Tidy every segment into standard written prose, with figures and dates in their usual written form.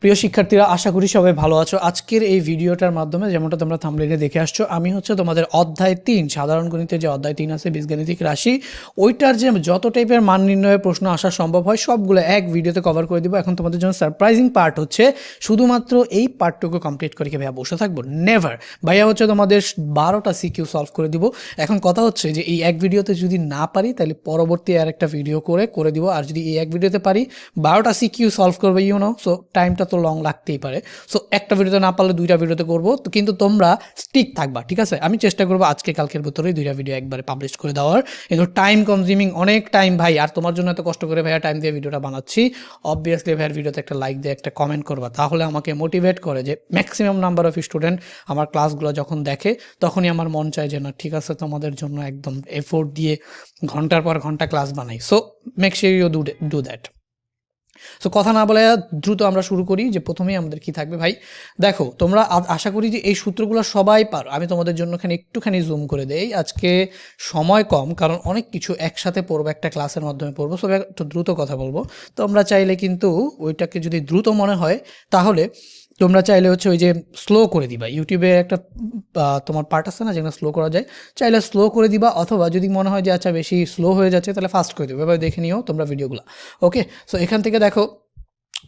প্রিয় শিক্ষার্থীরা, আশা করি সবাই ভালো আছো। আজকের এই ভিডিওটার মাধ্যমে যেমনটা তোমরা থাম্বনেইলে দেখে আসছো, আমি হচ্ছে তোমাদের অধ্যায় ৩ সাধারণ গণিতের যে অধ্যায় ৩ আছে বীজগাণিতিক রাশি, ওইটার যে যত টাইপের মান নির্ণয়ের প্রশ্ন আসা সম্ভব হয় সবগুলো এক ভিডিওতে কভার করে দিব। এখন তোমাদের জন্য সারপ্রাইজিং পার্ট হচ্ছে শুধুমাত্র এই পার্টটুকু কমপ্লিট করে কি ভাইয়া বসে থাকবো? নেভার। ভাইয়া হচ্ছে তোমাদের 12টা সিকিউ সলভ করে দিব। এখন কথা হচ্ছে যে এই এক ভিডিওতে যদি না পারি তাহলে পরবর্তী আর একটা ভিডিও করে দিব, আর যদি এই এক ভিডিওতে পারি 12টা সিকিউ সলভ করবে, সো টাইমটা তো লং লাগতেই পারে। সো একটা ভিডিওতে না পারলে 2টা ভিডিওতে করবো, তো কিন্তু তোমরা স্টিক থাকবা, ঠিক আছে? আমি চেষ্টা করবো আজকে কালকের ভিতরেই 2টা ভিডিও একবারে পাবলিশ করে দেওয়ার। কিন্তু টাইম কনজিউমিং অনেক টাইম ভাই, আর তোমার জন্য এত কষ্ট করে ভাইয়া টাইম দিয়ে ভিডিওটা বানাচ্ছি। অবভিয়াসলি ভাইয়ার ভিডিওতে একটা লাইক দিয়ে একটা কমেন্ট করবা, তাহলে আমাকে মোটিভেট করে যে ম্যাক্সিমাম নাম্বার অফ স্টুডেন্ট আমার ক্লাসগুলো যখন দেখে তখনই আমার মন চায় যে না ঠিক আছে, তোমাদের জন্য একদম এফোর্ট দিয়ে ঘন্টার পর ঘন্টা ক্লাস বানাই। So make sure you do that. So কথা না বলে দ্রুত আমরা শুরু করি। যে প্রথমেই আমাদের কি থাকবে ভাই, দেখো তোমরা আশা করি যে এই সূত্রগুলো সবাই পারো। আমি তোমাদের জন্য একটুখানি জুম করে দেই, আজকে সময় কম কারণ অনেক কিছু একসাথে পড়বো, একটা ক্লাসের মাধ্যমে পড়বো। সবাই একটু দ্রুত কথা বলবো। তোমরা চাইলে কিন্তু ওইটাকে যদি দ্রুত মনে হয় তাহলে তোমরা চাইলে হচ্ছে ওই যে স্লো করে দিবা, ইউটিউবে একটা তোমার পার্ট আছে না যেখানে স্লো করা যায়, চাইলে স্লো করে দিবা, অথবা যদি মনে হয় যে আচ্ছা বেশি স্লো হয়ে যাচ্ছে তাহলে ফাস্ট করে দিবে। এবার দেখে নিও তোমরা ভিডিওগুলো। ওকে, সো এখান থেকে দেখো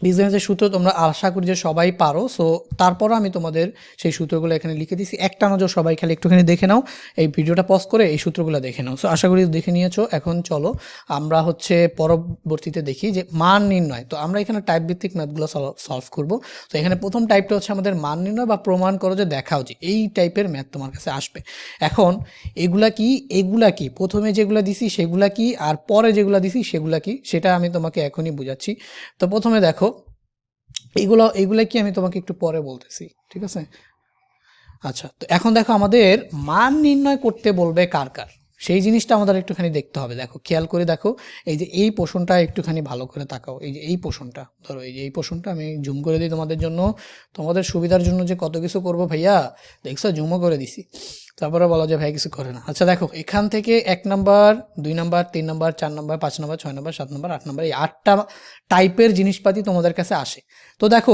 বিজনেসের সূত্র তোমরা আশা করি যে সবাই পারো। সো তারপরও আমি তোমাদের সেই সূত্রগুলো এখানে লিখে দিছি, একটা নজর সবাই খালি একটুখানি দেখে নাও, এই ভিডিওটা পজ করে এই সূত্রগুলো দেখে নাও। সো আশা করি দেখে নিয়েছো। এখন চলো আমরা হচ্ছে পরবর্তীতে দেখি যে মান নির্ণয়। তো আমরা এখানে টাইপ ভিত্তিক ম্যাথগুলো সলভ করব। তো এখানে প্রথম টাইপটা হচ্ছে আমাদের মান নির্ণয় বা প্রমাণ করো যে দেখাও যে এই টাইপের ম্যাথ তোমার কাছে আসবে। এখন এগুলা কি প্রথমে যেগুলো দিছি সেগুলা কি, আর পরে যেগুলো দিছি সেগুলা কি, সেটা আমি তোমাকে এখনই বুঝাচ্ছি। তো প্রথমে দেখো এগুলো কি আমি তোমাকে একটু পরে বলতেছি, ঠিক আছে? আচ্ছা, তো এখন দেখো আমাদের মান নির্ণয় করতে বলবে কার কার, সেই জিনিসটা আমাদের একটুখানি দেখতে হবে। দেখো খেয়াল করে দেখো, এই যে এই পোর্শনটা একটুখানি ভালো করে তাকাও। এই যে এই পোর্শনটা ধরো, এই যে এই পোর্শনটা আমি জুম করে দিই তোমাদের জন্য, তোমাদের সুবিধার জন্য যে কত কিছু করবো ভাইয়া, দেখছো জুমও করে দিছি, তারপরে বলা যায় ভাই কিছু করে না। আচ্ছা দেখো, এখান থেকে 1 number 2 number 3 number 4 number 5 number 6 number 7 number 8 number, এই 8টা টাইপের জিনিসপাতি তোমাদের কাছে আসে। তো দেখো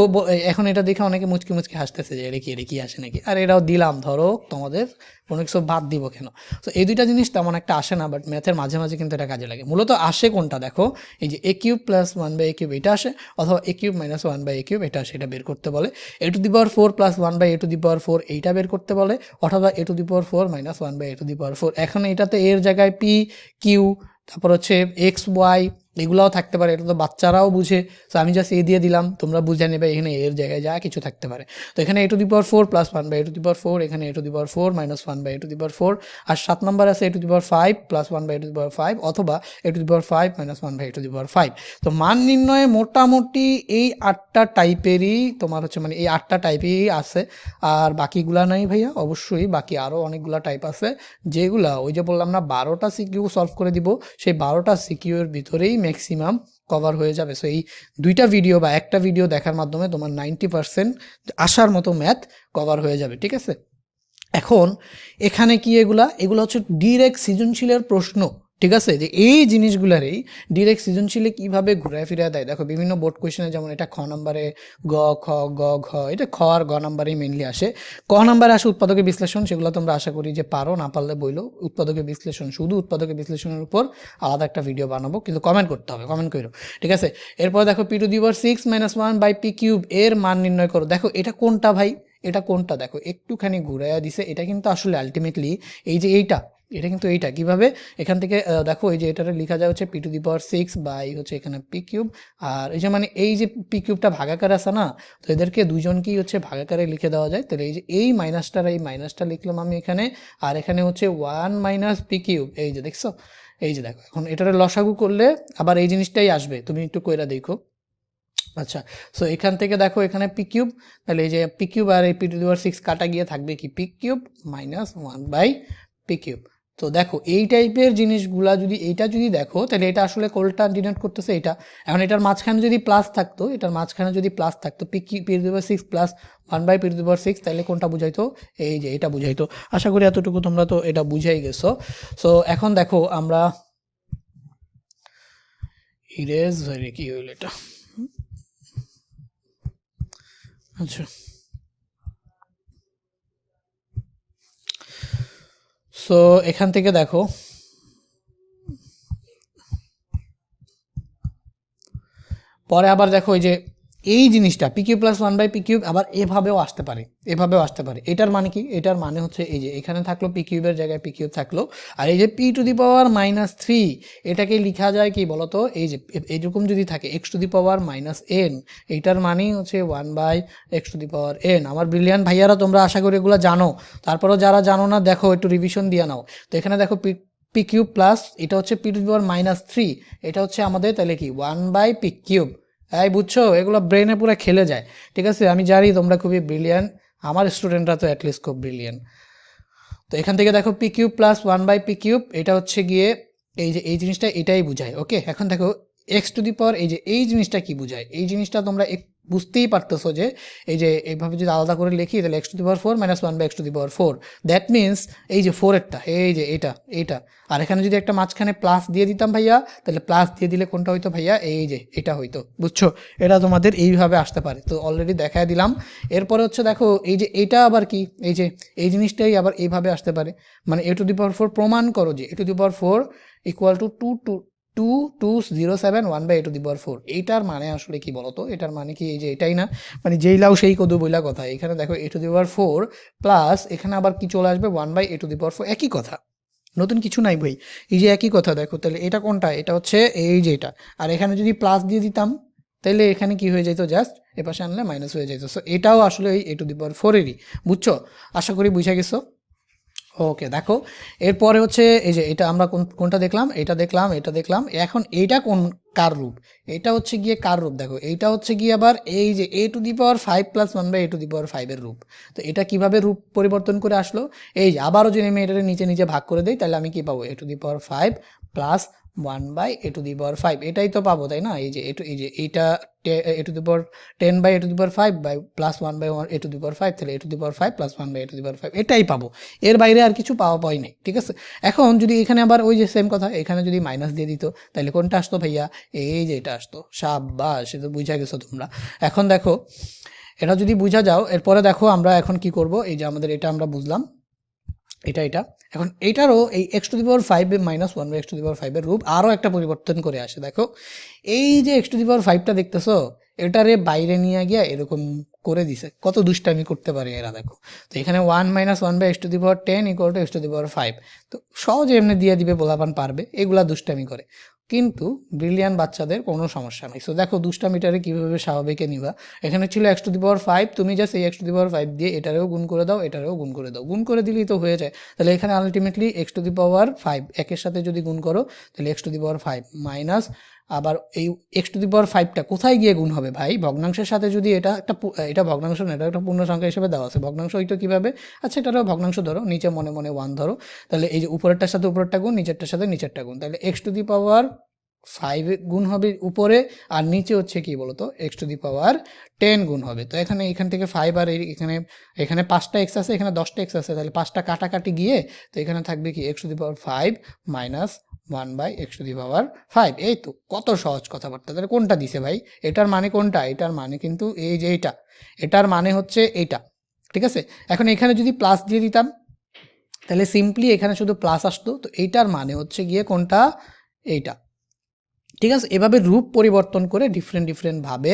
এখন এটা দেখে অনেকে মুচকি মুচকি হাসতেছে যে এটা কি আসে নাকি, আর এটাও দিলাম ধরো তোমাদের, কোনো কিছু বাদ দিব কেন? তো এই দুইটা জিনিস তেমন একটা আসে না, বাট ম্যাথের মাঝে মাঝে কিন্তু এটা কাজে লাগে। মূলত আসে কোনটা দেখো, এই যে a³ + 1/a³ এটা আসে, অথবা a³ - 1/a³ এটা আসে, এটা বের করতে বলে। a⁴ + 1/a⁴ এইটা বের করতে বলে, অথবা a⁴ - 1/a⁴। এখন এটাতে এর জায়গায় p q, তারপর হচ্ছে x y এগুলাও থাকতে পারে, এটা তো বাচ্চারাও বুঝে। সো আমি জাস্ট দিয়ে দিলাম, তোমরা বুঝে নেবে এখানে এর জায়গায় যা কিছু থাকতে পারে। তো এখানে a⁴ + 1/a⁴, এখানে a⁴ - 1/a⁴, আর 7 নাম্বার আছে a⁵ + 1/a⁵, অথবা a⁵ - 1/a⁵। তো মান নির্ণয়ে মোটামুটি এই 8টা টাইপেরই তোমার হচ্ছে মানে এই 8টা টাইপেরই আছে, আর বাকিগুলা নাই ভাইয়া। অবশ্যই বাকি আরও অনেকগুলা টাইপ আছে, যেগুলা ওই যে বললাম না 12টা সিকিউ সলভ করে দিব, সেই 12টা সিকিউর ভিতরেই ম্যাক্সিমাম কভার হয়ে যাবে। সো এই 2টা ভিডিও বা একটা ভিডিও দেখার মাধ্যমে তোমার 90% আসার মতো ম্যাথ কভার হয়ে যাবে, ঠিক আছে? এখন এখানে কি এগুলো হচ্ছে ডিরেক্ট সৃজনশীলের প্রশ্ন, ঠিক আছে? যে এই জিনিসগুলারই ডিরেক্ট সৃজনশীলে কীভাবে ঘুরায় ফিরে দেয় দেখো, বিভিন্ন বোর্ড কোয়েশনে যেমন এটা খ নাম্বারে গ খ গ ঘ, এটা খ আর গ নাম্বারেই মেনলি আসে। ক নাম্বারে আসে উৎপাদকের বিশ্লেষণ, সেগুলো তোমরা আশা করি যে পারো, না পারলে বইলো। উৎপাদকের বিশ্লেষণ, শুধু উৎপাদকের বিশ্লেষণের উপর আলাদা একটা ভিডিও বানাবো, কিন্তু কমেন্ট করতে হবে, কমেন্ট করো, ঠিক আছে? এরপর দেখো p⁶ - 1/p³ এর মান নির্ণয় করো। দেখো এটা কোনটা ভাই, এটা কোনটা দেখো, একটুখানি ঘুরাইয়া দিছে, এটা কিন্তু আসলে আলটিমেটলি এই যে এটা কিন্তু এইটা কিভাবে এখান থেকে দেখো, এই যে এটাতে লেখা যায় হচ্ছে p⁶ বাই হচ্ছে এখানে p³, আর এই যে মানে এই যে p³ ভাগাকার আছে না, তো এদেরকে দুজনকেই হচ্ছে ভাগাকারে লিখে দেওয়া যায়। তাহলে এই যে এই মাইনাসটা লিখলাম আমি এখানে, আর এখানে হচ্ছে 1 - p³, এই যে দেখছো, এই যে দেখো এখন এটারে লসাগু করলে আবার এই জিনিসটাই আসবে, তুমি একটু কইরা দেখো। আচ্ছা, সো এখান থেকে দেখো এখানে p³, তাহলে এই যে p³ আর এই p⁶ কাটা গিয়ে থাকবে কি p³ - 1/p³। তো দেখো এই টাইপের জিনিসগুলা যদি দেখো, তাহলে এটা আসলে কোনটা ডিনোট করতেছে, এটা। এখন এটার মাঝখানে যদি প্লাস থাকতো, p⁶ প্লাস 1/p⁶, তাহলে কোনটা বুঝাইতো? এই যে এটা বুঝাইতো। আশা করি এতটুকু তোমরা তো এটা বুঝাই গেছো। সো এখন দেখো আমরা ইরেজ কি হইল এটা, আচ্ছা, সো এখান থেকে দেখো পরে আবার দেখো এই যে এই জিনিসটা p cube plus one by p cube আবার এভাবেও আসতে পারে, এভাবেও আসতে পারে। এটার মানে কি? এটার মানে হচ্ছে এই যে এখানে থাকলো পি কিউবের জায়গায় পি কিউব থাকলো, আর এই যে P two the power minus three এটাকে লেখা যায় কি বলতো, এই যে এইরকম যদি থাকে x to the power minus n, এইটার মানেই হচ্ছে one by x to the power n. আমার ব্রিলিয়ান্ট ভাইয়ারা তোমরা আশা করি এগুলো জানো, তারপরেও যারা জানো না দেখো একটু রিভিশন দিয়ে নাও। তো এখানে দেখো পি কিউব প্লাস এটা হচ্ছে P two the power minus three, এটা হচ্ছে আমাদের তাহলে কি ওয়ান বাই পি কিউব। এই বুঝছো, এগুলো ব্রেনে পুরো খেলে যায়। ঠিক আছে, আমি জানি তোমরা খুবই ব্রিলিয়ান্ট, আমার স্টুডেন্টরা তো অ্যাটলিস্ট খুব ব্রিলিয়ান্ট। তো এখান থেকে দেখো p cube plus one by p cube এটা হচ্ছে গিয়ে এই যে এই জিনিসটা এটাই বোঝায়। ওকে, এখন দেখো এক্স টু দি পাওয়ার এই যে এই জিনিসটা কি বোঝায়, এই জিনিসটা তোমরা বুঝতেই পারতেছো যে এই যে এইভাবে যদি আলাদা করে লিখি তাহলে x to the power four minus one by x to the power four, that means এই যে ফোরেরটা এই যে এটা, আর এখানে যদি একটা মাঝখানে প্লাস দিয়ে দিতাম ভাইয়া, তাহলে প্লাস দিয়ে দিলে কোনটা হইতো ভাইয়া, এই যে এটা হইতো। বুঝছো, এটা তোমাদের এইভাবে আসতে পারে, তো অলরেডি দেখায় দিলাম। এরপরে হচ্ছে দেখো এই যে এটা আবার কি, এই যে এই জিনিসটাই আবার এইভাবে আসতে পারে, মানে A to the power four প্রমাণ করো যে এ to the power four equal to two two 2207 1 by A to the power four. এইটার মানে আসলে কি বলতো, এটার মানে কি এই যে এটাই না, মানে যেই লাও সেই কদু বইলা কথা। এখানে দেখো এ to the power four plus এখানে আবার কি চলে আসবে one by A to the power four, একই কথা, নতুন কিছু নাই ভাই, এই যে একই কথা। দেখো তাহলে এটা কোনটা, এটা হচ্ছে এই যে এটা, আর এখানে যদি প্লাস দিয়ে দিতাম তাহলে এখানে কি হয়ে যেত, জাস্ট এপাশে আনলে মাইনাস হয়ে যেত। সো এটাও আসলে এই এ টু দি পাওয়ার ফোরেরই। বুঝছো, আশা করি বুঝা গেছো। ওকে দেখো এরপরে হচ্ছে এই যে এটা আমরা কোনটা দেখলাম, এটা দেখলাম, এখন এইটা কোন কার রূপ, এটা হচ্ছে গিয়ে কার রূপ, দেখো এইটা হচ্ছে গিয়ে আবার এই যে এ to the power five plus one by A to the power ফাইভের রূপ। তো এটা কিভাবে রূপ পরিবর্তন করে আসলো, এই যে আবারও যদি আমি এটাকে নিচে নিচে ভাগ করে দিই তাহলে আমি কি পাবো, a to the power five plus one by A to the power five, এটাই তো পাবো তাই না। এই যে এই যে এইটা a to the power ten by A to the power five by plus one by one a to the power five, তাহলে এ to the power five plus one by A to the power five, এটাই পাবো, এর বাইরে আর কিছু পাওয়াই নেই। ঠিক আছে, এখন যদি এখানে আবার ওই যে সেম কথা, এখানে যদি মাইনাস দিয়ে দিত তাহলে কোনটা আসতো ভাইয়া, এই যে এটা আসতো। সাব্বাস, সে তো বুঝা গেছো তোমরা। এখন দেখো এটা যদি বুঝা যাও, এরপরে দেখো আমরা এখন কি করব, এই যে আমাদের এটা আমরা বুঝলাম, এটা এখন এইটারও এই x to the power five minus one by x to the power ফাইভের রূপ আরও একটা পরিবর্তন করে আসে। দেখো এই যে এক্স টু দি পাওয়ার ফাইভটা দেখতেছো, এটারে বাইরে নিয়ে গিয়া এরকম করে দিছে, কত দুষ্টামি করতে পারে এরা। দেখো তো এখানে one minus one by x to the power ten equal to x to the power five, তো সহজে এমনি দিয়ে দিবে, পোলাপান পারবে, এগুলা দুষ্টামি করে। কিন্তু ব্রিলিয়ান বাচ্চাদের কোনো সমস্যা নেই। সো দেখো দুষ্টামিটারে কীভাবে স্বাভাবিকে নিবা, এখানে ছিল x to the power five, তুমি জাস্ট এই x to the power five দিয়ে এটারেও গুণ করে দাও, এটারেও গুণ করে দাও, গুণ করে দিলেই তো হয়ে যায়। তাহলে এখানে ultimately x to the power five একের সাথে যদি গুণ করো তাহলে x to the power five minus আবার এই এক্স টু দি পাওয়ার ফাইভটা কোথায় গিয়ে গুণ হবে ভাই, ভগ্নাংশের সাথে। যদি এটা একটা এটা ভগ্নাংশ না, এটা একটা পূর্ণ সংখ্যা হিসেবে দেওয়া আছে, ভগ্নাংশ হইতো কীভাবে, আচ্ছা এটারও ভগ্নাংশ ধরো, নিচে মনে মনে ওয়ান ধরো, তাহলে এই যে উপরেরটার সাথে উপরেরটা গুণ, নিচেরটার সাথে নিচেরটা গুণ, তাহলে x to the power five গুণ হবে উপরে, আর নিচে হচ্ছে কি বলতো x to the power ten গুণ হবে। তো এখান থেকে ফাইভ আর এখানে এখানে পাঁচটা এক্স আছে, এখানে দশটা এক্স আছে, তাহলে পাঁচটা কাটাকাটি গিয়ে তো এখানে থাকবে কি x to the power five minus one by x to the power five. এই তো কত সহজ কথাবার্তা। তাহলে কোনটা দিছে ভাই, এটার মানে কোনটা, এটার মানে কিন্তু এই যে এইটা, এটার মানে হচ্ছে এইটা। ঠিক আছে, এখন এখানে যদি প্লাস দিয়ে দিতাম তাহলে সিম্পলি এখানে শুধু প্লাস আসতো, তো এইটার মানে হচ্ছে গিয়ে কোনটা, এইটা। ঠিক আছে, এভাবে রূপ পরিবর্তন করে ডিফারেন্টভাবে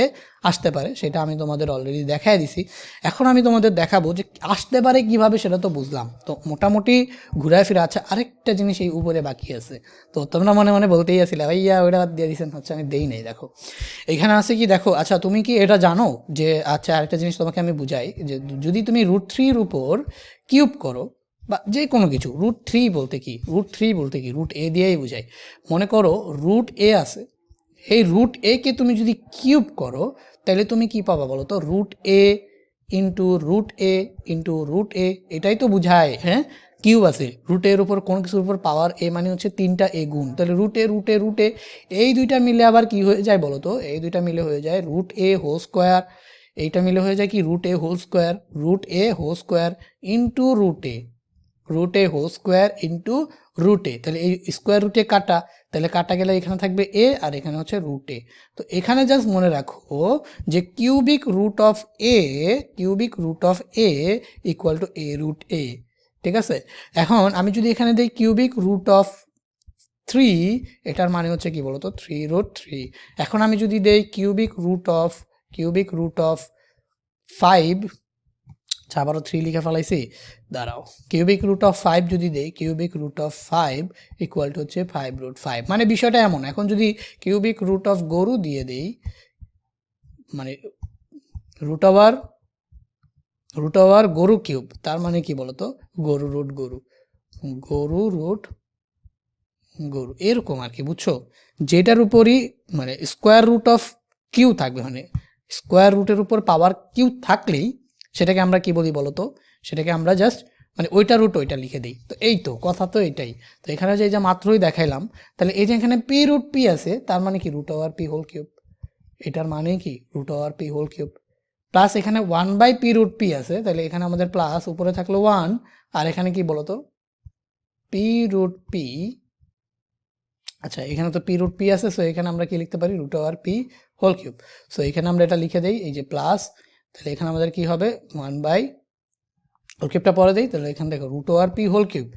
আসতে পারে, সেটা আমি তোমাদের অলরেডি দেখাই দিছি। এখন আমি তোমাদের দেখাবো যে আসতে পারে কিভাবে, সেটা তো বুঝলাম, তো মোটামুটি ঘুরায় ফিরে। আচ্ছা আরেকটা জিনিস এই উপরে বাকি আছে, তো তোমরা মনে মনে বলতেই আসছিলে ভাইয়া ওইটা দিয়ে দিয়েছেন, হচ্ছে আমি দেই নাই। দেখো এখানে আছে কি, দেখো আচ্ছা তুমি কি এটা জানো যে, আচ্ছা আরেকটা জিনিস তোমাকে আমি বুঝাই, যে যদি তুমি রুট থ্রির উপর কিউব করো বা যে কোনো কিছু, রুট থ্রি বলতে কি রুট এ দিয়েই বোঝায়। মনে করো রুট এ আছে, এই রুট এ কে তুমি যদি কিউব করো তাহলে তুমি কি পাবা বলো তো, রুট এ ইন্টু রুট এ ইন্টু রুট এ, এটাই তো বুঝায়। হ্যাঁ, কিউব আছে, রুট এর উপর কোনো কিছুর উপর পাওয়ার এ মানে হচ্ছে তিনটা এ গুণ, তাহলে রুট এ এই দুইটা মিলে আবার কি হয়ে যায় বলো তো, এই দুইটা মিলে হয়ে যায় রুট এ হোল স্কোয়ার, এইটা মিলে হয়ে যায় কি root a whole square into root a whole square into root এ, তাহলে এই স্কোয়ার রুটে কাটা, তাহলে কাটা গেলে এখানে থাকবে এ আর এখানে হচ্ছে রুট এ। তো এখানে জাস্ট মনে রাখো যে cubic root of a equal to a root a, ঠিক আছে। এখন আমি যদি এখানে দিই কিউবিক রুট অফ 3, এটার মানে হচ্ছে কি বলতো 3√3। এখন আমি যদি দেই কিউবিক রুট অফ 5, আবারও 3 লিখে ফেলাইছি, দাঁড়াও, কিউবিক রুট অফ 5 যদি দেই, cubic root of 5 equal to হচ্ছে 5√5। মানে বিষয়টা এমন, এখন যদি কিউবিক রুট অফ গরু দিয়ে দেই, মানে রুট ওভার গরু কিউব, তার মানে কি বলতো গরু রুট গরু এরকম আর কি, বুঝছো। যেটার উপরই মানে স্কোয়ার রুট অফ কিউ থাকবে, মানে স্কোয়ার রুটের উপর পাওয়ার কিউ থাকলেই সেটাকে আমরা কি বলি বলতো, সেটাকে আমরা জাস্ট মানে ওইটা রুট ওইটা লিখে দিই। তো এই তো কথা তো এটাই। তো এখানে যে যা মাত্রই দেখাইলাম, তাহলে এই যে এখানে p√p আছে, তার মানে কি root over p whole cube, এটার মানে কি root over p whole cube. Plus এখানে 1/p√p আছে, তাহলে এখানে আমাদের প্লাস উপরে থাকলো 1, আর এখানে কি বলতো p√p, আচ্ছা এখানে তো p√p আছে, সো এখানে আমরা কি লিখতে পারি root over p whole cube. So এখানে আমরা এটা লিখে দেই, এই যে প্লাস, তাহলে এখানে আমাদের কি হবে 1/, হোল কিউবটা পরে দেই, তাহলে এখানে দেখো root over p whole cube.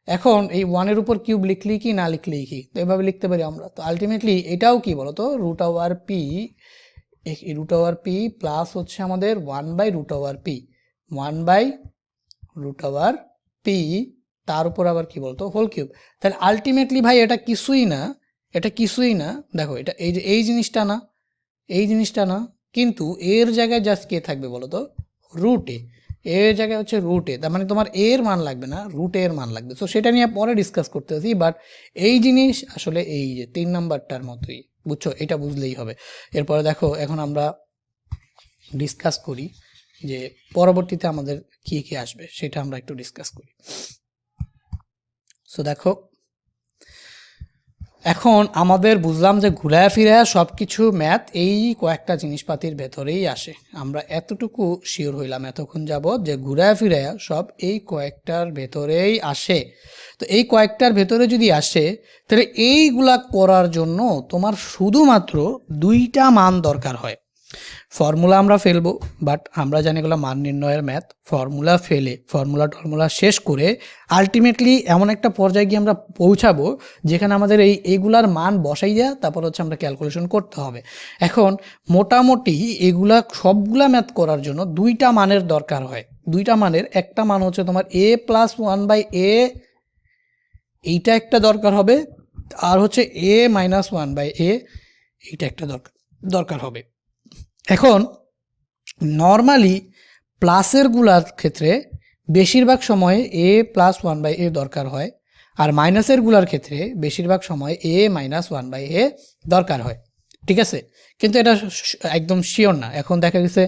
এখন এই 1-এর উপর কিউব লিখলেই কি না লিখলেই কি, তো এভাবে লিখতে পারি আমরা। তো আলটিমেটলি এটাও কি বলতো রুট ওভার p প্লাস হচ্ছে আমাদের 1/√p তার উপর আবার কি বলতো হোল কিউব। তাহলে আলটিমেটলি ভাই এটা কিছুই না, দেখো এটা এই জিনিসটা না, কিন্তু এর জায়গায় জাস্ট কে থাকবে বলতো রুটে, এর জায়গায় হচ্ছে রুটে, তার মানে তোমার এর মান লাগবে না, রুটে এর মান লাগবে। তো সেটা নিয়ে পরে ডিসকাস করতেছি, বাট এই জিনিস আসলে এই যে 3 নাম্বারটার মতোই, বুঝছো, এটা বুঝলেই হবে। এরপরে দেখো এখন আমরা ডিসকাস করি যে পরবর্তীতে আমাদের কি কি আসবে, সেটা আমরা একটু ডিসকাস করি। সো দেখো এখন আমাদের বুঝলাম যে ঘুরায় ফিরে সব কিছু ম্যাথ এই কয়েকটা জিনিসপাতির ভেতরেই আসে। আমরা এতটুকু শিওর হইলাম এতক্ষণ যাবত যে ঘুরায় ফিরে সব এই কয়েকটার ভেতরেই আসে। তো এই কয়েকটার ভেতরে যদি আসে, তাহলে এইগুলা করার জন্য তোমার শুধুমাত্র 2টা মান দরকার হয়। ফর্মুলা আমরা ফেলবো, বাট আমরা জানি এগুলো মান নির্ণয়ের ম্যাথ, ফর্মুলা শেষ করে আলটিমেটলি এমন একটা পর্যায়ে গিয়ে আমরা পৌঁছাবো যেখানে আমাদের এইগুলার মান বসাই দেওয়া, তারপর হচ্ছে আমরা ক্যালকুলেশন করতে হবে। এখন মোটামুটি এগুলা সবগুলা ম্যাথ করার জন্য 2টা মানের দরকার হয়। 2টা মানের একটা মান হচ্ছে তোমার a+1/a, এইটা একটা দরকার হবে, আর হচ্ছে a-1/a, এইটা একটা দরকার হবে। এখন নর্মালি প্লাসের গুলার ক্ষেত্রে বেশিরভাগ সময় a+1/a দরকার হয়, আর মাইনাসের গুলার ক্ষেত্রে বেশিরভাগ সময় a-1/a দরকার হয়, ঠিক আছে। কিন্তু এটা একদম শিওর না। এখন দেখা গেছে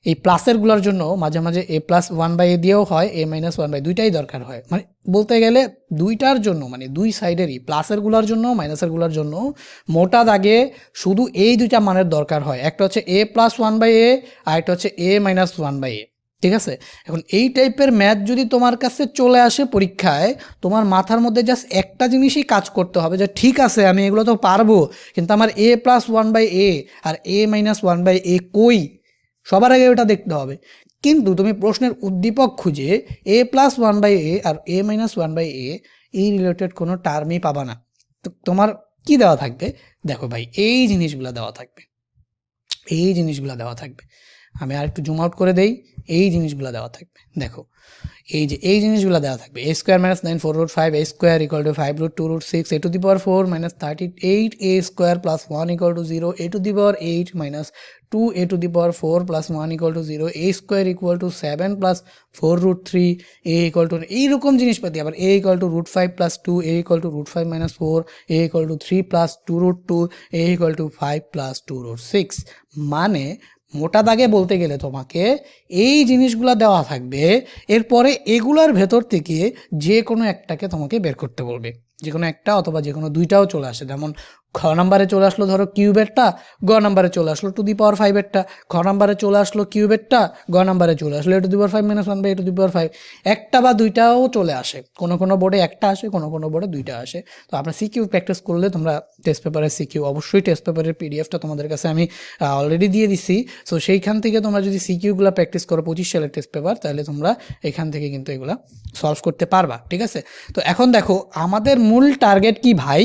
এই প্লাসের গুলার জন্য মাঝে মাঝে a+1/a দিয়েও হয়, a-1/a, দুইটাই দরকার হয়। মানে বলতে গেলে দুইটার জন্য, মানে দুই সাইডেরই প্লাসের গুলার জন্য মাইনাসের গুলার জন্য মোটা দাগে শুধু এই 2টা মানের দরকার হয়। একটা হচ্ছে a+1/a আর একটা হচ্ছে a-1/a, ঠিক আছে। এখন এই টাইপের ম্যাথ যদি তোমার কাছে চলে আসে পরীক্ষায়, তোমার মাথার মধ্যে জাস্ট একটা জিনিসই কাজ করতে হবে যে ঠিক আছে আমি এগুলো তো পারবো, কিন্তু আমার a+1/a আর a-1/a কই, সবার আগে ওটা দেখতে হবে। কিন্তু তুমি প্রশ্নের উদ্দীপক খুঁজে a+1/a আর a-1/a এই রিলেটেড কোনো টার্মই পাবা না। তো তোমার কি দেওয়া থাকবে, দেখো ভাই এই জিনিসগুলো দেওয়া থাকবে, আমি আর একটু জুম আউট করে দেই, এই জিনিসগুলো দেওয়া থাকবে। দেখো এই জিনিসগুলো দেওয়া থাকবে, a² - 9 4√5 a² = 5√2√6 a⁴ - 38a² + 1 = 0 a⁸ - 2a⁴ + 1 = 0 a² = 7 + 4√3 a = এইরকম জিনিসপাতি। আবার a = √5 + 2 a = √5 - 4 a = 3 + 2√2 a = 5 + 2√6। মানে মোটা দাগে বলতে গেলে তোমাকে এই জিনিসগুলো দেওয়া থাকবে, এরপরে এগুলার ভেতর থেকে যে কোনো একটাকে তোমাকে বের করতে বলবে, যে কোনো একটা অথবা যে কোনো 2টাও চলে আসে। যেমন খ নাম্বারে চলে আসলো ধরো কিউবেরটা, গ নাম্বারে চলে আসলো টু দি পাওয়ার ফাইভেরটা, খ নাম্বারে চলে আসলো কিউবেরটা, গ নাম্বারে চলে আসলো a to the power five minus one by A to the power five. একটা বা দুইটাও চলে আসে, কোনো কোনো বোর্ডে একটা আসে, কোনো কোনো বোর্ডে দুইটা আসে। তো আপনার সিকিউ প্র্যাকটিস করলে তোমরা টেস্ট পেপারের সিকিউ, অবশ্যই টেস্ট পেপারের পিডিএফটা তোমাদের কাছে আমি অলরেডি দিয়ে দিচ্ছি। সো সেইখান থেকে তোমরা যদি সিকিউগুলো প্র্যাকটিস করো 25 সালের টেস্ট পেপার, তাহলে তোমরা এখান থেকে কিন্তু এগুলা সলভ করতে পারবা, ঠিক আছে। তো এখন দেখো আমাদের মূল টার্গেট কি ভাই,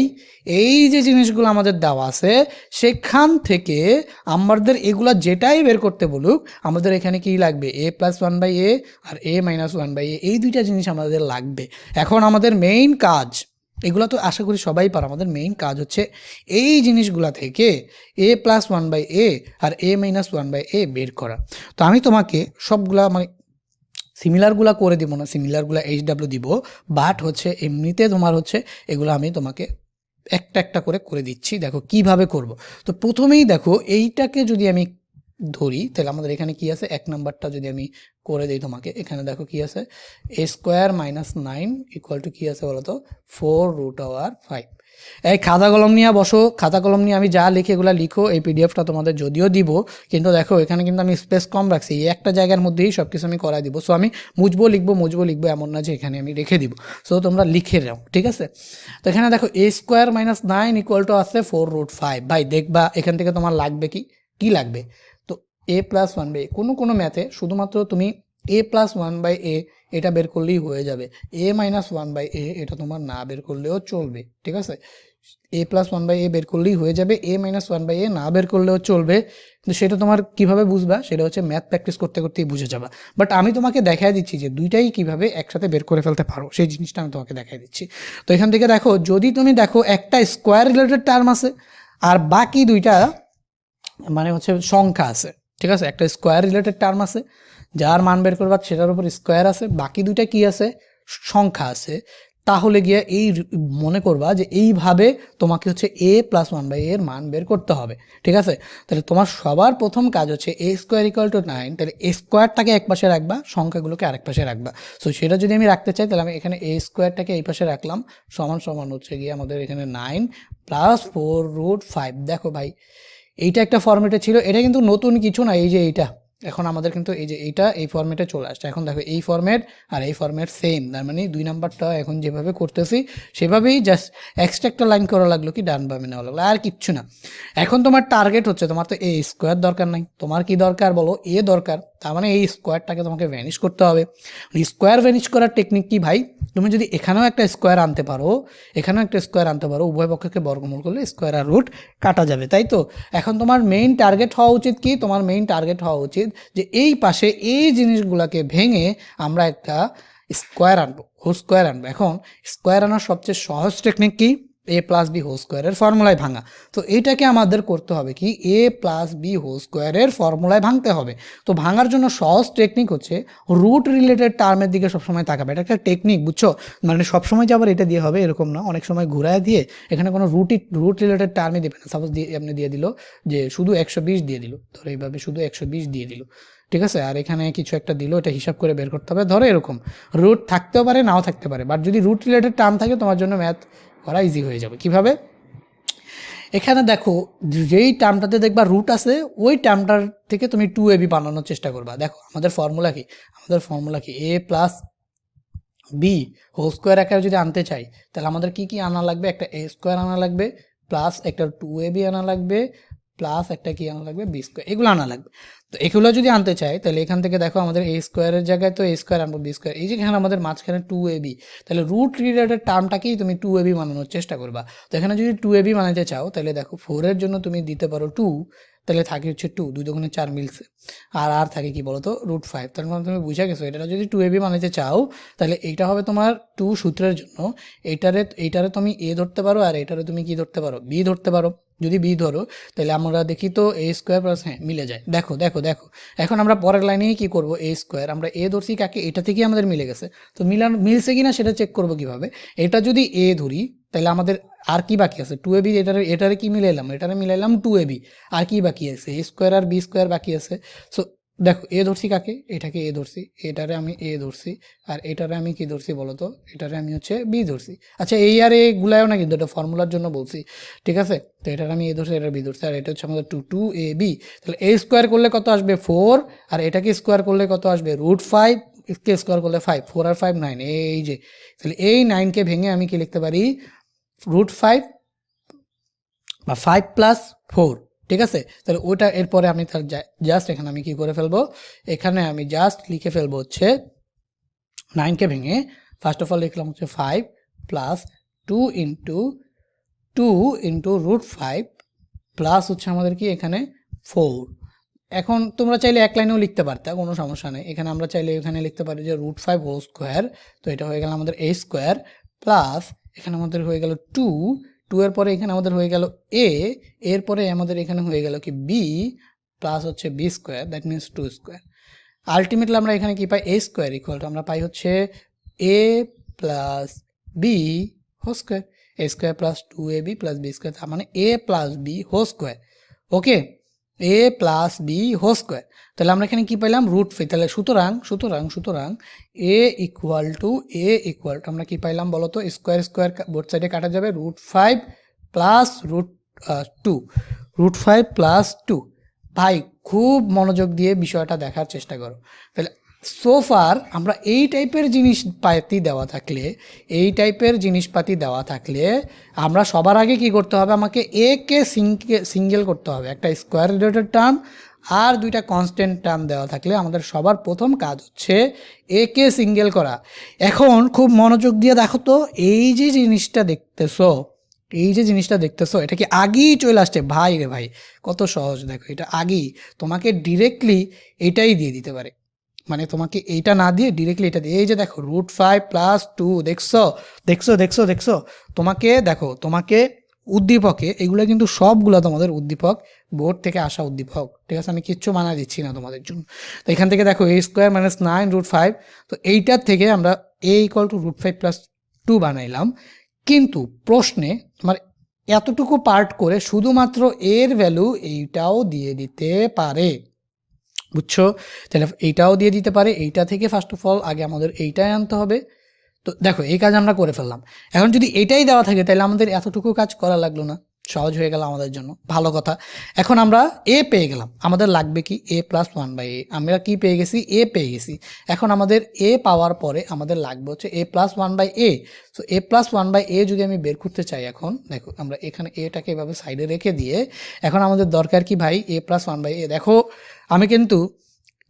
এই যে জিনিসগুলো আমাদের দেওয়া আছে সেখান থেকে আমাদের এগুলা যেটাই বের করতে বলুক, আমাদের এখানে কি লাগবে, a plus one by a আর a minus one by a, এই দুইটা জিনিস আমাদের লাগবে। এখন আমাদের মেইন কাজ, এগুলো তো আশা করি সবাই পারো, আমাদের মেইন কাজ হচ্ছে এই জিনিসগুলা থেকে a plus one by a আর a minus one by a বের করা। তো আমি তোমাকে সবগুলা মানে সিমিলারগুলা করে দিব না, সিমিলারগুলা HW দিব, বাট হচ্ছে এমনিতে তোমার হচ্ছে এগুলো আমি তোমাকে একটা একটা করে করে দিচ্ছি, দেখো কিভাবে করব। তো প্রথমেই দেখো এইটাকে যদি আমি ধরি, তাহলে আমাদের এখানে কি আছে, এক নাম্বারটা যদি আমি করে দিই তোমাকে, এখানে দেখো কি আছে, a square minus nine equal to কি আছে বলো তো, 4√5। এই খাতা কলম নিয়ে বসো, খাতা কলম নিয়ে আমি যা লিখে এগুলো লিখো, এই পিডিএফটা তোমাদের যদিও দিব, কিন্তু দেখো এখানে কিন্তু আমি স্পেস কম রাখছি, এই একটা জায়গার মধ্যেই সব কিছু আমি করাই দিব। সো আমি মুছবো লিখবো এমন না যে এখানে আমি রেখে দিব, সো তোমরা লিখে নাও, ঠিক আছে। তো এখানে দেখো a square minus nine equal to আছে 4√5। ভাই দেখবা এখান থেকে তোমার লাগবে কি লাগবে, তো এ প্লাস ওয়ান বাই, কোনো ম্যাথে শুধুমাত্র তুমি এ প্লাস ওয়ান বাই এ এটা বের করলেই হয়ে যাবে, এ মাইনাস ওয়ান বাই এ এটা তোমার না বের করলেও চলবে, ঠিক আছে। A plus one by a বের করলেই হয়ে যাবে, এ মাইনাস ওয়ান বাই এ না বের করলেও চলবে, কিন্তু সেটা তোমার কিভাবে বুঝবা, সেটা হচ্ছে ম্যাথ প্র্যাকটিস করতে করতেই বুঝে যাবা। বাট আমি তোমাকে দেখাই দিচ্ছি যে দুইটাই কিভাবে একসাথে বের করে ফেলতে পারো, সেই জিনিসটা আমি তোমাকে দেখাই দিচ্ছি। তো এখান থেকে দেখো, যদি তুমি দেখো একটা স্কোয়ার রিলেটেড টার্ম আছে আর বাকি দুইটা মানে হচ্ছে সংখ্যা আছে, ঠিক আছে, একটা স্কোয়ার রিলেটেড টার্ম আছে যার মান বের করবা সেটার উপর স্কোয়ার আছে, বাকি দুইটা কি আছে, সংখ্যা আছে, তাহলে গিয়ে এই মনে করবা যে এইভাবে তোমাকে হচ্ছে এ প্লাস ওয়ান বাই এর মান বের করতে হবে, ঠিক আছে। তাহলে তোমার সবার প্রথম কাজ হচ্ছে এ স্কোয়ার ইকুয়াল টু নাইন, তাহলে এ স্কোয়ারটাকে এক পাশে রাখবা, সংখ্যাগুলোকে আরেক পাশে রাখবা। সো সেটা যদি আমি রাখতে চাই, তাহলে আমি এখানে এ স্কোয়ারটাকে এই পাশে রাখলাম, সমান সমান হচ্ছে গিয়ে আমাদের এখানে 9 প্লাস 4√5। দেখো ভাই এইটা একটা ফর্মেটে ছিল, এটা কিন্তু নতুন কিছু না, এই যে এইটা এখন আমাদের কিন্তু এই যে এইটা এই ফর্মেটে চলে আসছে। এখন দেখো এই ফর্মেট আর এই ফর্মেট সেম, তার মানে দুই নাম্বারটা এখন যেভাবে করতেছি সেভাবেই জাস্ট এক্সট্রা একটা লাইন করা লাগলো, কি ডান বামে নেওয়া লাগলো, আর কিচ্ছু না। এখন তোমার টার্গেট হচ্ছে, তোমার তো এ স্কোয়ার দরকার নাই, তোমার কি দরকার বলো, এ দরকার, তার মানে এই স্কোয়ারটাকে তোমাকে ভ্যানিশ করতে হবে। স্কোয়ার ভ্যানিশ করার টেকনিক কি ভাই, তুমি যদি এখানেও একটা স্কোয়ার আনতে পারো, এখানেও একটা স্কোয়ার আনতে পারো, উভয় পক্ষকে বর্গমূল করলে স্কোয়ার আর রুট কাটা যাবে, তাই তো। এখন তোমার মেইন টার্গেট হওয়া উচিত কি, তোমার মেইন টার্গেট হওয়া উচিত যে এই পাশে এই জিনিসগুলোকে ভেঙে আমরা একটা স্কোয়ার আনবো, হোল স্কোয়ার আনবো। এখন স্কোয়ার আনার সবচেয়ে সহজ টেকনিক কি, এ প্লাস বি হোল স্কোয়ারের ফর্মুলায় ভাঙা। তো এইটাকে আমাদের করতে হবে কি, এ প্লাস বি হোল স্কোয়ারের ফর্মুলায় ভাঙতে হবে। তো ভাঙার জন্য সহজ টেকনিক হচ্ছে রুট রিলেটেড টার্মের দিকে সবসময় তাকাবে, এটা একটা টেকনিক, বুঝছো, মানে সবসময় যে আবার এটা দিয়ে হবে এরকম না, অনেক সময় ঘুরায় দিয়ে এখানে কোনো রুট রিলেটেড টার্মই দেবে না। সাপোজ দিয়ে আপনি দিয়ে দিল যে শুধু 120 দিয়ে দিল, ধরো এইভাবে শুধু 120 দিয়ে দিল, ঠিক আছে, আর এখানে কিছু একটা দিল, এটা হিসাব করে বের করতে হবে। ধরো এরকম রুট থাকতেও পারে নাও থাকতে পারে, বাট যদি রুট রিলেটেড টার্ম থাকে তোমার জন্য ম্যাথ করা ইজি হয়ে যাবে। কিভাবে, এখানে দেখো যেই টার্মটাতে দেখবা রুট আছে ওই টার্মটার থেকে তুমি 2ab বানানোর চেষ্টা করবা। দেখো আমাদের ফর্মুলা কি, এ প্লাস বি হোল স্কোয়ার আকারে যদি আনতে চাই, তাহলে আমাদের কি আনা লাগবে, একটা এ স্কোয়ার আনা লাগবে, প্লাস একটা 2ab আনা লাগবে, প্লাস একটা কি আনা লাগবে, বি স্কোয়ার, এগুলো আনা লাগবে। তো এগুলো যদি আনতে চাই, তাহলে এখান থেকে দেখো আমাদের এ স্কোয়ারের জায়গায় তো এ স্কোয়ার আনবো, বি স্কোয়ার, এই যে এখানে আমাদের মাঝখানে 2ab, তাহলে রুট রিলেটেড টার্মটাকেই তুমি 2ab বানানোর চেষ্টা করবা। তো এখানে যদি 2ab বানাতে চাও, তাহলে দেখো 4-এর জন্য তুমি দিতে পারো 2, তাহলে থাকে হচ্ছে 2, 2 দুগুণে 4 মিলছে, আর থাকে কি বলো তো, √5। তার মানে তুমি বুঝে গেছো, এটা যদি 2ab বানাতে চাও, তাহলে এইটা হবে তোমার 2 সূত্রের জন্য, এইটারে তুমি এ ধরতে পারো, আর এটারে তুমি কি ধরতে পারো, বি ধরতে পারো। যদি বি ধরো, তাহলে আমরা দেখি তো এ স্কোয়ার প্লাস, হ্যাঁ মিলে যায়, দেখো দেখো দেখো। এখন আমরা পরের লাইনেই কি করব, এ স্কোয়ার আমরা এ ধরছি কাকে, এটা থেকেই আমাদের মিলে গেছে। তো মিলছে কিনা সেটা চেক করবো কিভাবে, এটা যদি এ ধরি তাহলে আমাদের আর কি বাকি আছে, 2ab, এটারে কি মিলাইলাম, এটারে মিলাইলাম 2ab, আর কি বাকি আছে, a square R B square বাকি আছে। সো দেখো এ ধরছি কাকে, এটাকে এ ধরছি, এটারে আমি এ ধরছি, আর এটারে আমি কি ধরছি বলো তো, এটারে আমি হচ্ছে বি ধরছি। আচ্ছা এই আর এ গুলায়ও না, কিন্তু এটা ফর্মুলার জন্য বলছি, ঠিক আছে। তো এটার আমি এ ধরছি, এটা বি ধরছি, আর এটা হচ্ছে আমাদের 2a b। তাহলে এ স্কোয়ার করলে কত আসবে 4, আর এটাকে স্কোয়ার করলে কত আসবে √5, কে স্কোয়ার করলে 5, 4 আর 5 9, এই যে। তাহলে এই 9কে ভেঙে আমি কি লিখতে পারি, √5 বা 5+4, ঠিক আছে। তাহলে ওটা এরপরে আমি তার জাস্ট এখানে আমি কি করে ফেলবো, এখানে আমি জাস্ট লিখে ফেলবো হচ্ছে 9কে ভেঙে ফার্স্ট অফ অল লিখলাম হচ্ছে 5 প্লাস 2 ইন্টু √5 প্লাস হচ্ছে আমাদের কি এখানে 4। এখন তোমরা চাইলে এক লাইনেও লিখতে পারতে, কোনো সমস্যা নেই। এখানে আমরা চাইলে এখানে লিখতে পারি যে √5 হোল স্কোয়ার, তো এটা হয়ে গেল আমাদের a স্কোয়ার, প্লাস এখানে আমাদের হয়ে গেল 2 এর পরে এখানে আমাদের হয়ে গেল a, এরপরে আমাদের এখানে হয়ে গেল কি b, প্লাস হচ্ছে b square, that means 2 square. Ultimately আমরা এখানে কি পাই, a স্কোয়ার ইকুয়াল টু আমরা পাই হচ্ছে a plus b whole square, a square plus 2ab plus b square, তার মানে a plus b whole square. Okay, a plus B whole square. তাহলে আমরা এখানে কি পাইলাম √5। তাহলে সুতরাং a ইকুয়াল টু আমরা কি পাইলাম বলো তো, স্কোয়ার স্কোয়ার বোথ সাইডে কাটা যাবে, √5 প্লাস √5 প্লাস 2। ভাই খুব মনোযোগ দিয়ে বিষয়টা দেখার চেষ্টা করো। তাহলে সোফার আমরা এই টাইপের জিনিসপাতি দেওয়া থাকলে আমরা সবার আগে কি করতে হবে, আমাকে এ কে সিঙ্গেল করতে হবে, একটা স্কোয়ার রিলেটেড টার্ম আর দুইটা কনস্ট্যান্ট টার্ম দেওয়া থাকলে আমাদের সবার প্রথম কাজ হচ্ছে এ কে সিঙ্গেল করা। এখন খুব মনোযোগ দিয়ে দেখো তো, এই যে জিনিসটা দেখতেছো এটা কি আগেই চলে আসছে, ভাই রে ভাই কত সহজ। দেখো এটা আগেই তোমাকে ডিরেক্টলি এটাই দিয়ে দিতে পারে, মানে তোমাকে এইটা না দিয়ে ডিরেক্টলি এটা দিয়ে, এই যে দেখো √5 প্লাস 2, দেখছো তোমাকে উদ্দীপকে, এগুলো কিন্তু সবগুলো তোমাদের উদ্দীপক, বোর্ড থেকে আসা উদ্দীপক, ঠিক আছে, আমি কিচ্ছু মানা দিচ্ছি না তোমাদের জন্য। তো এখান থেকে দেখো a স্কোয়ার মাইনাস 9 √5, তো এইটার থেকে আমরা a ইকুয়াল টু √5 প্লাস 2 বানাইলাম। কিন্তু প্রশ্নে তোমার এতটুকু পার্ট করে শুধুমাত্র এর ভ্যালু এইটাও দিয়ে দিতে পারে, বুঝছো। তাহলে এইটাও দিয়ে দিতে পারে, এইটা থেকে ফার্স্ট অফ অল আগে আমাদের এইটাই আনতে হবে। তো দেখো এই কাজ আমরা করে ফেললাম। এখন যদি এটাই দেওয়া থাকে তাহলে আমাদের এতটুকু কাজ করা লাগলো না, সহজ হয়ে গেল আমাদের জন্য, ভালো কথা। এখন আমরা এ পেয়ে গেলাম, আমাদের লাগবে কি a প্লাস 1/a, আমরা কি পেয়ে গেছি, এ পেয়ে গেছি। এখন আমাদের এ পাওয়ার পরে আমাদের লাগবে হচ্ছে a plus 1/a। So a plus 1/a যদি আমি বের করতে চাই, এখন দেখো আমরা এখানে এটাকে এভাবে সাইডে রেখে দিয়ে এখন আমাদের দরকার কি ভাই, a প্লাস 1/a। দেখো আমি কিন্তু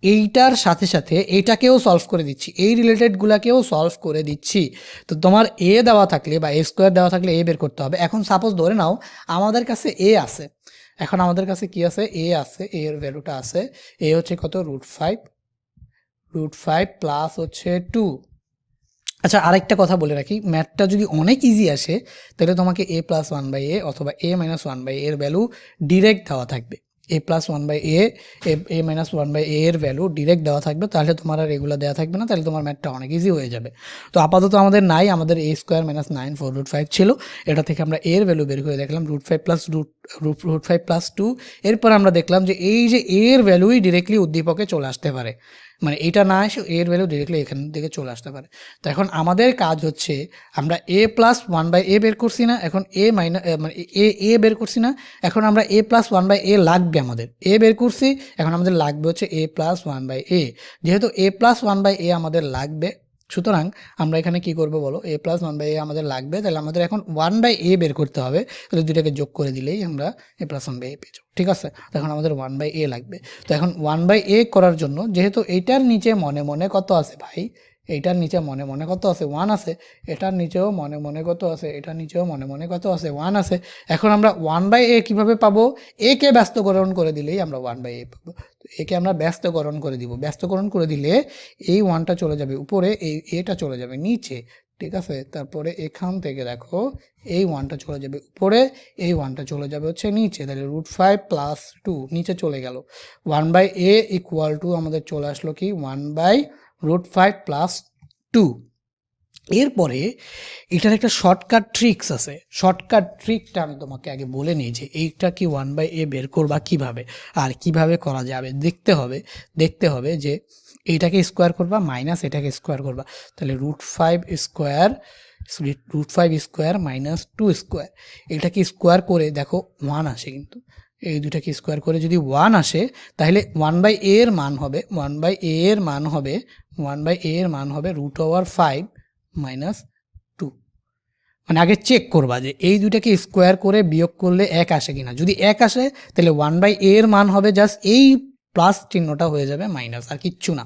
এইটার সাথে সাথে এইটাকেও সলভ করে দিচ্ছি, এই রিলেটেডগুলোকেও সলভ করে দিচ্ছি। তো তোমার এ দেওয়া থাকলে বা a স্কোয়ার দেওয়া থাকলে এ বের করতে হবে। এখন সাপোজ ধরে নাও আমাদের কাছে এ আছে, এখন আমাদের কাছে কি আছে, এ আছে, এর ভ্যালুটা আছে, এ হচ্ছে কত √5 প্লাস হচ্ছে 2। আচ্ছা আরেকটা কথা বলে রাখি, ম্যাথটা যদি অনেক ইজি আসে তাহলে তোমাকে a প্লাস 1/a অথবা a মাইনাস 1/a এর ভ্যালু ডিরেক্ট দেওয়া থাকবে, a plus 1/a a minus 1/a এর ভ্যালু ডিরেক্ট দেওয়া থাকবে, তাহলে তোমার আর এগুলো দেওয়া থাকবে না, তাহলে তোমার ম্যাথটা অনেক ইজি হয়ে যাবে। তো আপাতত আমাদের নাই, আমাদের a স্কোয়ার মাইনাস 9 4√5 ছিল, এটা থেকে আমরা এর ভ্যালু বের করে দেখলাম √5 প্লাস 2। এরপর আমরা দেখলাম যে এই যে এর ভ্যালুই ডিরেক্টলি উদ্দীপকে চলে আসতে পারে, মানে এটা না এসে এর ভ্যালু ডিরেক্টলি এখান থেকে চলে আসতে পারে। তো এখন আমাদের কাজ হচ্ছে আমরা a প্লাস 1/a বের করছি না, এখন a মাইনাস মানে এ বের করছি না, এখন আমরা a প্লাস 1/a লাগবে, আমাদের a বের করছি, এখন আমাদের লাগবে হচ্ছে a প্লাস 1/a। যেহেতু a প্লাস 1/a আমাদের লাগবে, সুতরাং আমরা এখানে কি করব বলো, a প্লাস 1/a আমাদের লাগবে, তাহলে আমাদের এখন 1/a বের করতে হবে। তাহলে দুটাকে যোগ করে দিলেই আমরা a প্লাস 1/a পেয়ে যাবো, ঠিক আছে। তখন আমাদের 1/a লাগবে। তো এখন 1/a করার জন্য যেহেতু এইটার নিচে মনে মনে কত আছে ভাই, এইটার নিচে মনে মনে কত আছে, 1 আছে, এটার নিচেও মনে মনে কত আছে, এটার নিচেও মনে মনে কত আছে, 1 আছে। এখন আমরা 1/a কীভাবে পাবো, এ কে ব্যস্তকরণ করে দিলেই আমরা 1/a পাবো। তো একে আমরা ব্যস্তকরণ করে দিব, ব্যস্তকরণ করে দিলে এই 1টা চলে যাবে উপরে, এই এটা চলে যাবে নিচে, ঠিক আছে। তারপরে এখান থেকে দেখো এই 1টা চলে যাবে উপরে, এই 1টা চলে যাবে হচ্ছে নিচে, তাহলে √5 প্লাস 2 নিচে চলে গেল। 1/a ইকুয়াল টু আমাদের চলে আসলো কি 1/√5 প্লাস 2। এরপরে এটার একটা শর্টকাট ট্রিক্স আছে। শর্টকাট ট্রিকটা আমি তোমাকে আগে বলে নিই যে এইটা কি 1/a বের করবা কিভাবে আর কিভাবে করা যাবে। দেখতে হবে যে এইটাকে স্কোয়ার করবা মাইনাস এটাকে স্কোয়ার করবা, তাহলে √5 স্কোয়ার -2 স্কোয়ার, এটাকে স্কোয়ার করে দেখো 1 আসে, কিন্তু এই দুটাকে স্কোয়ার করে যদি 1 আসে তাহলে 1/a এর মান হবে 1/a এর মান হবে 1/a এর মান হবে √5 -2। মানে আগে চেক করবা যে এই দুটাকে স্কোয়ার করে বিয়োগ করলে 1 আসে কিনা। যদি 1 আসে তাহলে 1/a এর মান হবে জাস্ট এই প্লাস চিহ্নটা হয়ে যাবে মাইনাস, আর কিচ্ছু না।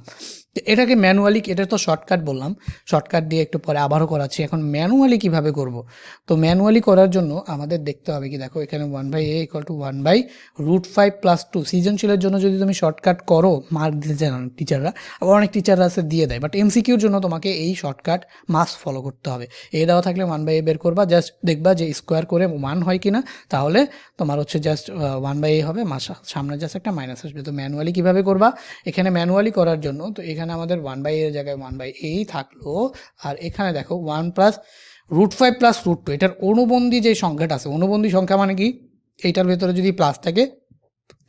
তো এটাকে ম্যানুয়ালি, এটা তো শর্টকাট বললাম, শর্টকাট দিয়ে একটু পরে আবারও করাচ্ছি। এখন ম্যানুয়ালি কিভাবে করব, তো ম্যানুয়ালি করার জন্য আমাদের দেখতে হবে কি, দেখো এখানে 1/a = 1/√5 + 2। সৃজনশীলের জন্য যদি তুমি শর্টকাট করো মার্ক দিতে চান টিচাররা, আবার অনেক টিচাররা আছে দিয়ে দেয়, বাট এমসিকিউর জন্য তোমাকে এই শর্টকাট মাস্ট ফলো করতে হবে। এ দেওয়া থাকলে 1/a বের করবা, জাস্ট দেখবা যে স্কোয়ার করে 1 হয় কিনা, তাহলে তোমার হচ্ছে জাস্ট 1/a হবে, সামনে জাস্ট একটা মাইনাস আসবে। তো ম্যানুয়ালি কীভাবে করবা, এখানে ম্যানুয়ালি করার জন্য তো এখানে আমাদের 1/a এর জায়গায় 1/a থাকলো, আর এখানে দেখো 1 + √5 + √2, এটার অনুবন্ধী যে সংখ্যাটা আছে, অনুবন্ধী সংখ্যা মানে কি, এইটার ভেতরে যদি প্লাস থাকে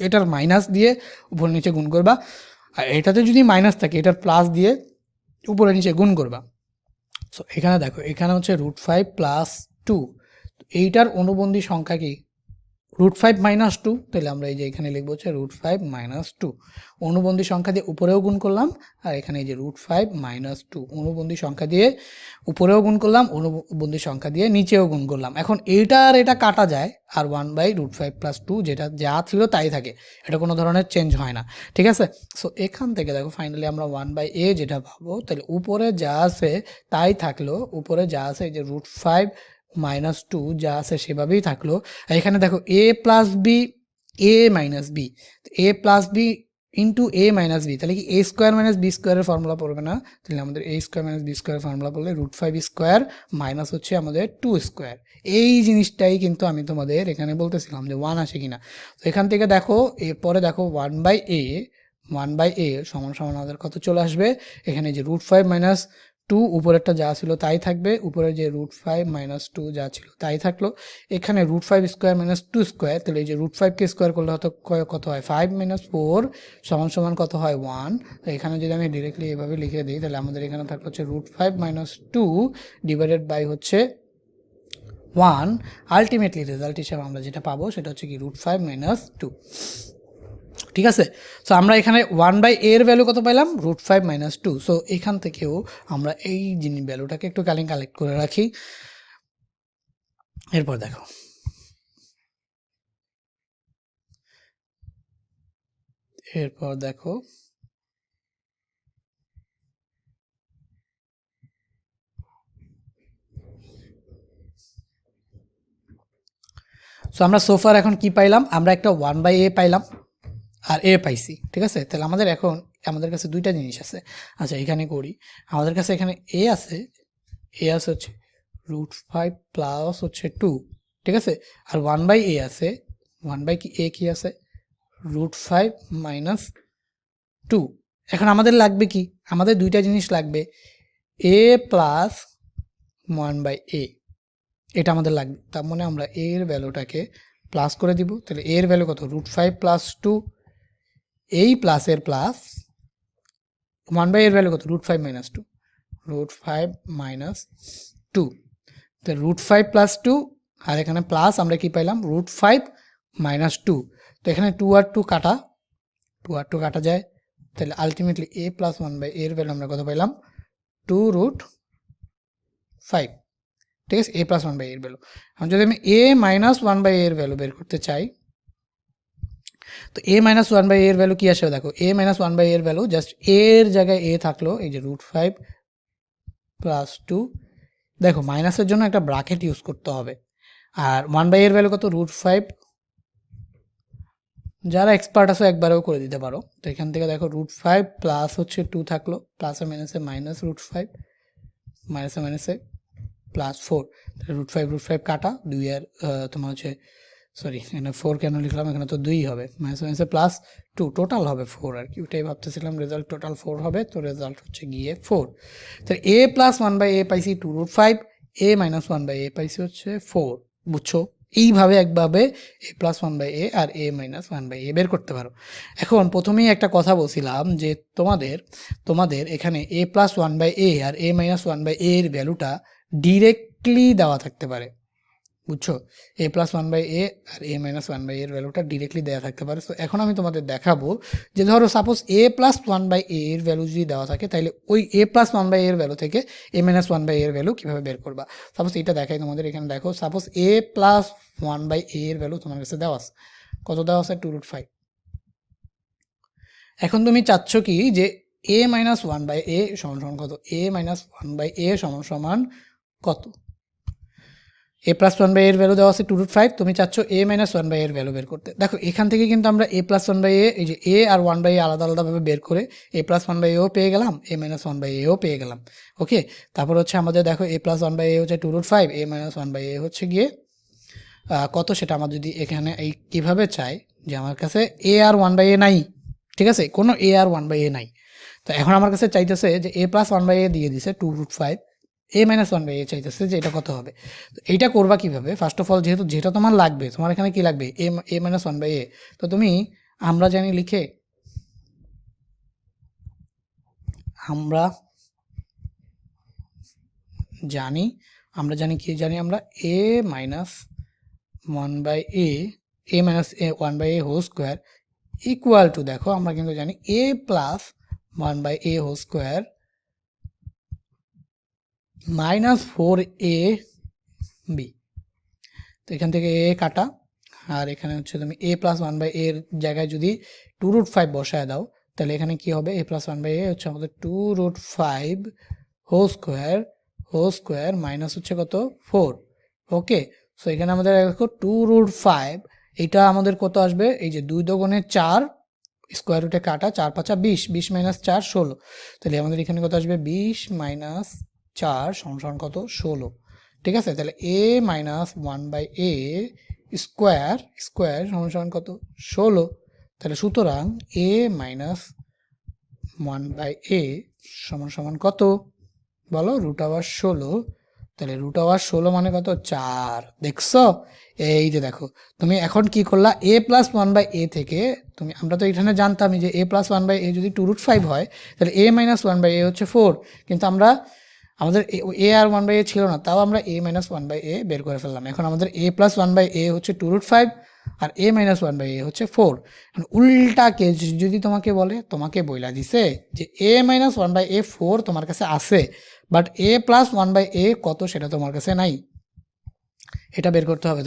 এটার মাইনাস দিয়ে উপরে নিচে গুণ করবা, আর এটাতে যদি মাইনাস থাকে এটার প্লাস দিয়ে উপরে নিচে গুণ করবা। সো এখানে দেখো এখানে হচ্ছে √5 + 2, এইটার অনুবন্ধী সংখ্যা কি √5 - 2, তাহলে আমরা এই যে এখানে লিখবো হচ্ছে √5 - 2। অনুবন্ধী সংখ্যা দিয়ে উপরেও গুণ করলাম, আর এখানে এই যে √5 - 2 অনুবন্ধী সংখ্যা দিয়ে উপরেও গুণ করলাম, অনুবন্ধী সংখ্যা দিয়ে নিচেও গুণ করলাম। এখন এইটা আর এটা কাটা যায়, আর 1/√5 + 2 যেটা যা ছিল তাই থাকে, এটা কোনো ধরনের চেঞ্জ হয় না, ঠিক আছে। সো এখান থেকে দেখো ফাইনালি আমরা 1/a যেটা পাবো, তাহলে উপরে যা আছে তাই থাকলো, উপরে যা আছে এই যে √5 - 2 যা আছে সেভাবেই থাকলো। এখানে দেখো a + b a - b, a + b * a - b, তাহলে কি a² - b² এর ফর্মুলা পড়বে না, তাহলে আমাদের a² - b² এর ফর্মুলা পড়লে √5² মাইনাস হচ্ছে আমাদের 2²। এই জিনিসটাই কিন্তু আমি তোমাদের এখানে বলতেছিলাম যে 1 আসে কিনা। তো এখান থেকে দেখো এরপরে দেখো 1/a সমান আমাদের কত চলে আসবে, এখানে যে √5 - 2 উপরেরটা যা ছিল তাই থাকবে, উপরে যে √5 - 2 যা ছিল তাই থাকলো, এখানে √5² - 2², তাহলে এই যে √5 কে স্কোয়ার করলে হয়তো কত হয় 5 - 4 সমান কত হয় 1। তো এখানে যদি আমি ডিরেক্টলি এভাবে লিখে দিই তাহলে আমাদের এখানে থাকলো হচ্ছে √5 - 2 ডিভাইডেড বাই হচ্ছে 1। আলটিমেটলি রেজাল্ট হিসাবে আমরা যেটা পাবো সেটা হচ্ছে কি √5 - 2, ঠিক আছে। সো আমরা এখানে 1/a এর ভ্যালু কত পাইলাম, √5 - 2। সো এখান থেকেও আমরা এই জিনিস ভ্যালুটাকে একটু কালেক্ট করে রাখি। এরপর দেখো সো আমরা সোফার এখন কি পাইলাম, আমরা একটা 1/a পাইলাম আর a পাইছি, ঠিক আছে। তাহলে আমাদের কাছে দুইটা জিনিস আছে। আচ্ছা এখানে করি, আমাদের কাছে এখানে a আছে হচ্ছে √5 প্লাস হচ্ছে 2, ঠিক আছে, আর 1/a আছে, 1/a কি আছে √5 - 2। এখন আমাদের লাগবে কি, আমাদের দুইটা জিনিস লাগবে, a প্লাস 1/a, এটা আমাদের লাগবে। তার মানে আমরা a এর ভ্যালুটাকে প্লাস করে দিব, তাহলে a এর ভ্যালু কত √5 + 2, এই প্লাসের প্লাস 1/a এর ভ্যালু কত √5 - 2, √5 - 2, তো √5 + 2 আর এখানে প্লাস আমরা কি পাইলাম √5 - 2। তো এখানে 2 আর 2 কাটা যায়, তাহলে আলটিমেটলি a + 1/a এর ভ্যালু আমরা কত পাইলাম 2√5, ঠিক আছে, a + 1/a এর ভ্যালু। এখন যদি আমি a - 1/a এর ভ্যালু বের করতে চাই, তো a - 1/a এর ভ্যালু কি আসবে, দেখো a - 1/a এর ভ্যালু জাস্ট a এর জায়গায় a থাকলো, এই যে √5 + 2, দেখো মাইনাসের জন্য একটা ব্র্যাকেট ইউজ করতে হবে, আর 1/a এর ভ্যালু কত √5, যারা এক্সপার্ট আছে একবারেও করে দিতে পারো। তো এখান থেকে দেখো √5 প্লাস হচ্ছে 2 থাকলো, প্লাসে মাইনাসে মাইনাস √5, মাইনাসে প্লাস 4, তাহলে √5 কাটা, 2 এর তোমার হচ্ছে সরি এখানে 4 কেন লিখলাম, এখানে তো 2 হবে, মাইনাস মাইনাসে প্লাস 2, টোটাল হবে 4 আর কি, ওটাই ভাবতেছিলাম রেজাল্ট টোটাল 4 হবে, তো রেজাল্ট হচ্ছে গিয়ে 4। তো a প্লাস 1/a পাইছি 2√5, a মাইনাস 1/a পাইছি হচ্ছে 4, বুঝছো? এইভাবে একভাবে a প্লাস 1/a আর a মাইনাস 1/a বের করতে পারো। এখন প্রথমেই একটা কথা বলছিলাম যে তোমাদের এখানে a প্লাস 1/a আর a মাইনাস 1/a এর ভ্যালুটা ডিরেক্টলি দেওয়া থাকতে পারে, বুঝছো? a প্লাস 1/a আর a মাইনাস 1/a এর ভ্যালুটা ডিরেক্টলি দেওয়া থাকতে পারে। তো এখন আমি তোমাদের দেখাবো যে ধরো সাপোজ a প্লাস 1/a এর ভ্যালু যদি দেওয়া থাকে, তাহলে ওই a প্লাস 1/a এর ভ্যালু থেকে a মাইনাস 1/a এর ভ্যালু কীভাবে বের করবা। সাপোজ এটা দেখাই তোমাদের, এখানে দেখো সাপোজ a প্লাস 1/a এর ভ্যালু তোমার কাছে দেওয়া আছে, কত দেওয়া আছে? 2√5। এখন তুমি চাচ্ছ কি যে a মাইনাস 1/a সমান সমান কত? a মাইনাস 1/a সমান সমান কত? a প্লাস 1/a এর ভ্যালু দেওয়া আছে 2√5, তুমি চাচ্ছ a মাইনাস 1/a এর ভ্যালু বের করতে। দেখো এখান থেকে কিন্তু আমরা a প্লাস 1/a, এই যে a আর 1/a আলাদা আলাদাভাবে বের করে a প্লাস 1/aও পেয়ে গেলাম, a মাইনাস 1/aও পেয়ে গেলাম। ওকে, তারপর হচ্ছে আমাদের দেখো a প্লাস 1/a হচ্ছে 2√5, a মাইনাস 1/a হচ্ছে গিয়ে কত, সেটা আমার যদি এখানে এই কীভাবে চাই যে আমার কাছে a আর 1/a নাই, ঠিক আছে, কোনো a আর 1/a নাই। তো এখন আমার কাছে চাইতেছে যে a প্লাস 1/a দিয়ে দিছে 2√5, a মাইনাস 1/a চাইতেছে যে এটা কত হবে। তো এইটা করবা কিভাবে? ফার্স্ট অফ অল যেহেতু যেটা তোমার লাগবে, তোমার এখানে কি লাগবে? a minus 1/a। তো তুমি আমরা জানি লিখে, আমরা জানি কি জানি আমরা a minus 1/a, a minus 1/a whole square equal to, দেখো আমরা কিন্তু জানি a plus 1/a whole square minus 4ab। তো এখান থেকে a কাটা, আর এখানে হচ্ছে তুমি a প্লাস 1/a এর জায়গায় যদি 2√5 বসায় দাও, তাহলে এখানে কি হবে? a প্লাস 1/a হচ্ছে আমাদের 2√5 হোল স্কোয়ার মাইনাস হচ্ছে কত? 4। ওকে, সো এখানে আমাদের দেখো 2√5, এটা আমাদের কত আসবে? এই যে 2 দুগুণে 4, স্কোয়ার রুটে কাটা, 4 5 20, 20 মাইনাস 4 16। তাহলে আমাদের এখানে কত আসবে? 20 মাইনাস 4 সমান কত? 16। ঠিক আছে, তাহলে a মাইনাস 1/a স্কোয়ার সমান কত? 16। তাহলে সুতরাং a মাইনাস 1/a সমান কত বলো? √16। তাহলে √16 মানে কত? 4। দেখছো? এই যে দেখো, তুমি এখন কি করলা? a প্লাস 1/a থেকে তুমি, আমরা তো এখানে জানতামই যে a প্লাস 1/a যদি 2√5 হয়, তাহলে a মাইনাস 1/a হচ্ছে 4, কিন্তু আমাদের a আর 1/a ছিল না, তাও আমরা a মাইনাস 1/a বের করে ফেললাম। এখন আমাদের a প্লাস 1/a হচ্ছে 2√5 আর a মাইনাস 1/a হচ্ছে 4। উল্টা কেস যদি তোমাকে বলে, তোমাকে বইলা দিছে যে a মাইনাস 1/a 4 তোমার কাছে আছে, বাট a প্লাস 1/a কত সেটা তোমার কাছে নাই, এটা বের করতে হবে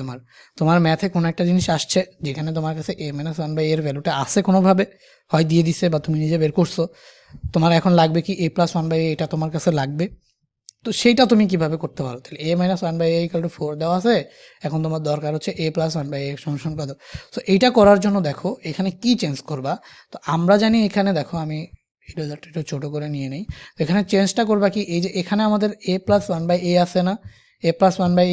তোমার ম্যাথে কোনো একটা জিনিস আসছে যেখানে তোমার কাছে a মাইনাস 1/a এর ভ্যালুটা আছে কোনোভাবে, হয় দিয়ে দিছে বা তুমি নিজে বের করছো। তোমার এখন লাগবে কি? a প্লাস 1/a, এটা তোমার কাছে লাগবে। তো সেইটা তুমি কিভাবে করতে পারো? তাহলে a minus 1/a equal to 4 দেওয়া আছে, এখন তোমার দরকার হচ্ছে a প্লাস 1/a সমান কত। তো এইটা করার জন্য দেখো এখানে কি চেঞ্জ করবা। তো আমরা জানি এখানে দেখো, আমি রেজাল্ট একটু ছোটো করে নিয়ে নিই। তো এখানে চেঞ্জটা করবা কি, এই যে এখানে আমাদের a প্লাস 1/a আছে না, a প্লাস 1/a,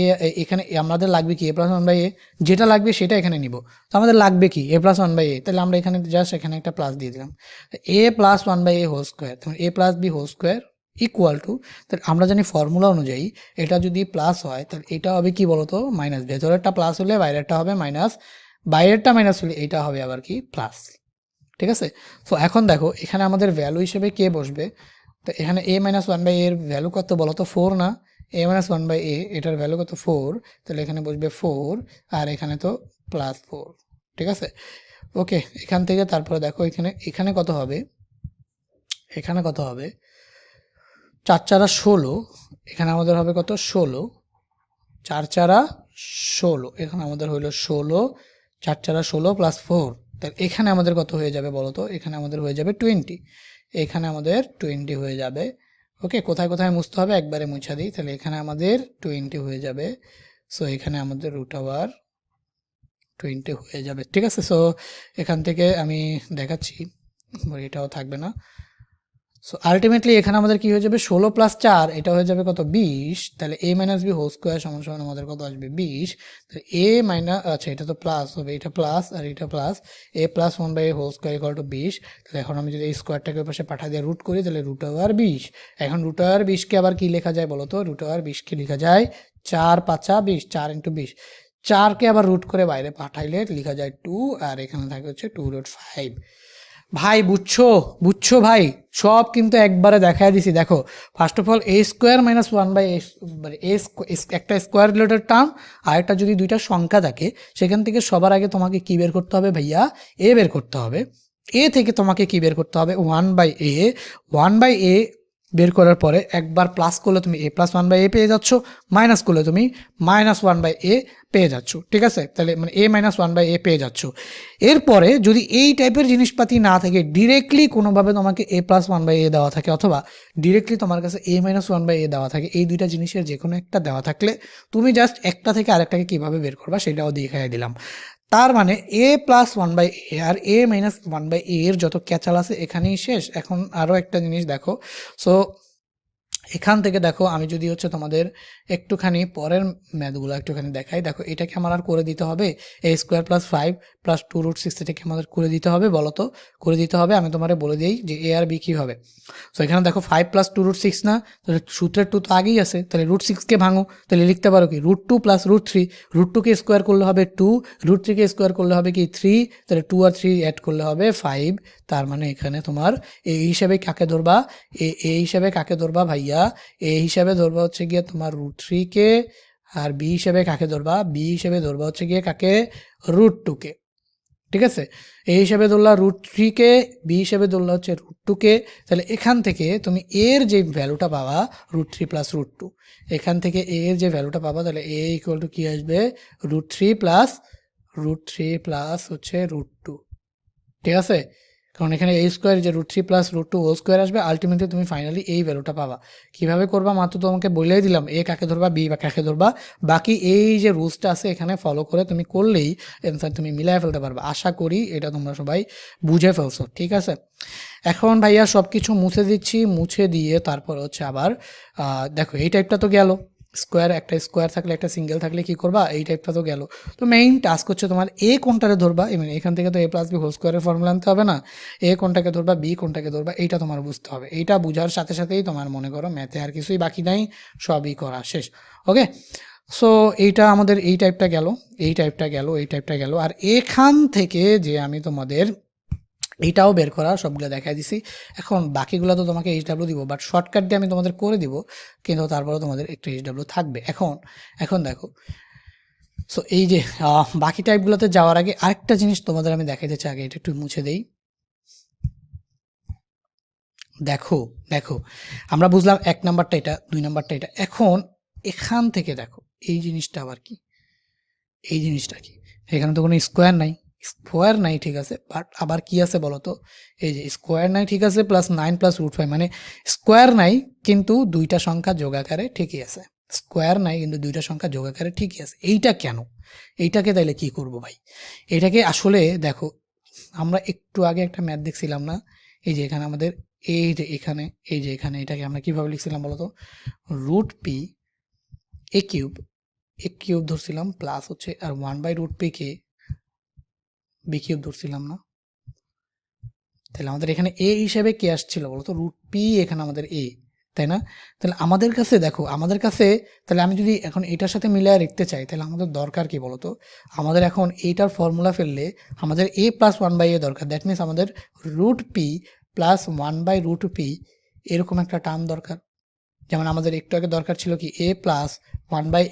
এখানে আমাদের লাগবে কি? a প্লাস 1/a, যেটা লাগবে সেটা এখানে নিব। তো আমাদের লাগবে কি? a প্লাস 1/a, তাহলে আমরা এখানে জাস্ট এখানে একটা প্লাস দিয়ে দিলাম, a plus 1/a whole square, তখন a plus b whole square equal to, তাহলে আমরা জানি ফর্মুলা অনুযায়ী এটা যদি প্লাস হয় তাহলে এটা হবে কি বলতো? মাইনাস। ভেতরেরটা প্লাস হলে বাইরেরটা হবে মাইনাস, বাইরেরটা মাইনাস হলে এটা হবে আবার কি? প্লাস। ঠিক আছে, তো এখন দেখো এখানে আমাদের ভ্যালু হিসেবে কে বসবে? তো এখানে a মাইনাস 1/a এর ভ্যালু কত বলতো? 4 না? a মাইনাস 1/a এটার ভ্যালু কত? 4। তাহলে এখানে বসবে 4, আর এখানে তো প্লাস 4। ঠিক আছে, ওকে, এখান থেকে তারপরে দেখো এখানে কত হবে? এখানে কত হবে? 4 4 16, এখানে আমাদের হবে কত? 16। 4 4 16, এখানে আমাদের হইলো 16, 4 4 16 প্লাস 4। তাহলে এখানে আমাদের কত হয়ে যাবে বলো তো? এখানে আমাদের হয়ে যাবে 20, এখানে আমাদের 20 হয়ে যাবে। ওকে, কোথায় কোথায় মুছতে হবে একবারে মুছা দিই। তাহলে এখানে আমাদের 20 হয়ে যাবে। সো এখানে আমাদের √20 হয়ে যাবে। ঠিক আছে, সো এখান থেকে আমি দেখাচ্ছি, এটাও থাকবে না। সো আলটিমেটলি এখানে আমাদের কি হয়ে যাবে 16 প্লাস 4 এটা হয়ে যাবে কত 20, তাহলে a minus B whole square সমান সমান আমাদের কত আসবে 20, তাহলে a মাইনাস আচ্ছা এটা তো প্লাস হবে, এটা প্লাস আর এটা plus, a plus 1/a whole square equal to 20, তাহলে এখন আমি যদি এই স্কোয়ারটাকে ওই পাশে পাঠা দিয়ে রুট করি তাহলে রুট ওভার 20। এখন রুট ওভার 20কে আবার কি লেখা যায় বলো তো, রুট ওভার 20কে লেখা যায় 4 5 20, 4 ইন্টু 20, 4কে আবার রুট করে বাইরে পাঠাইলে লেখা যায় 2, আর এখানে থাকে হচ্ছে 2√5। ভাই বুঝছো বুঝছো ভাই, সব কিন্তু একবারে দেখাই দিছি। দেখো first of all A square minus 1/a, মানে একটা স্কোয়ার রিলেটেড টার্ম আর একটা যদি দুইটা সংখ্যা থাকে সেখান থেকে সবার আগে তোমাকে কি বের করতে হবে ভাইয়া, এ বের করতে হবে। এ থেকে তোমাকে কি বের করতে হবে 1/a, 1/a বের করার পরে একবার প্লাস করলে তুমি a প্লাস 1/a পেয়ে যাচ্ছ, মাইনাস করলে তুমি মাইনাস 1/a পেয়ে যাচ্ছ, ঠিক আছে? তাহলে মানে a মাইনাস 1/a পেয়ে যাচ্ছ। এরপরে যদি এই টাইপের জিনিসপাতি না থাকে, ডিরেক্টলি কোনোভাবে তোমাকে a প্লাস 1/a দেওয়া থাকে অথবা ডিরেক্টলি তোমার কাছে a মাইনাস 1/a দেওয়া থাকে, এই দুইটা জিনিসের যে কোনো একটা দেওয়া থাকলে তুমি জাস্ট একটা থেকে আরেকটাকে কীভাবে বের করবা সেটাও দেখাই দিলাম। তার মানে a প্লাস 1/a আর a মাইনাস 1/a এর যত ক্যাচাল আছে এখানেই শেষ। এখন আরও একটা জিনিস দেখো, সো এখান থেকে দেখো আমি যদি হচ্ছে তোমাদের একটুখানি পরের ম্যাথগুলো একটুখানি দেখাই, দেখো এটাকে আমার আর করে দিতে হবে a স্কোয়ার প্লাস 5 প্লাস 2√6, এটাকে আমাদের করে দিতে হবে, বলো তো করে দিতে হবে। আমি তোমারে বলে দিই যে a আর b কী হবে। সো এখানে দেখো 5 প্লাস 2√6 না, তাহলে সূত্রের 2 তো আগেই আছে, তাহলে √6কে ভাঙো, তাহলে লিখতে পারো কি √2 প্লাস √3, √2কে স্কোয়ার করলে হবে 2, √3কে স্কোয়ার করলে হবে কি 3, তাহলে 2 আর 3 অ্যাড করলে হবে 5। তার মানে এখানে তোমার এই হিসাবে কাকে ধরবা, এই হিসাবে কাকে ধরবা ভাইয়া, এ হিসাবে ধরবা হচ্ছে গিয়ে তোমার √3কে, আর বি হিসাবে কাকে ধরবা, বি হিসাবে ধরবা হচ্ছে গিয়ে কাকে √2কে, ঠিক আছে? এই হিসাবে ধরলা √3কে, বি হিসাবে ধরলা হচ্ছে √2কে, তাহলে এখান থেকে তুমি এর যে ভ্যালুটা পাবা √3 প্লাস √2, এখান থেকে এর যে ভ্যালুটা পাবা তাহলে এ ইকুয়াল টু কী আসবে √3 প্লাস হচ্ছে √2, ঠিক আছে? কারণ এখানে a স্কোয়ার যে √3 প্লাস √2 হোল স্কোয়ার আসবে, আলটিমেটলি তুমি ফাইনালি এই ভ্যালুটা পাবা। কীভাবে করবা মাত্র তোমাকে বলেই দিলাম, এ কাকে ধরবা, বি বা কাকে ধরবা, বাকি এই যে রুলসটা আছে এখানে ফলো করে তুমি করলেই অ্যান্সার তুমি মিলাই ফেলতে পারবে। আশা করি এটা তোমরা সবাই বুঝে ফেলছো, ঠিক আছে? এখন ভাইয়া সব কিছু মুছে দিচ্ছি, মুছে দিয়ে তারপর হচ্ছে আবার দেখো এই টাইপটা তো গেল, স্কোয়ার একটা স্কোয়ার থাকলে একটা সিঙ্গেল থাকলে কি করবা, এই টাইপটা তো গেল। তো মেইন টাস্ক হচ্ছে তোমার এ কোনটারে ধরবা, মানে এখান থেকে তো a প্লাস বি হোল স্কোয়ারের ফর্মুলা আনতে হবে না, এ কোনটাকে ধরবা বি কোনটাকে ধরবা এইটা তোমার বুঝতে হবে। এইটা বুঝার সাথে সাথেই তোমার মনে করো ম্যাথে আর কিছুই বাকি নাই, সবই করা শেষ। ওকে, সো এইটা আমাদের এই টাইপটা গেল, এই টাইপটা গেল, এই টাইপটা গেল। আর এখান থেকে যে আমি তোমাদের এইটাও বের করা সবগুলো দেখাই দিছি। এখন বাকিগুলো তো তোমাকে এইচডাব্লিউ দিব, বাট শর্টকাট দিয়ে আমি তোমাদের করে দিব, কিন্তু তারপরেও তোমাদের একটু এইচডাব্লিউ থাকবে। এখন দেখো, সো এই যে বাকি টাইপগুলোতে যাওয়ার আগে আরেকটা জিনিস তোমাদের আমি দেখাইতে চাই, আগে এটা একটু মুছে দেই। দেখো দেখো আমরা বুঝলাম 1 নাম্বারটা এটা, 2 নাম্বারটা এটা। এখন এখান থেকে দেখো এই জিনিসটা আবার কি, এই জিনিসটা কি, এখানে তো কোনো স্কোয়ার নাই, স্কোয়ার নাই, ঠিক আছে, বাট আবার কি আছে বলো তো, এই যে স্কোয়ার নাই, ঠিক আছে, প্লাস 9 প্লাস √5, মানে স্কোয়ার নাই কিন্তু দুইটা সংখ্যা যোগাকারে ঠিকই আছে, স্কোয়ার নাই কিন্তু দুইটা সংখ্যা যোগাকারে ঠিকই আছে। এইটা কেন, এইটাকে তাইলে কি করব ভাই, এটাকে আসলে দেখো আমরা একটু আগে একটা ম্যাথ দেখছিলাম না, এই যে এখানে আমাদের এই যে এখানে, এই যে এখানে এটাকে আমরা কিভাবে লিখছিলাম বলো তো, √p এ কিউব ধরছিলাম প্লাস হচ্ছে আর 1/√p কে বি কিউব ধরছিলাম না, তাহলে আমাদের এখানে এ হিসেবে কে আসছিল বলতো √p, এখানে আমাদের এ, তাই না? তাহলে আমাদের কাছে দেখো, আমাদের কাছে তাহলে আমি যদি এখন এটার সাথে মিলিয়ে লিখতে চাই তাহলে আমাদের দরকার কি বলতো, আমাদের এখন এইটার ফর্মুলা ফেললে আমাদের a প্লাস 1/a দরকার, দ্যাট মিনস আমাদের √p প্লাস 1/√p এরকম একটা টার্ম দরকার। যেমন আমাদের একটু আগে দরকার ছিল কি a প্লাস 1/a,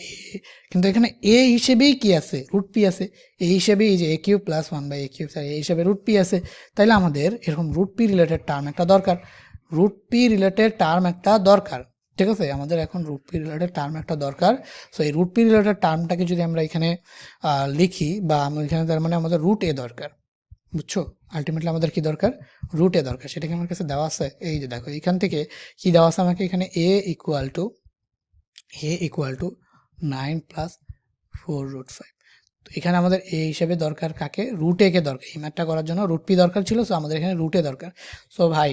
কিন্তু এখানে a হিসেবেই কি আছে √p আছে, এই হিসেবে এই যে a cube plus 1/a cube, এই হিসেবে √p আছে, তাইলে আমাদের এরকম √p রিলেটেড টার্ম একটা দরকার, √p রিলেটেড টার্ম একটা দরকার, ঠিক আছে? আমাদের এখন √p রিলেটেড টার্ম একটা দরকার। সো এই √p রিলেটেড টার্মটাকে যদি আমরা এখানে লিখি বা আমরা এখানে, তার মানে আমাদের √a দরকার, বুঝছো? আলটিমেটলি আমাদের কি দরকার, √a দরকার, সেটা কি আমার কাছে দেওয়া আছে? এই যে দেখো এখান থেকে কি দেওয়া আছে আমাকে, এখানে a ইকুয়াল টু 9 প্লাস 4√5। তো এখানে আমাদের a হিসেবে দরকার কাকে, √a কে দরকার, এই ম্যাথটা করার জন্য √p দরকার ছিল, সো আমাদের এখানে √a দরকার। সো ভাই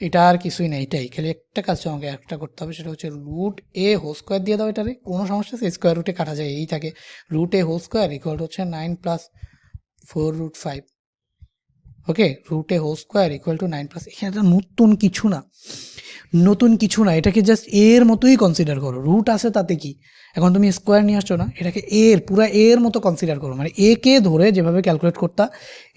এটা আর কিছুই না, এটাই খালি একটা কাজ আমাকে একটা করতে হবে, সেটা হচ্ছে রুট এ হোল স্কোয়ার দিয়ে দাও এটারে, কোনো সমস্যা আছে, স্কোয়ার রুটে কাটা যায় এই থাকে, root a whole square equal হচ্ছে 9 + 4√5। Okay, root a whole square equal to 9+, এখানে নতুন কিছু না, নতুন কিছু না, এটাকে জাস্ট এর মতোই কনসিডার করো, রুট আছে তাতে কি, এখন তুমি স্কোয়ার নিয়ে আসছো না, এটাকে পুরা এর মতো কনসিডার করো, মানে এ কে ধরে যেভাবে ক্যালকুলেট করতা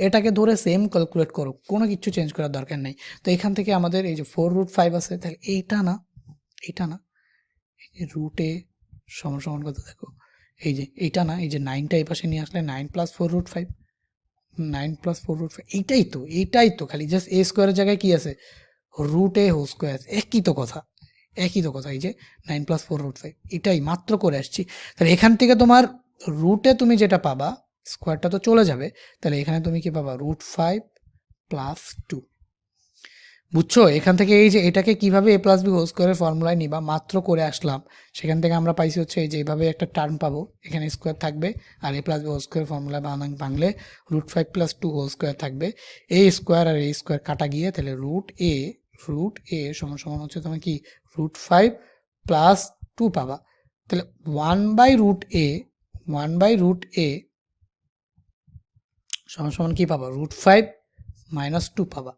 এটাকে ধরে সেম ক্যালকুলেট করো, কোনো কিছু চেঞ্জ করার দরকার নেই। তো এখান থেকে আমাদের এই যে 4√5 আছে, তাহলে এইটা না, এটা না, এই যে রুট এ সমান সমান কত দেখো, এই যে এইটা না, এই যে 9টা এই পাশে নিয়ে আসলে 9 + 4√5, 9 + 4√5, এইটাই তো খালি জাস্ট এ স্কোয়ারের জায়গায় কি আছে, রুট এ হোল স্কোয়ার, একই তো কথা, এই যে 9 + 4√5, এটাই মাত্র করে আসছি। তাহলে এখান থেকে তোমার রুটে তুমি যেটা পাবা, স্কোয়ারটা তো চলে যাবে, তাহলে এখানে তুমি কি পাবা, √5 + 2। বুঝছো, এখান থেকে এই যে এটাকে কিভাবে a+b হোল স্কোয়ারের ফর্মুলায় নিবা মাত্র করে আসলাম, সেখান থেকে আমরা পাইছি হচ্ছে এই যে এইভাবে একটা টার্ম পাবো, এখানে স্কোয়ার থাকবে, আর a+b হোল স্কোয়ার ফর্মুলা ভাঙলে √5 + 2 হোল স্কোয়ার থাকবে, এই স্কোয়ার আর এই স্কোয়ার কাটা গিয়ে, তাহলে রুট এ সমান সমান হচ্ছে তোমার কি, √5 + 2 পাবা, তাহলে 1/√a সমান সমান কি পাবা, √5 - 2 পাবা।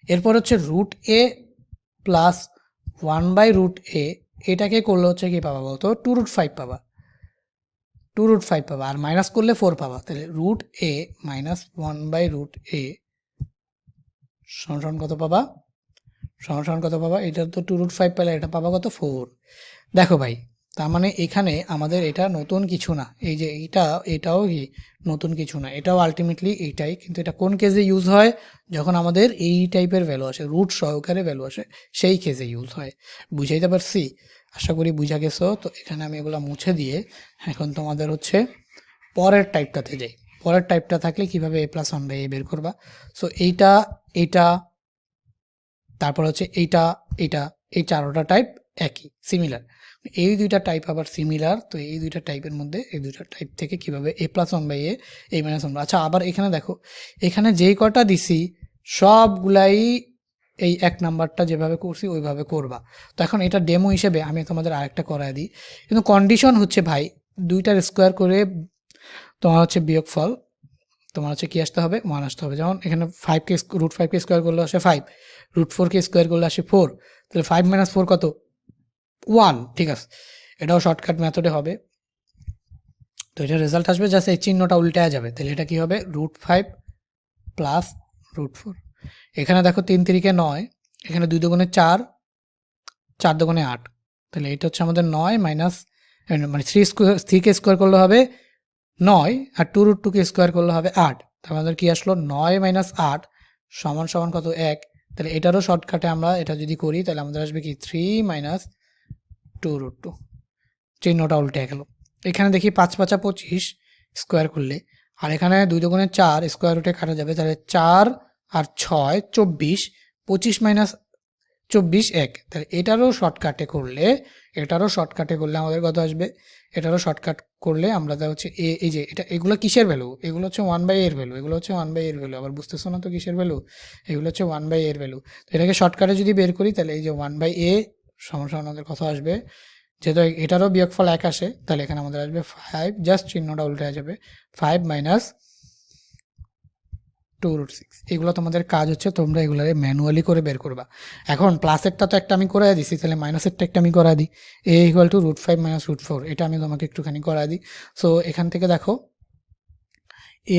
এরপর হচ্ছে √a + 1/√a, এটাকে করলে হচ্ছে কি পাবা বলতো, 2√5 পাবা, 2√5 পাবা, আর মাইনাস করলে 4 পাবা, তাহলে √a - 1/√a সমান কত পাবা, সমান কত পাবা, এটা তো 2√5 পেলে এটা পাবা কত, 4। দেখো ভাই, তার মানে এখানে আমাদের এটা নতুন কিছু না, এই যে এটাও কি নতুন কিছু না, এটাও আলটিমেটলি এইটাই, কিন্তু এটা কোন কেসে ইউজ হয়, যখন আমাদের এই টাইপের ভ্যালু আসে, রুট সহকারে ভ্যালু আসে, সেই কেসে ইউজ হয়। বুঝাইতে পারছি, আশা করি বুঝা গেছো। তো এখানে আমি এগুলো মুছে দিয়ে এখন তোমাদের হচ্ছে পরের টাইপটাতে যাই। পরের টাইপটা থাকলে কিভাবে a+1/a বের করবা। সো এইটা তারপর হচ্ছে এইটা এই চারোটা টাইপ একই, সিমিলার। এই দুইটা টাইপ আবার সিমিলার, তো এই দুইটা টাইপের মধ্যে এই দুইটা টাইপ থেকে কিভাবে a+1/a, a-1, আচ্ছা আবার এখানে দেখো, এখানে যেই কটা দিছি সবগুলাই এই 1 নাম্বারটা যেভাবে করছি ওইভাবে করবা। তো এখন এটা ডেমো হিসেবে আমি তোমাদের আরেকটা করায় দিই, কিন্তু কন্ডিশন হচ্ছে ভাই, দুইটার স্কোয়ার করে তোমার হচ্ছে বিয়োগফল, তোমার হচ্ছে কি আসতে হবে, 1 আসতে হবে। যেমন এখানে 5কে √5কে স্কোয়ার করলে আসে 5, √4কে স্কোয়ার করলে আসে 4, তাহলে 5 - 4 কত, 1। ঠিক আছে, এটাও শর্টকাট মেথডে হবে। তো এটা রেজাল্ট আসবে জাস্ট এই চিহ্নটা উল্টায় যাবে, তাহলে এটা কি হবে, √5 + √4। এখানে দেখো 3 × 3 = 9, এখানে 2 × 2 = 4, 4 × 2 = 8, তাহলে এটা হচ্ছে আমাদের 9 মাইনাস, মানে 3কে স্কোয়ার করলে হবে 9, আর 2√2কে স্কোয়ার করলে হবে 8, তাহলে আমাদের কি আসলো, 9 - 8 সমান সমান কত, 1। তাহলে এটারও শর্টকাটে আমরা এটা যদি করি, তাহলে আমাদের আসবে কি 3 - 2√2, চিহ্নটা উল্টে গেল। এখানে দেখি 5 × 5 = 25 স্কোয়ার করলে, আর এখানে 2 × 2 = 4 স্কোয়ার রুটে কাটা যাবে, তাহলে 4 আর 6 = 24, 25 - 24 1, তাহলে এটারও শর্টকাটে করলে আমাদের কত আসবে, এটারও শর্টকাট করলে আমরা যা হচ্ছে এই যে এগুলো কিসের ভ্যালু, এগুলো হচ্ছে 1/a এর ভ্যালু, এগুলো হচ্ছে 1/a এর ভ্যালু, আবার বুঝতেছো না তো কিসের ভ্যালু, এগুলো হচ্ছে 1/a এর ভ্যালু। তো এটাকে শর্টকাটে যদি বের করি, তাহলে এই যে 1/a সমান সমান আমাদের কত আসবে, যেহেতু এটারও বিয়োগফল 1 আসে, তাহলে এখানে আমাদের আসবে 5, জাস্ট চিহ্নটা উল্টে যাবে, 5 - 2√6। এগুলো তোমাদের কাজ হচ্ছে, তোমরা এগুলো ম্যানুয়ালি করে বের করবা। এখন প্লাসেরটা তো একটা আমি করে দিছি, তাহলে মাইনাসেরটা একটা আমি করা দিই, a = √5 - √4, এটা আমি তোমাকে একটুখানি করা দিই। সো এখান থেকে দেখো,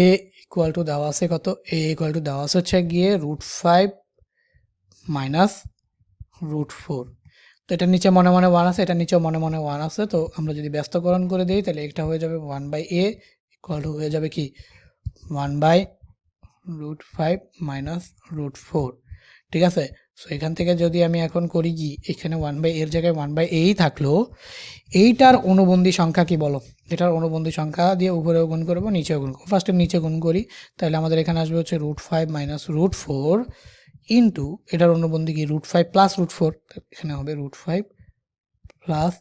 a = দেওয়া আছে কত, a = দেওয়া আছে হচ্ছে গিয়ে √5 - √4, তো এটার নিচে মনে মনে 1 আছে, এটার নিচেও মনে মনে 1 আছে, তো আমরা যদি ব্যস্তকরণ করে দিই, তাহলে এটা হয়ে যাবে 1/a হয়ে যাবে কি 1/√5 - √4। ঠিক আছে, সো এখান থেকে যদি আমি এখন করি কি, এখানে 1/a এর জায়গায় 1/a থাকলো, এইটার অনুবন্ধী সংখ্যা কি বলো, এটার অনুবন্ধী সংখ্যা দিয়ে উপরেও গুণ করবো, নিচেও গুণ করবো। ফার্স্টে নিচে গুণ করি, তাহলে আমাদের এখানে আসবে হচ্ছে √5 - √4 ইন্টু এটার অনুবন্ধী কি, √5 + √4, এখানে হবে √5 +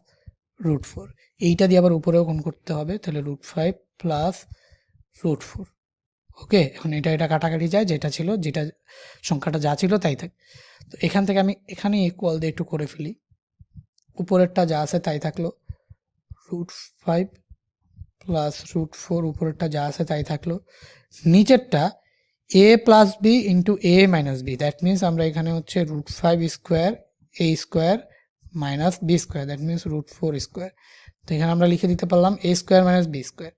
√4, এইটা দিয়ে আবার উপরেও গুণ করতে হবে, তাহলে √5 + √4। ওকে, এখন এটা কাটাকাটি যায়, যেটা ছিল, যেটা সংখ্যাটা যা ছিল তাই থাক। তো এখান থেকে আমি এখানে ইকুয়াল দিয়ে একটু করে ফেলি, উপরেরটা যা আছে তাই থাকলো, √5 প্লাস √4, উপরেরটা যা আছে তাই থাকলো, নিচেরটা a plus b into a minus b, that means আমরা এখানে হচ্ছে √5 square a square minus B square, that means √4 square. তো এখানে আমরা লিখে দিতে পারলাম a square minus B square.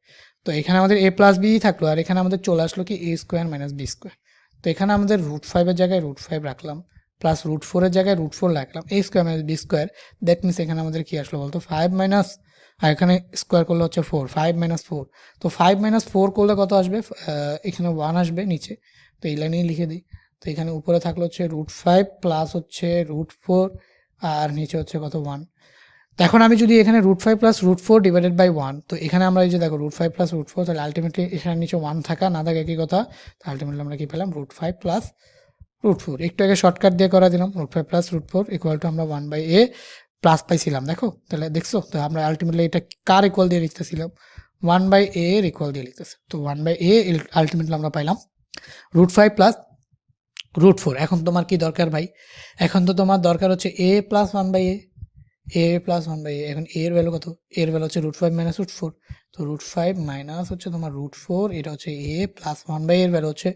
তো এখানে আমাদের a প্লাস বি থাকলো, আর এখানে আমাদের চলে আসলো কি a square minus B square. তো এখানে আমাদের √5-এর জায়গায় √5 রাখলাম, প্লাস √4-এর জায়গায় √4 রাখলাম, a square minus B square, that means এখানে আমাদের কি আসলো বলতো 5 মাইনাস, আর এখানে স্কোয়ার করলে হচ্ছে 4, 5 মাইনাস 4। তো 5 মাইনাস 4 করলে কত আসবে, এখানে 1 আসবে নিচে, তো এই লাইনেই লিখে দিই। তো এখানে উপরে থাকলো হচ্ছে √5 প্লাস হচ্ছে √4, আর নিচে হচ্ছে কত 1। তো এখন আমি যদি এখানে √5 প্লাস √4 ডিভাইডেড বাই 1, তো এখানে আমরা এই যে দেখো √5 প্লাস √4, তাহলে আলটিমেটলি এখানে নিচে 1 থাকা না থাকা একই কথা। তো আলটিমেটলি আমরা কি পেলাম, √5 প্লাস √4। একটু আগে শর্টকাট দিয়ে করা দিলাম, √5 প্লাস √4 ইকুয়াল টু আমরা 1/a প্লাস পাইছিলাম, দেখো তাহলে দেখছো। তো আমরা আলটিমেটলি এটা কার ইকুয়াল দিয়ে লিখতেছিলাম, 1/a এর ইকুয়াল দিয়ে লিখতেছি। তো 1/a আলটিমেটলি আমরা পাইলাম √5 প্লাস √4। এখন তোমার কি দরকার ভাই, এখন তো তোমার দরকার হচ্ছে a plus 1/a, a plus 1/a। এখন a এর ভ্যালু কত, a এর ভ্যালু হচ্ছে √5 মাইনাস √4। তো √5 মাইনাস হচ্ছে তোমার √4, এটা হচ্ছে a প্লাস 1/a এর ভ্যালু হচ্ছে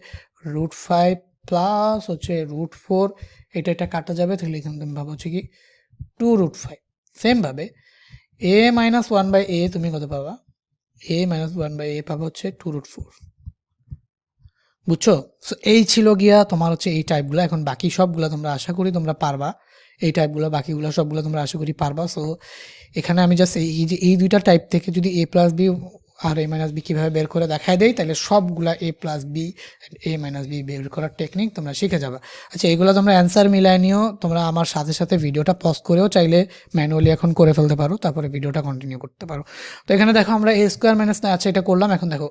√5 প্লাস হচ্ছে √4, এটা কাটা যাবে, তাহলে এখানে তুমি ভাবো হচ্ছে কি 2√5। সেমভাবে a মাইনাস 1/a তুমি কত পাবা, a মাইনাস 1/a পাবা হচ্ছে 2√4, বুঝছো। সো এই ছিল গিয়া তোমার হচ্ছে এই টাইপগুলো। এখন বাকি সবগুলো তোমরা আশা করি তোমরা পারবা, এই টাইপগুলো বাকিগুলো সবগুলো তোমরা আশা করি পারবা। সো এখানে আমি জাস্ট এই যে এই দুইটা টাইপ থেকে যদি a প্লাস বি আর a মাইনাস বি কীভাবে বের করে দেখায় দেয়, তাহলে সবগুলা a plus b a minus b বের করার টেকনিক তোমরা শিখে যাবে। আচ্ছা, এগুলো তোমরা অ্যান্সার মিলায় নিও, তোমরা আমার সাথে সাথে ভিডিওটা পজ করেও চাইলে ম্যানুয়ালি এখন করে ফেলতে পারো, তারপরে ভিডিওটা কন্টিনিউ করতে পারো। তো এখানে দেখো আমরা a স্কোয়ার মাইনাস, আচ্ছা এটা করলাম। এখন দেখো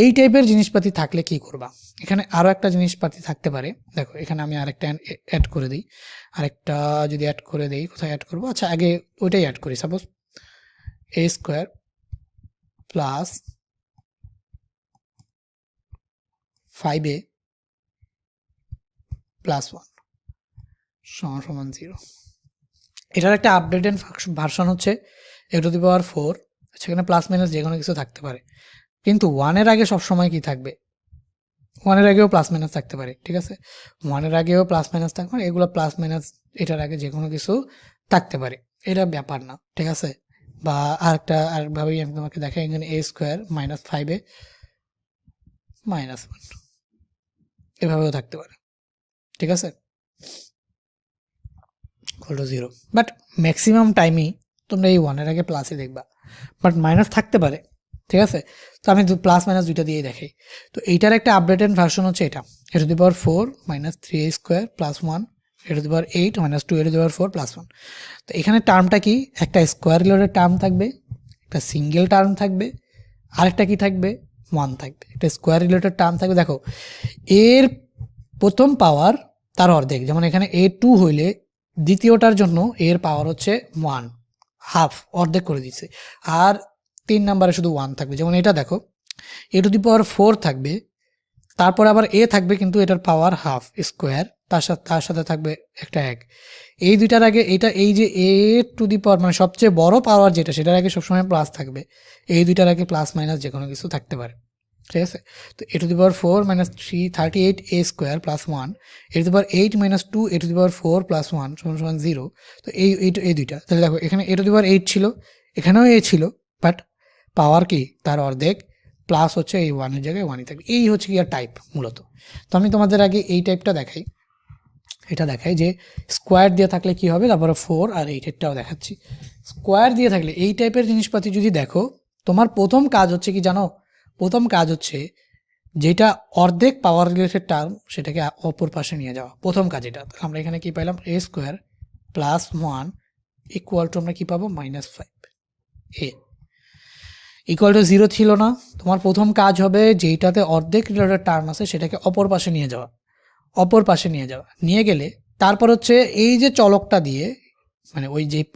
এই টাইপের জিনিসপাতি থাকলে কি করবা, এখানে আরও একটা জিনিসপাতি থাকতে পারে। দেখো এখানে আমি আরেকটা অ্যাড করে দিই, আরেকটা যদি অ্যাড করে দিই, কোথায় অ্যাড করবো, আচ্ছা আগে ওইটাই অ্যাড করি। Suppose a square plus 5a plus 1 সমান 0। এটার একটা আপডেটেড ভার্সন হচ্ছে a⁴। সেখানে প্লাস মাইনাস যে কোনো কিছু থাকতে পারে, কিন্তু 1-এর আগে সবসময় কি থাকবে, 1-এর আগেও প্লাস মাইনাস থাকতে পারে, ঠিক আছে। 1-এর আগেও প্লাস মাইনাস থাকতে পারে, এগুলো প্লাস মাইনাস এটার আগে যে কোনো কিছু থাকতে পারে, এটা ব্যাপার না, ঠিক আছে। বা আরেকভাবেই আমি তোমাকে দেখাই, এখানে a square minus 5a minus 1 এভাবেও থাকতে পারে, ঠিক আছে, =0। বাট ম্যাক্সিমাম টাইমই তোমরা এই 1-এর আগে প্লাসই দেখবা, বাট মাইনাস থাকতে পারে, ঠিক আছে। তো আমি প্লাস মাইনাস দুইটা দিয়েই দেখাই। তো এইটার একটা আপডেটেড ভার্সন হচ্ছে এটা, a⁴ minus 3a square plus 1 a⁴ minus 2a⁴ plus 1। তো এখানে টার্মটা কি, একটা স্কোয়ার রিলেটেড টার্ম থাকবে, একটা সিঙ্গেল টার্ম থাকবে, আরেকটা কি থাকবে, 1 থাকবে, একটা স্কোয়ার রিলেটেড টার্ম থাকবে। দেখো এর প্রথম পাওয়ার তার অর্ধেক, যেমন এখানে a2 হইলে দ্বিতীয়টার জন্য এর পাওয়ার হচ্ছে 1, হাফ, অর্ধেক করে দিচ্ছে। আর 3 নম্বরে শুধু 1 থাকবে, যেমন এটা দেখো a⁴ থাকবে, তারপর আবার a থাকবে কিন্তু এটার পাওয়ার হাফ স্কোয়ার, তার সাথে থাকবে একটা 1। এই দুইটার আগে এইটা, এই যে a⁴ মানে সবচেয়ে বড় পাওয়ার যেটা, সেটার আগে সবসময় প্লাস থাকবে, এই দুইটার আগে প্লাস মাইনাস যে কোনো কিছু থাকতে পারে, ঠিক আছে। তো a⁴ minus 338a square plus 1 a⁴ minus 2 a⁴ plus 1 সমান 0। তো এই দুইটা, তাহলে দেখো এখানে a⁴ ছিল, এখানেও a ছিল, বাট পাওয়ার কি তার অর্ধেক, প্লাস হচ্ছে এই 1-এর জায়গায় 1ই থাকবে। এই হচ্ছে কি আর টাইপ মূলত। তো আমি তোমাদের আগে এই টাইপটা দেখাই, এটা দেখাই যে স্কোয়ার দিয়ে থাকলে কি হবে, তারপরে 4 আর 8-এরটাও দেখাচ্ছি। স্কোয়ার দিয়ে থাকলে এই টাইপের জিনিসপাতি যদি দেখো, তোমার প্রথম কাজ হচ্ছে কি জানো, প্রথম কাজ হচ্ছে যেটা অর্ধেক পাওয়ার রিলেটেড টার্ম সেটাকে অপর পাশে নিয়ে যাওয়া, প্রথম কাজ এটা। আমরা এখানে কি পাইলাম, a square plus 1 equal to আমরা কি পাবো, -5a ইকুয়াল টু 0 ছিল না। তোমার প্রথম কাজ হবে যেইটাতে অর্ধেক রিলেটেড টার্ম আছে সেটাকে অপর পাশে নিয়ে যাওয়া, অপর পাশে নিয়ে গেলে তারপর হচ্ছে এই যে চলকটা দিয়ে, মানে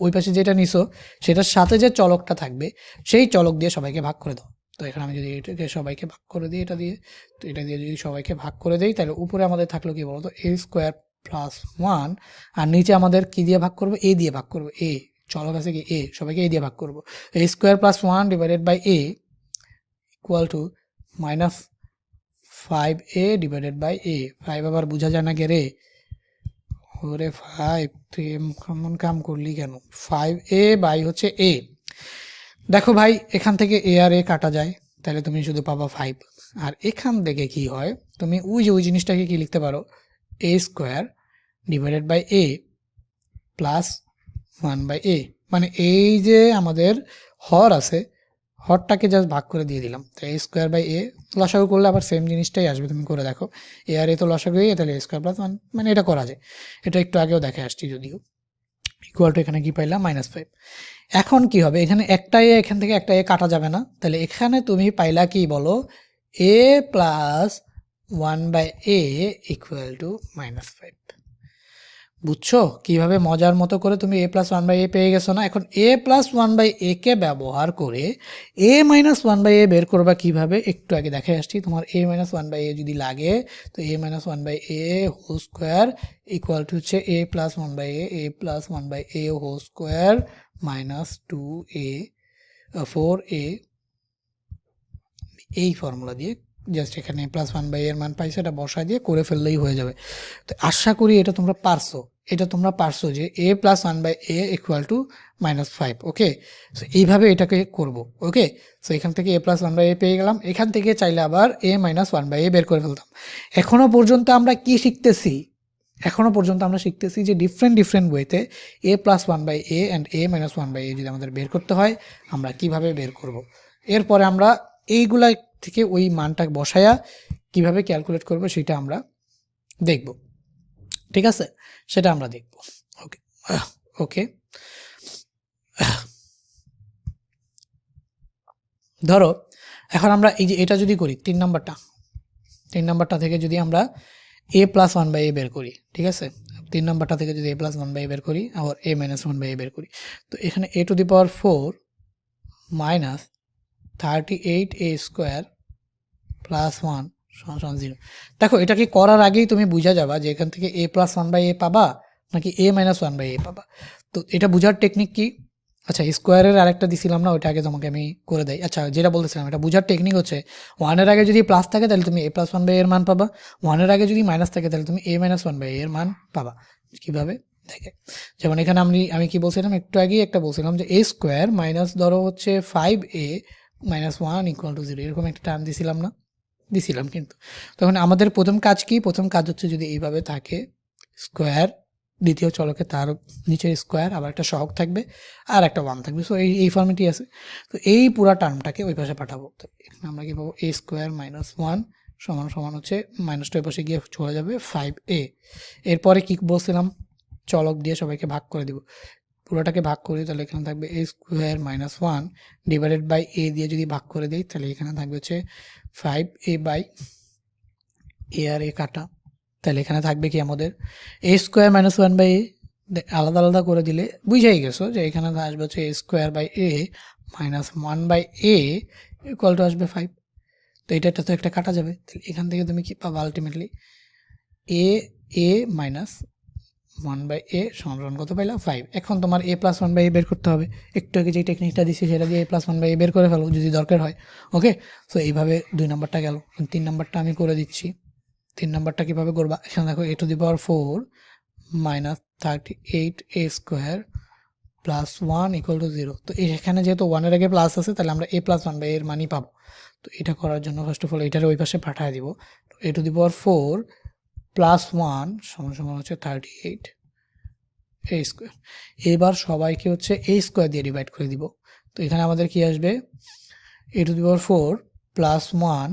ওই পাশে যেটা নিছো সেটার সাথে যে চলকটা থাকবে সেই চলক দিয়ে সবাইকে ভাগ করে দাও। তো এখানে আমি যদি এটাকে সবাইকে ভাগ করে দিই এটা দিয়ে, তো এটা দিয়ে যদি সবাইকে ভাগ করে দিই তাহলে উপরে আমাদের থাকলো কি বলতো এ স্কোয়ার প্লাস ওয়ান, আর নিচে আমাদের কি দিয়ে ভাগ করবো, এ দিয়ে ভাগ করবো, এ চলক আছে কি এ, সবাইকে এ দিয়ে ভাগ করবো, a square plus one divided by a equal to minus 5a divided by a. 5 আবার বোঝা যায় না কে রে, ওরে 5 তুই এমন কাম করলি কেন, 5a বাই হচ্ছে এ। দেখো ভাই এখান থেকে এ আর এ কাটা যায়, তাহলে তুমি শুধু পাবা 5, আর এখান থেকে কি হয় তুমি ওই জিনিসটাকে কি লিখতে পারো, a square divided by a plus 1/a, মানে এই যে আমাদের হর আছে হরটাকে জাস্ট ভাগ করে দিয়ে দিলাম, তো এ স্কোয়ার বাই এ লসাগু করলে আবার সেম জিনিসটাই আসবে, তুমি করে দেখো, এ আর এ তো লসাগুই, তাহলে এ স্কোয়ার প্লাস ওয়ান, মানে এটা করা যায়, এটা একটু আগেও দেখে আসছি যদিও। ইকুয়াল টু এখানে কি পাইলাম -5। এখন কি হবে, এখানে একটা এ এখান থেকে একটা এ কাটা যাবে না, তাহলে এখানে তুমি পাইলা কি বলো, এ প্লাস 1/a ইকুয়াল টু -5। বুঝছো কিভাবে মজার মতো করে তুমি এ প্লাস 1/a পেয়ে গেছো না। এখন এ প্লাস 1/a কে ব্যবহার করে এ মাইনাস 1/a বের করবা কিভাবে, একটু আগে দেখে আসছি। তোমার এ মাইনাস 1/a যদি লাগে তো a minus 1/a whole square equal to হচ্ছে a plus 1/a, a plus 1/a whole square minus 2a 4a, এই ফর্মুলা দিয়ে জাস্ট এখানে প্লাস 1/a এর মান পাইছে, এটা বসা দিয়ে করে ফেললেই হয়ে যাবে। তো আশা করি এটা তোমরা পারছো, যে a plus 1/a equal to -5। Okay, so এইভাবে এটাকে করব। ওকে, সো এখান থেকে এ প্লাস 1/a পেয়ে গেলাম, এখান থেকে চাইলে আবার এ মাইনাস 1/a বের করে ফেলতাম। এখনো পর্যন্ত আমরা কি শিখতেছি, যে ডিফারেন্ট ওয়েতে a plus 1/a and a minus 1/a যদি আমাদের বের করতে হয় আমরা কিভাবে বের করব। এরপরে আমরা এইগুলা থেকে ওই মানটা বসায়া কিভাবে ক্যালকুলেট করব সেটা আমরা দেখব, ঠিক আছে, সেটা আমরা দেখব। ওকে ওকে, ধরো এখন আমরা এই যে এটা যদি করি 3 নাম্বারটা থেকে যদি আমরা এ প্লাস 1/a বের করি, ঠিক আছে, 3 নাম্বারটা থেকে যদি এ প্লাস 1/a বের করি আর এ মাইনাস 1/a বের করি, তো এখানে a to the power 4 minus 38a square plus 1 সমান 0। দেখো এটাকে করার আগেই তুমি বুঝা যাবা যে এখান থেকে এ প্লাস 1/a পাবা নাকি এ মাইনাস 1/a পাবা। তো এটা বুঝার টেকনিক কি, আচ্ছা স্কোয়ারের আরেকটা দিছিলাম না, ওইটা আগে তোমাকে আমি করে দেই। আচ্ছা যেটা বলতেছিলাম, এটা বুঝার টেকনিক হচ্ছে 1-এর আগে যদি প্লাস থাকে তাহলে তুমি এ প্লাস 1/a এর মান পাবা, 1-এর আগে যদি মাইনাস থাকে তাহলে তুমি এ মাইনাস 1/a এর মান পাবা। কীভাবে দেখে, যেমন এখানে আমি কি বলছিলাম, একটু আগেই একটা বলছিলাম যে এ স্কোয়ার মাইনাস ধরো হচ্ছে 5a মাইনাস 1 ইকুয়াল টু 0, এরকম একটা টার্ম দিছিলাম কিন্তু। তখন আমাদের প্রথম কাজ হচ্ছে যদি এইভাবে থাকে স্কোয়ার, দ্বিতীয় চলকে তার নিচের স্কোয়ার, আবার একটা সহগ থাকবে আর একটা 1 থাকবে, সো এই ফর্মেটই আছে। তো এই পুরা টার্মটাকে ওই পাশে পাঠাবো, তো এখানে আমরা কি পাবো, এ স্কোয়ার মাইনাস 1 সমান হচ্ছে মাইনাসটা ওই পাশে গিয়ে চলে যাবে 5a। এরপরে কি বলছিলাম, চলক দিয়ে সবাইকে ভাগ করে দিব, পুরোটাকে ভাগ করি তাহলে এখানে থাকবে এ স্কোয়ার মাইনাস 1 ডিভাইডেড বাই এ দিয়ে যদি ভাগ করে দিই তাহলে এখানে থাকবে হচ্ছে 5a বাই এ আর এ কাটা, তাহলে এখানে থাকবে কি আমাদের এ স্কোয়ার মাইনাস 1/a, আলাদা করে দিলে বুঝাই গেছো যে এখানে আসবে হচ্ছে এ square by A minus 1/a equal to আসবে 5। তো এটা তো একটা কাটা যাবে, তাহলে এখান থেকে তুমি কি পাবা আলটিমেটলি এ মাইনাস 1/a সমান কত পাইলা 5। এখন তোমার এ প্লাস 1/a বের করতে হবে, একটু আগে যে টেকনিকটা দিচ্ছি সেটা দিয়ে এ প্লাস 1/a বের করে ফেলো যদি দরকার হয়। ওকে, সো এইভাবে 2 নাম্বারটা গেল, 3 নাম্বারটা আমি করে দিচ্ছি। 3 নাম্বারটা কীভাবে করবা, এখানে দেখো এ to the power 4 minus 38a square plus 1 equal to 0। তো এখানে যেহেতু 1-এর আগে প্লাস আছে তাহলে আমরা এ প্লাস 1/a এর মানই পাবো। তো এটা করার জন্য ফার্স্ট অফ অল এটার ওই পাশে পাঠিয়ে দিব, এ টু দি পাওয়ার 4 প্লাস 1 সমান হচ্ছে 38a স্কোয়ার। এবার সবাইকে হচ্ছে a স্কোয়ার দিয়ে ডিভাইড করে দিব, তো এখানে আমাদের কি আসবে, a to the power 4 plus 1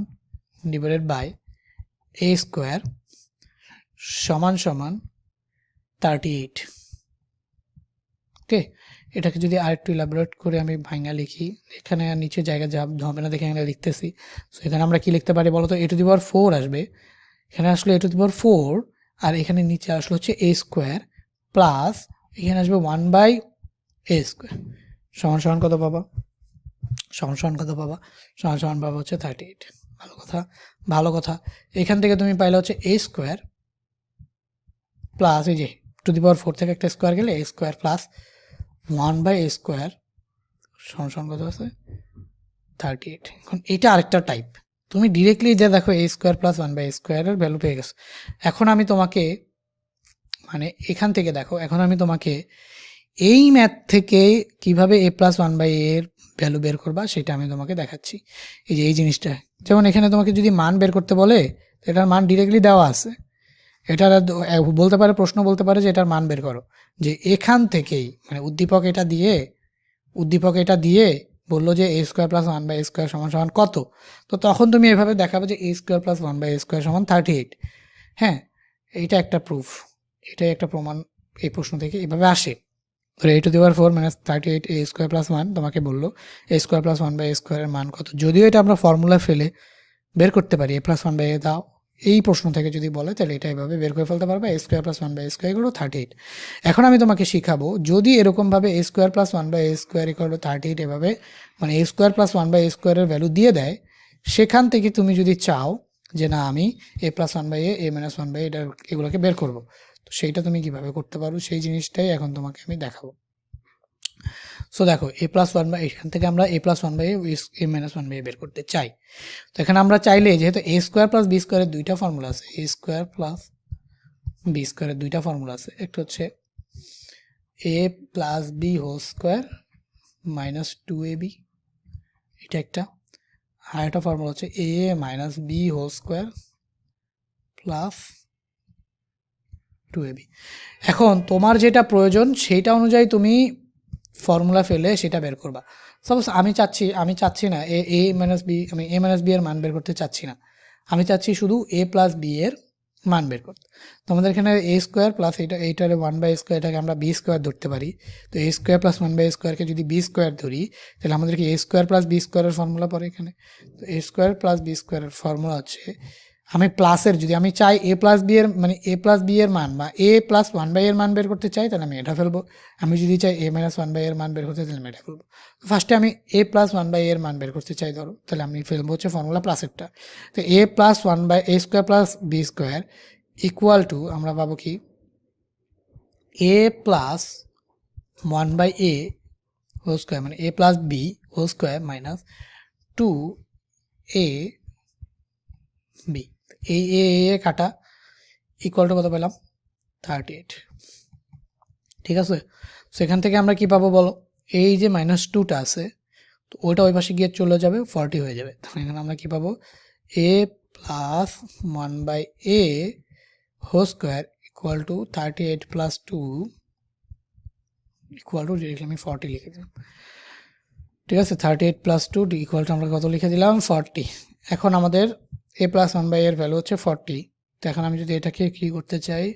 divided by a square সমান 38। ওকে, এটাকে যদি আরেকটু ইলাবোরেট করে আমি ভাঙা লিখি, এখানে নিচে জায়গা যা হবে না দেখে এখানে লিখতেছি। সো এখানে আমরা কি লিখতে পারি বলো তো, এ টু দি পাওয়ার 4 আসবে, এখানে আসলে এ টু দি পাওয়ার 4 আর এখানে নিচে আসলে হচ্ছে a স্কোয়ার প্লাস এখানে আসবে 1/a স্কোয়ার সমান কত পাবা সমান সমান কত পাবা? সমান সমান পাবা হচ্ছে 38। ভালো কথা, ভালো কথা। এখান থেকে তুমি পাইলে হচ্ছে a স্কোয়ার প্লাস এই যে টু দি পাওয়ার 4 থেকে একটা স্কোয়ার গেলে a square plus 1/a square সমান সমান কত আছে? 38। এখন এটা আরেকটা টাইপ। তুমি ডিরেক্টলি যে দেখো a স্কোয়ার প্লাস 1/a স্কোয়ারের ভ্যালু পেয়ে গেছো। এখন আমি তোমাকে মানে এখান থেকে দেখো, এখন আমি তোমাকে এই ম্যাথ থেকে কিভাবে a প্লাস 1/a এর ভ্যালু বের করবা সেটা আমি তোমাকে দেখাচ্ছি। এই যে এই জিনিসটা, যেমন এখানে তোমাকে যদি মান বের করতে বলে, এটার মান ডিরেক্টলি দেওয়া আছে। এটার বলতে পারে, প্রশ্ন বলতে পারে যে এটার মান বের করো, যে এখান থেকেই মানে উদ্দীপক এটা দিয়ে বললো যে a square plus 1/a square সমান সমান কত, তো তখন তুমি এভাবে দেখাবে যে a square plus 1/a square সমান 38। হ্যাঁ, এইটা একটা প্রুফ, এটাই একটা প্রমাণ এই প্রশ্ন থেকে এভাবে আসে। ধরো a to the power 4 minus 38 a square plus 1 তোমাকে বললো a স্কোয়ার প্লাস 1/a স্কোয়ারের মান কত। যদিও এটা আমরা ফর্মুলা ফেলে বের করতে পারি, a প্লাস 1/a দাও, এই প্রশ্ন থেকে যদি বলে তাহলে এটা এভাবে বের করে ফেলতে পারবে, a square plus 1/a square equal to 38। এখন আমি তোমাকে শিখাবো, যদি এরকমভাবে a square plus 1/a square equal to 38 এভাবে মানে a স্কোয়ার প্লাস 1/a স্কোয়ারের ভ্যালু দিয়ে দেয়, সেখান থেকে তুমি যদি চাও যে না আমি a plus 1/a a minus 1/a এগুলোকে বের করবো, তো সেইটা তুমি কিভাবে করতে পারো সেই জিনিসটাই এখন তোমাকে আমি দেখাবো। সো দেখো a প্লাস 1/a, এখান থেকে আমরা a plus 1/a a minus 1/a বের করতে চাই। তো এখানে আমরা চাইলে যেহেতু a স্কোয়ার প্লাস বি স্কোয়ারের দুইটা ফর্মুলা আছে, a স্কোয়ার প্লাস বি স্কোয়ারের দুইটা ফর্মুলা আছে, একটা হচ্ছে a plus B whole square minus 2ab, এটা একটা, আর একটা ফর্মুলা হচ্ছে a minus B whole square plus 2ab। এখন তোমার যেটা প্রয়োজন সেইটা অনুযায়ী তুমি ফর্মুলা ফেলে সেটা বের করবা। সাপোজ আমি চাচ্ছি না এ মাইনাস বি, আমি এ মাইনাস বি এর মান বের করতে চাচ্ছি না, আমি চাচ্ছি শুধু এ প্লাস বি এর মান বের করতে। তো আমাদের এখানে এ স্কোয়ার প্লাস এইটার 1/a স্কোয়ারটাকে আমরা বি স্কোয়ার ধরতে পারি। তো এ স্কোয়ার প্লাস 1/a স্কোয়ারকে যদি বি স্কোয়ার ধরি, তাহলে আমাদেরকে এ স্কোয়ার প্লাস বি স্কোয়ারের ফর্মুলা পড়ে এখানে। তো এ স্কোয়ার প্লাস বি স্কোয়ারের ফর্মুলা হচ্ছে, আমি প্লাসের যদি আমি চাই এ প্লাস বি এর মানে এ প্লাস বি এর মান বা এ প্লাস 1/a এর মান বের করতে চাই, তাহলে আমি এটা ফেলবো। আমি যদি চাই এ মাইনাস 1/a এর মান বের করতে, তাহলে আমি এটা ফেলবো। ফার্স্টে আমি এ প্লাস 1/a এর মান বের করতে চাই ধরো, তাহলে আমি ফেলবো হচ্ছে ফর্মুলা প্লাসেরটা। তো a plus 1/a square plus B square equal to আমরা পাবো কি এ প্লাস 1/a হোল স্কোয়ার মানে a plus B whole square minus 2a b, এই এ কাটা ইকুয়াল টু কত পেলাম 38। ঠিক আছে, সেখান থেকে আমরা কি পাবো বলো, এই যে মাইনাস 2টা আছে তো ওইটা ওই পাশে গিয়ে চলে যাবে, 40 হয়ে যাবে। তখন এখানে আমরা কি পাবো a plus 1/a whole square equal to 38 plus 2 equal to directly আমি 40 লিখে দিলাম। ঠিক আছে, 38 প্লাস 2 ইকুয়াল টু আমরা কত লিখে দিলাম 40। এখন আমাদের a প্লাস 1/a এর ভ্যালু হচ্ছে 40। তো এখন আমি যদি এটাকে কি করতে চাই,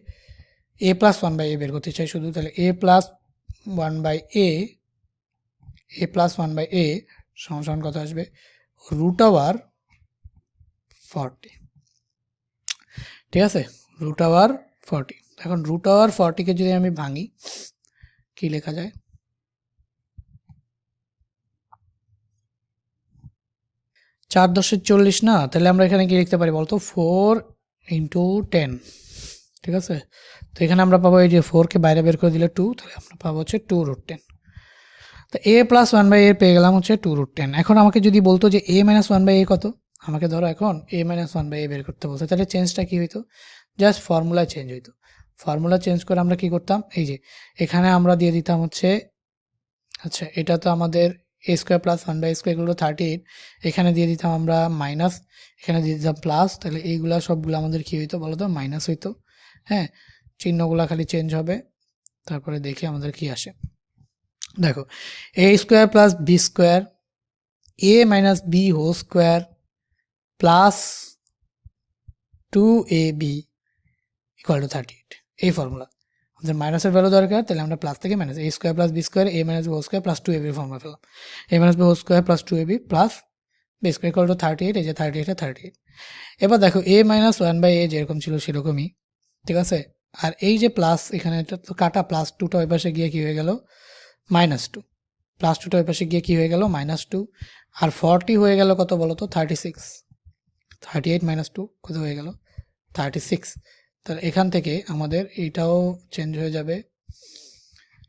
a প্লাস 1/a বের করতে চাই শুধু, তাহলে a প্লাস 1/a সমান কত আসবে রুট ওভার 40। ঠিক আছে, রুট ওভার 40। এখন রুট ওভার 40কে যদি আমি ভাঙি কি লেখা যায়, 4 × 40 না, তাহলে আমরা এখানে কি লিখতে পারি বলতো 4 × 10। ঠিক আছে, তো এখানে আমরা পাবো এই যে 4কে বাইরে বের করে দিলে 2, তাহলে আমরা পাবো হচ্ছে 2√10। তো a প্লাস 1/a পেয়ে গেলাম হচ্ছে 2√10। এখন আমাকে যদি বলতো যে a মাইনাস 1/a কত, আমাকে ধরো এখন a মাইনাস 1/a বের করতে বলতো, তাহলে চেঞ্জটা কি হইতো, জাস্ট ফর্মুলা চেঞ্জ হইতো। ফর্মুলা চেঞ্জ করে আমরা কি করতাম, এই যে এখানে আমরা দিয়ে দিতাম হচ্ছে, আচ্ছা এটা তো আমাদের a square plus 1/a square এগুলো 38, এখানে দিয়ে দিতাম আমরা মাইনাস, এখানে দিয়ে দিতাম প্লাস, তাহলে এইগুলা সবগুলো আমাদের কি হইতো বলো তো মাইনাস হইতো। হ্যাঁ, চিহ্নগুলা খালি চেঞ্জ হবে, তারপরে দেখি আমাদের কি আসে। দেখো a square plus B square a minus B whole square plus 2ab equal to 38, এই ফর্মুলা। আমাদের মাইনাসের ভ্যালু দরকার, তাহলে আমরা প্লাস থেকে minus a square plus B square a minus B whole square plus 2ab formula পেলাম। a minus B whole square plus 2ab plus B square equal to 38, এই যে 38। এবার দেখো a মাইনাস 1/a যেরকম ছিল সেরকমই, ঠিক আছে। আর এই যে প্লাস এখানে এটা তো কাটা, প্লাস 2টা ওই পাশে গিয়ে কি হয়ে গেল -2। প্লাস টুটা ওই পাশে গিয়ে কী হয়ে গেল -2, আর 40 হয়ে গেল কত বলো তো 36, 38 - 2 কত হয়ে গেল 36। তাহলে এখান থেকে আমাদের এইটাও চেঞ্জ হয়ে যাবে,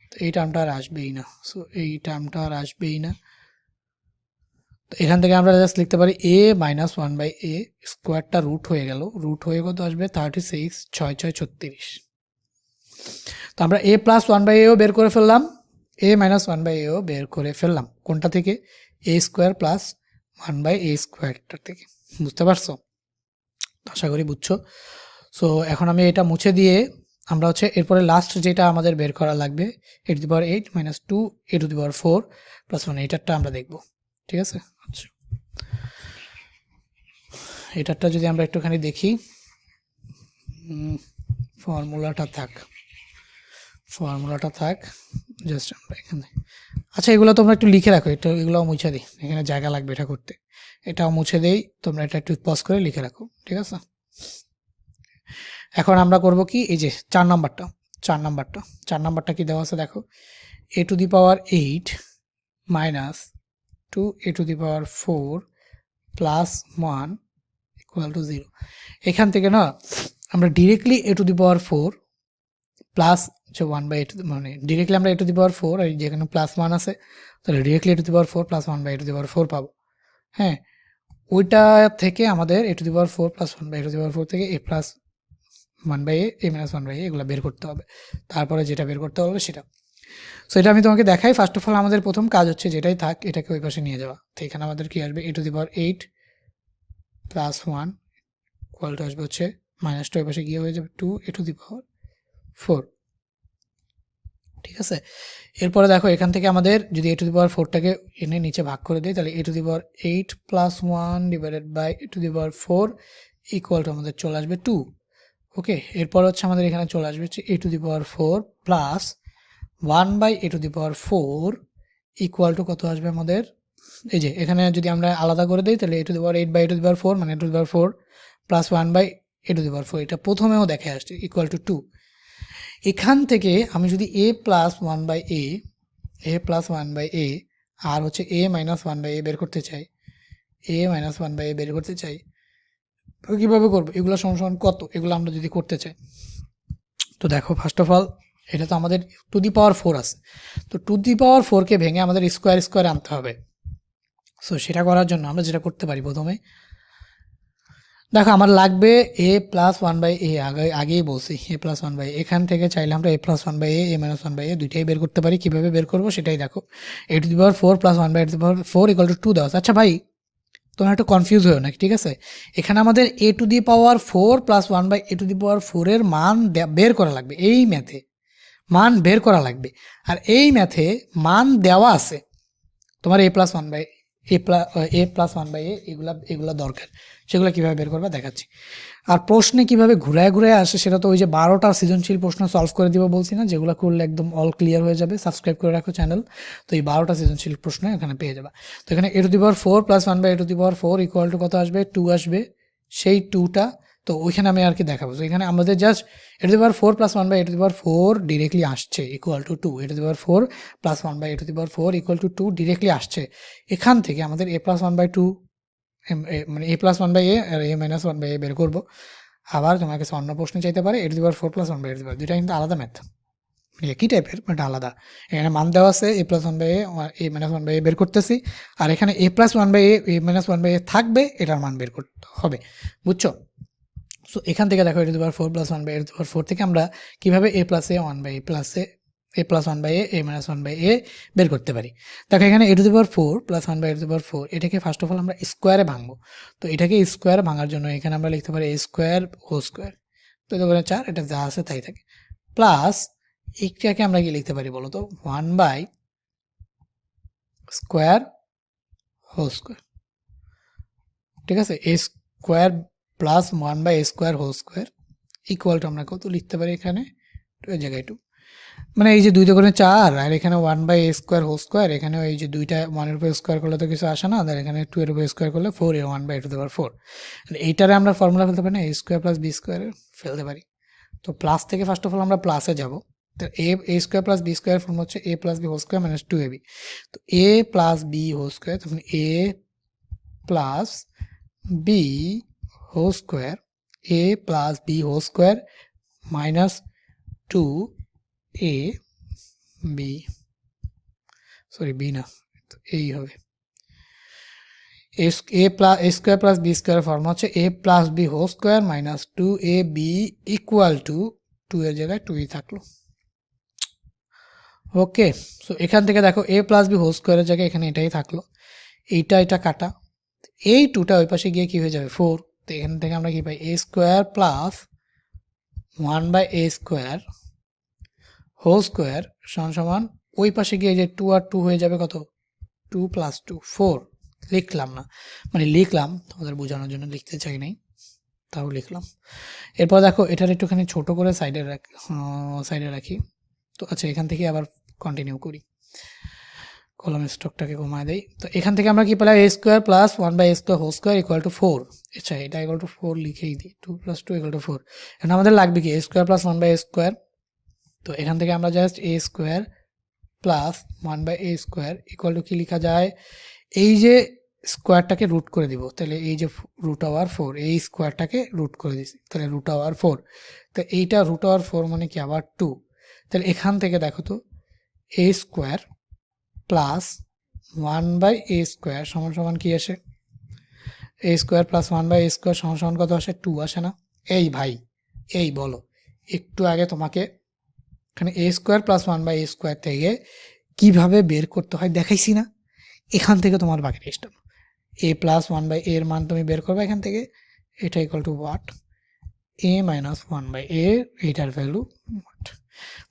তো এই টার্মটা আর আসবেই না, সো এই টার্মটা আর আসবেই না। তো এখান থেকে আমরা জাস্ট লিখতে পারি a - 1/a স্কোয়ারটা রুট হয়ে গেল, রুট হয়ে কত আসবে 36, 6 6 36। তো আমরা a + 1/aও বের করে ফেললাম, a - 1/aও বের করে ফেললাম কোনটা থেকে, a² + 1/a স্কোয়ারটার থেকে। বুঝতে পারছো? আশা করি বুঝছো। সো এখন আমি এটা মুছে দিয়ে আমরা হচ্ছে এরপরে লাস্ট যেটা আমাদের বের করা লাগবে a⁸ - 2 a⁴ + 1 এটারটা আমরা দেখব। ঠিক আছে, আচ্ছা এটারটা যদি আমরা একটুখানি দেখি, ফর্মুলাটা থাক জাস্ট আমরা এখানে, আচ্ছা এগুলো তোমরা একটু লিখে রাখো, এটা এগুলোও মুছে দিই, এখানে জায়গা লাগবে এটা করতে, এটাও মুছে দেই, তোমরা এটা একটু পজ করে লিখে রাখো, ঠিক আছে। এখন আমরা করব কি, এই যে 4 নাম্বারটা কি দেওয়া আছে দেখো, a⁸ - 2 a⁴ + 1 = 0। এখান থেকে না আমরা ডিরেক্টলি a⁴ প্লাস হচ্ছে 1/a, মানে ডিরেক্টলি আমরা a⁴ আর যেখানে +1 আছে তাহলে ডিরেক্টলি a⁴ + 1/a⁴ পাবো। হ্যাঁ, ওইটা থেকে আমাদের a⁴ + 1/a⁴ থেকে a + 1/a, a - 1/a এগুলো বের করতে হবে, তারপরে যেটা বের করতে হবে সেটা। সো এটা আমি তোমাকে দেখাই। ফার্স্ট অফ অল আমাদের প্রথম কাজ হচ্ছে যেটাই থাক এটাকে ওই পাশে নিয়ে যাওয়া। তো এখানে আমাদের কি আসবে, a⁸ + 1 = আসবে হচ্ছে -2 ওই পাশে গিয়ে হয়ে যাবে 2 a⁴। ঠিক আছে, এরপরে দেখো এখান থেকে আমাদের যদি a⁴টাকে এনে নিচে ভাগ করে দিই তাহলে a⁸ + 1 / a⁴ আমাদের চলে আসবে 2। ওকে, এরপর হচ্ছে আমাদের এখানে চলে আসবে হচ্ছে a⁴ + 1/a⁴ কত আসবে আমাদের, এই যে এখানে যদি আমরা আলাদা করে দিই তাহলে a⁴ মানে a⁴ + 1/a⁴, এটা প্রথমেও দেখে আসছে = 2। এখান থেকে আমি যদি a + 1/a আর হচ্ছে a - 1/a বের করতে চাই, তো কীভাবে করবো, এগুলো সমান কত, এগুলো আমরা যদি করতে চাই, তো দেখো ফার্স্ট অফ অল এটা তো আমাদের টু দি পাওয়ার 4 আছে, তো টু দি পাওয়ার 4কে ভেঙে আমাদের স্কোয়ার আনতে হবে। সো সেটা করার জন্য আমরা যেটা করতে পারি, প্রথমে দেখো আমার লাগবে a + 1/a, আগেই বলছি a + 1/a, এখান থেকে চাইলে আমরা a + 1/a a - 1/a দুইটাই বের করতে পারি। কীভাবে বের করবো সেটাই দেখো, a⁴ + 1/a⁴ = 2 দেওয়া আছে। আচ্ছা ভাই তোমরা একটু কনফিউজ হয়েও না, ঠিক আছে, এখানে আমাদের a⁴ + 1/a⁴ এর মান বের করা লাগবে, এই ম্যাথে মান বের করা লাগবে, আর এই ম্যাথে মান দেওয়া আছে তোমার a + 1/a এগুলা দরকার, সেগুলো কীভাবে বের করবে দেখাচ্ছি। আর প্রশ্নে কীভাবে ঘুরায় আসে সেটা তো ওই যে 12টা সৃজনশীল প্রশ্ন সলভ করে দিব বলছি না, যেগুলো করলে একদম অল ক্লিয়ার হয়ে যাবে। সাবস্ক্রাইব করে রাখো চ্যানেল, তো এই 12টা সৃজনশীল প্রশ্ন এখানে পেয়ে যাবে। তো এখানে a⁴ + 1/a⁴ কত আসবে, 2 আসবে, সেই 2টা তো ওইখানে আমি আর কি দেখাবো। তো এখানে আমাদের জাস্ট a⁴ + 1/a⁴ ডিরেক্টলি আসছে = 2, a⁴ + 1/a⁴ = 2 ডিরেক্টলি আসছে। এখান থেকে আমাদের a + 1/2 মানে a + 1/a আর a - 1/a বের করবো। আবার তোমার কাছে অন্য প্রশ্ন চাইতে পারে a⁴ + 1/a, দুইটা কিন্তু আলাদা ম্যাথ, একই টাইপের বাট আলাদা। এখানে মান দেওয়া আছে a + 1/a a - 1/a বের করতেছি, আর এখানে a + 1/a a - 1/a থাকবে, এটার মান বের করতে হবে, বুঝছো। সো এখান থেকে দেখো a⁴ + 1/a⁴ থেকে আমরা কীভাবে a + a 1/a a + 1/a a - 1/a বের করতে পারি। দেখো এখানে a⁴ + 1/a⁴ এটাকে ফার্স্ট অফ অল আমরা স্কোয়ারে ভাঙবো। তো এটাকে স্কোয়ারে ভাঙার জন্য এখানে আমরা লিখতে পারি a²², তো এটা করে 4, এটা যা আছে তাই থাকে, প্লাস এইটাকে আমরা কি লিখতে পারি বলো তো, 1/² ঠিক আছে, a² + 1/² আমরা কত লিখতে পারি এখানে, ওই জায়গায় 2, মানে এই যে 2 × 4 আর এখানে 1/² এখানে এই যে দুইটা 1-এর উপর স্কোয়ার করলে তো কিছু আসে না, আর এখানে 2-এর উপর স্কোয়ার করলে 4 1/4, এইটারে আমরা ফর্মুলা ফেলতে পারি না, a² + b² ফেলতে পারি। তো প্লাস থেকে ফার্স্ট অফ অল আমরা প্লাসে যাব, তো এ square plus B square form হচ্ছে a plus B whole square minus 2ab। তো a plus B whole square, তখন a plus B whole square, A plus B whole square minus 2a b, sorry b না, তো এই হবে। A plus a square plus B square form হচ্ছে a plus B whole square minus 2ab equal to 2 এর জায়গায় 2ই থাকলো। ওকে, so এখান থেকে দেখো এ প্লাস বি হোল স্কোয়ারের জায়গায় এখানে এটাই থাকলো, এটা কাটা, এই 2টা ওই পাশে গিয়ে কি হয়ে যাবে 4। তো এখান থেকে আমরা কি পাই a square plus 1/a square whole square সমান সমান ওই পাশে গিয়ে যে 2 আর 2 হয়ে যাবে কত, 2 + 2 4। লিখলাম না, মানে লিখলাম তোমাদের বোঝানোর জন্য, লিখতে চাই নাই তাও লিখলাম। এরপর দেখো এটার একটুখানি ছোট করে সাইডে রাখি। তো আচ্ছা, এখান থেকে আবার কন্টিনিউ করি, কলম স্টকটাকে কমায় দেই। তো এখান থেকে আমরা কি পেলাম a square plus 1/a square whole square equal to 4। আচ্ছা, এটা ইকুয়াল টু 4 লিখেই দিই, 2 + 2 = 4। এখন আমাদের লাগবে কি এ স্কোয়ার প্লাস 1/a স্কোয়ার। তো এখান থেকে আমরা just a square plus 1/a square equal to কি লেখা যায়, এই যে স্কোয়ারটাকে রুট করে দিব, তাহলে এই যে √4, এই স্কোয়ারটাকে রুট করে দিছি, তাহলে √4। তো এইটা √4 মানে কি আবার 2। তাহলে এখান থেকে দেখো তো এ স্কোয়ার প্লাস 1/a স্কোয়ার সমান সমান কি আসে, এ স্কোয়ার প্লাস 1/a স্কোয়ার সমান সমান কত আসে, 2 আসে না? এই ভাই, এই বলো, একটু আগে তোমাকে এখানে a square plus 1/a square থেকে কিভাবে বের করতে হয় দেখাইছি না? এখান থেকে তোমার বাকি স্টেপ, এ প্লাস 1/a এর মান তুমি বের করবে এখান থেকে, এটা equal to what, a minus 1/a, এইটার ভ্যালু হোয়াট।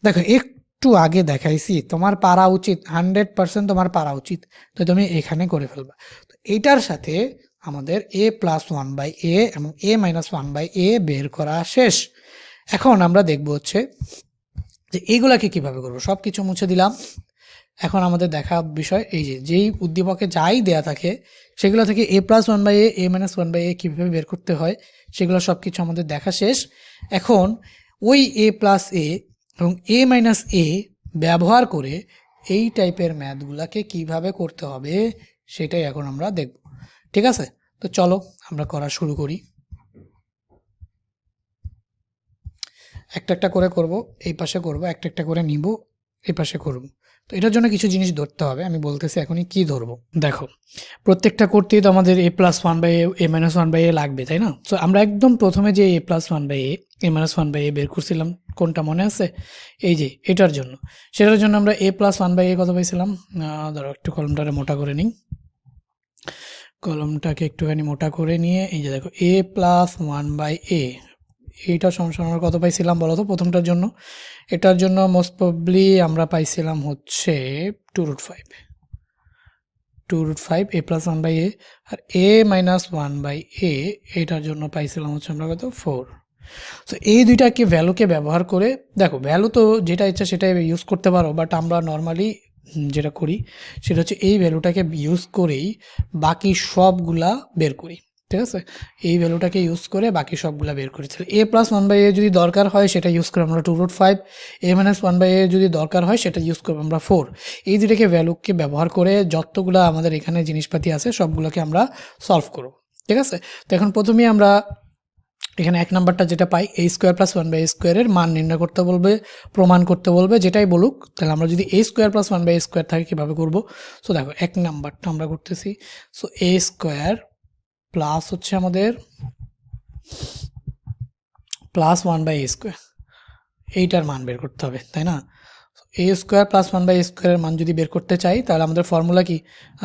দেখো একটু আগে দেখাইছি, তোমার পারা উচিত, 100% তোমার পারা উচিত, তো তুমি এখানে করে ফেলবা। তো এইটার সাথে আমাদের a প্লাস 1/a এবং a মাইনাস 1/a বের করা শেষ। এখন আমরা দেখব হচ্ছে যে এইগুলাকে কিভাবে করবো। সব কিছু মুছে দিলাম, এখন আমাদের দেখা বিষয় এই যে যেই উদ্দীপকে যাই দেয়া থাকে সেগুলো থেকে a plus 1/a, a minus 1/a কীভাবে বের করতে হয় সেগুলো সব কিছু আমাদের দেখা শেষ। এখন ওই a প্লাস a এবং a মাইনাস a ব্যবহার করে এই টাইপের ম্যাথগুলোকে কিভাবে করতে হবে সেটাই এখন আমরা দেখব। ঠিক আছে, তো চলো আমরা করা শুরু করি। একটা করে করব, এই পাশে করব, একটা করে নিব, এই পাশে করব। তো এটার জন্য কিছু জিনিস ধরতে হবে, আমি বলতেছি এখনই কি ধরবো। দেখো প্রত্যেকটা করতেই তো আমাদের a plus 1/a, a minus 1/a লাগবে, তাই না? তো আমরা একদম প্রথমে যে a plus 1/a, a minus 1/a বের করছিলাম, কোনটা মনে আছে? এই যে এটার জন্য, সেটার জন্য আমরা a প্লাস 1/a কত পাইছিলাম, ধরো একটু কলমটাকে মোটা করে নিই, কলমটাকে একটুখানি মোটা করে নিয়ে এই যে দেখো a প্লাস 1/a, এইটা সমান আমরা কত পাইছিলাম বলো তো প্রথমটার জন্য? এটার জন্য মোস্ট প্রবলি আমরা পাইছিলাম হচ্ছে 2√5, a প্লাস 1/a, আর a মাইনাস 1/a এটার জন্য পাইছিলাম হচ্ছে আমরা কত 4। তো এই দুইটাকে ভ্যালুকে ব্যবহার করে, দেখো ভ্যালু তো যেটা ইচ্ছা সেটাই ইউজ করতে পারো, বাট আমরা নর্মালি যেটা করি সেটা হচ্ছে এই ভ্যালুটাকে ইউজ করেই বাকি সবগুলা বের করি। ঠিক আছে, এই ভ্যালুটাকে ইউজ করে বাকি সবগুলা বের করি। তাহলে a প্লাস 1/a যদি দরকার হয় সেটা ইউজ করবো আমরা 2√5, a মাইনাস 1/a যদি দরকার হয় সেটা ইউজ করবো আমরা 4। এই দুটাকে ভ্যালুকে ব্যবহার করে যতগুলা আমাদের এখানে জিনিসপাতি আছে সবগুলোকে আমরা সলভ করব। ঠিক আছে, তো এখন প্রথমেই আমরা এখানে 1 নাম্বারটা যেটা পাই, a স্কোয়ার প্লাস 1/a স্কোয়ারের মান নির্ণয় করতে বলবে, প্রমাণ করতে বলবে, যেটাই বলুক। তাহলে আমরা যদি a square plus 1/a square থাকে কীভাবে করব? সো দেখো 1 নাম্বারটা আমরা করতেছি। সো a স্কোয়ার প্লাস হচ্ছে আমাদের প্লাস 1/a স্কোয়ার, এইটার মান বের করতে হবে, তাই না? a স্কোয়ার প্লাস 1/a স্কোয়ারের মান যদি বের করতে চাই তাহলে আমাদের ফর্মুলা কি?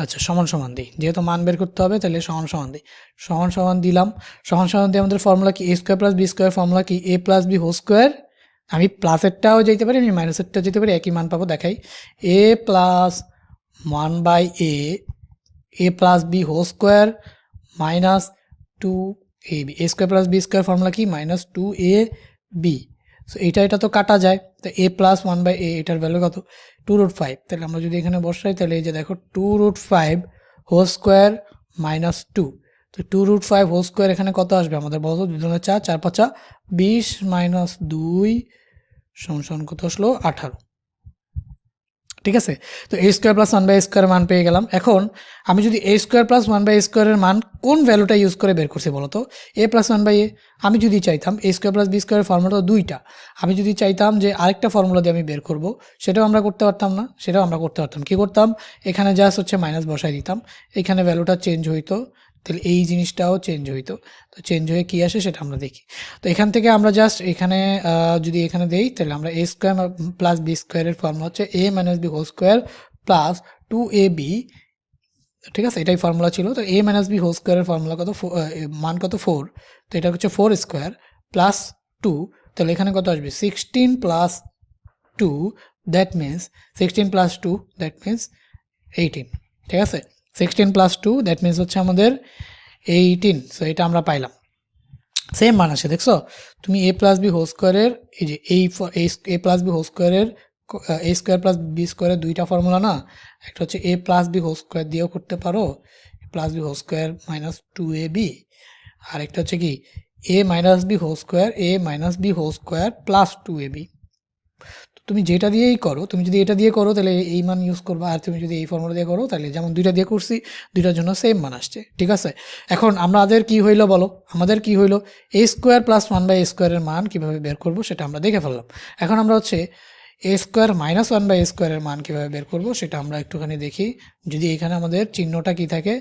আচ্ছা, সমান সমান দিই, যেহেতু মান বের করতে হবে তাহলে সমান সমান দিই, সমান সমান দিলাম। সমান সমান দিয়ে আমাদের ফর্মুলা কি? a square plus b square formula কি? a plus b whole square. আমি প্লাসেরটাও যেতে পারি, আমি মাইনাসেরটাও যেতে পারি, একই মান পাবো। দেখাই, a plus 1/a, a plus b whole square minus 2ab, a square plus b square formula কি? Minus 2ab। সো এটা তো কাটা যায়, তো a প্লাস 1/a এটার ভ্যালু কত? 2√5। তাহলে আমরা যদি এখানে বসাই তাহলে এই যে দেখো 2√5 হোল স্কোয়ার মাইনাস 2। তো 2√5 হোল স্কোয়ার এখানে কত আসবে আমাদের বলতো? 2 × 4, 4 × 5 = 20 মাইনাস 2 সমান সমান কত আসলো 18। ঠিক আছে, তো এ স্কোয়ার প্লাস ওয়ান বাই স্কোয়ারের মান পেয়ে গেলাম। এখন আমি যদি A square plus one by স্কোয়ারের মান কোন ভ্যালুটা ইউজ করে বের করছি বলো তো, এ প্লাস ওয়ান বাই এ। আমি যদি চাইতাম এ স্কোয়ার প্লাস বি স্কোয়ারের ফর্মুলা দুইটা, আমি যদি চাইতাম যে আরেকটা ফর্মুলা দিয়ে আমি বের করব, সেটাও আমরা করতে পারতাম না? সেটাও আমরা করতে পারতাম। কী করতাম, এখানে জাস্ট হচ্ছে মাইনাস বসাই দিতাম, এখানে ভ্যালুটা চেঞ্জ হইতো, তাহলে এই জিনিসটাও চেঞ্জ হইতো। তো চেঞ্জ হয়ে কী আসে সেটা আমরা দেখি। তো এখান থেকে আমরা জাস্ট এখানে যদি এখানে দেই, তাহলে আমরা এ স্কোয়ার প্লাস বি স্কোয়ারের ফর্মুলা হচ্ছে a minus B whole square plus 2ab। ঠিক আছে, এটাই ফর্মুলা ছিল। তো এ মাইনাস বি হোল স্কোয়ারের ফর্মুলা কত, মান কত 4, তো এটা হচ্ছে 4 স্কোয়ার প্লাস 2, তাহলে এখানে কত আসবে 16 plus 2, that means 16 plus 2 that means 18। ঠিক আছে, 16 প্লাস 2 দ্যাট মিন্স হচ্ছে আমাদের 18। সো এটা আমরা পাইলাম, সেম মান আসে। দেখছো তুমি এ প্লাস বি হোল স্কোয়ারের এই যে এ প্লাস বি হোল স্কোয়ারের এ স্কোয়ার প্লাস বি স্কোয়ারের দুইটা ফর্মুলা না, একটা হচ্ছে a plus B whole square দিয়েও করতে পারো, plus B whole square minus 2ab, আর একটা হচ্ছে কি এ minus B whole square a minus B whole square plus 2ab। তুমি যেটা দিয়েই করো, তুমি যদি এটা দিয়ে করো তাহলে এই মান ইউজ করবা, আর তুমি যদি এই ফর্মুলা দিয়ে করো তাহলে যেমন দুইটা দিয়ে করছি দুইটার জন্য সেম মান আসছে। ঠিক আছে, এখন আমাদের কি হইলো বলো, আমাদের কি হইলো এ স্কোয়ার প্লাস ওয়ান বাই স্কোয়ারের মান কীভাবে বের করবো সেটা আমরা দেখে ফেললাম। এখন আমরা হচ্ছে এ স্কোয়ার মাইনাস ওয়ান বাই স্কোয়ারের মান কীভাবে বের করবো সেটা আমরা একটুখানি দেখি। যদি এখানে আমাদের চিহ্নটা কি থাকে,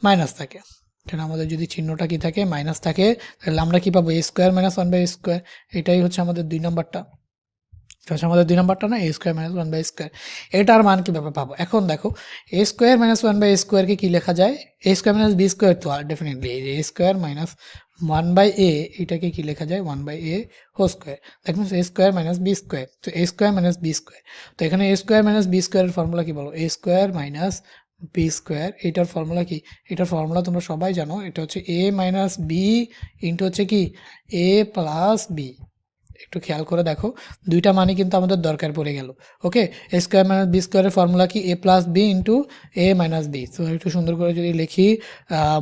মাইনাস থাকে, এখানে আমাদের যদি চিহ্নটা কি থাকে, মাইনাস থাকে, তাহলে আমরা কী পাবো, a square minus one by square. এটাই হচ্ছে আমাদের 2 নম্বরটা, আমাদের 2 নম্বরটা না, a square minus one by square. এটার মান কীভাবে পাবো, এখন দেখো a square minus one by স্কোয়ারকে কী লেখা যায়, a square minus B square, তো আর definitely a square minus one by a, এটাকে কী লেখা যায়, one by A whole square, that means a square minus B square. তো এ স্কোয়ার মাইনাস বি স্কোয়ার, তো এখানে এ স্কোয়ার মাইনাস বি স্কোয়ারের ফর্মুলা কী বলো, এ স্কোয়ার মাইনাস বি স্কোয়ার। এটার ফর্মুলা কি, এটার ফর্মুলা তোমরা সবাই জানো, এটা হচ্ছে এ মাইনাস বি ইন্টু হচ্ছে কি এ প্লাস বি। একটু খেয়াল করে দেখো, দুইটা মানে কিন্তু আমাদের দরকার পড়ে গেল। ওকে, এ স্কোয়ার মাইনাস বি স্কোয়ারের ফর্মুলা কি, এ plus b into a minus b. তো একটু সুন্দর করে যদি লিখি,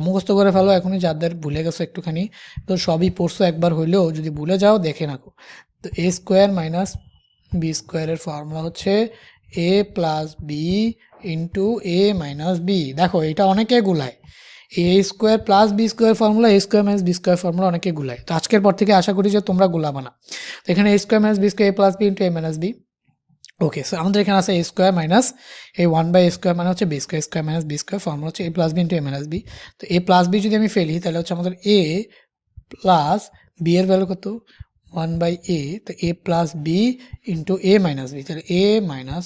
মুখস্থ করে ফেলো এখনই, যাদের ভুলে গেছো একটুখানি, তো সবই পড়ছো একবার হইলেও যদি ভুলে যাও দেখে নাকো। তো এ স্কোয়ার মাইনাস বি স্কোয়ারের ফর্মুলা হচ্ছে a plus b into a minus b. দেখো এটা অনেকে গুলায়, a square plus B square formula, A square minus B square formula অনেকে গুলায়। তো আজকের পর থেকে আশা করি যে তোমরা গুলাবা না। তো এখানে a square minus B square A plus b into a minus b. Okay, so আমাদের এখানে আছে a square minus a one by A square মানে হচ্ছে b square, square minus B square formula হচ্ছে a plus b into a minus b. তো a plus B যদি আমি ফেলি তাহলে হচ্ছে আমাদের এ প্লাস বি এর ভ্যালু কত, ওয়ান বাই এ, তো a plus b into a minus b, তাহলে এ মাইনাস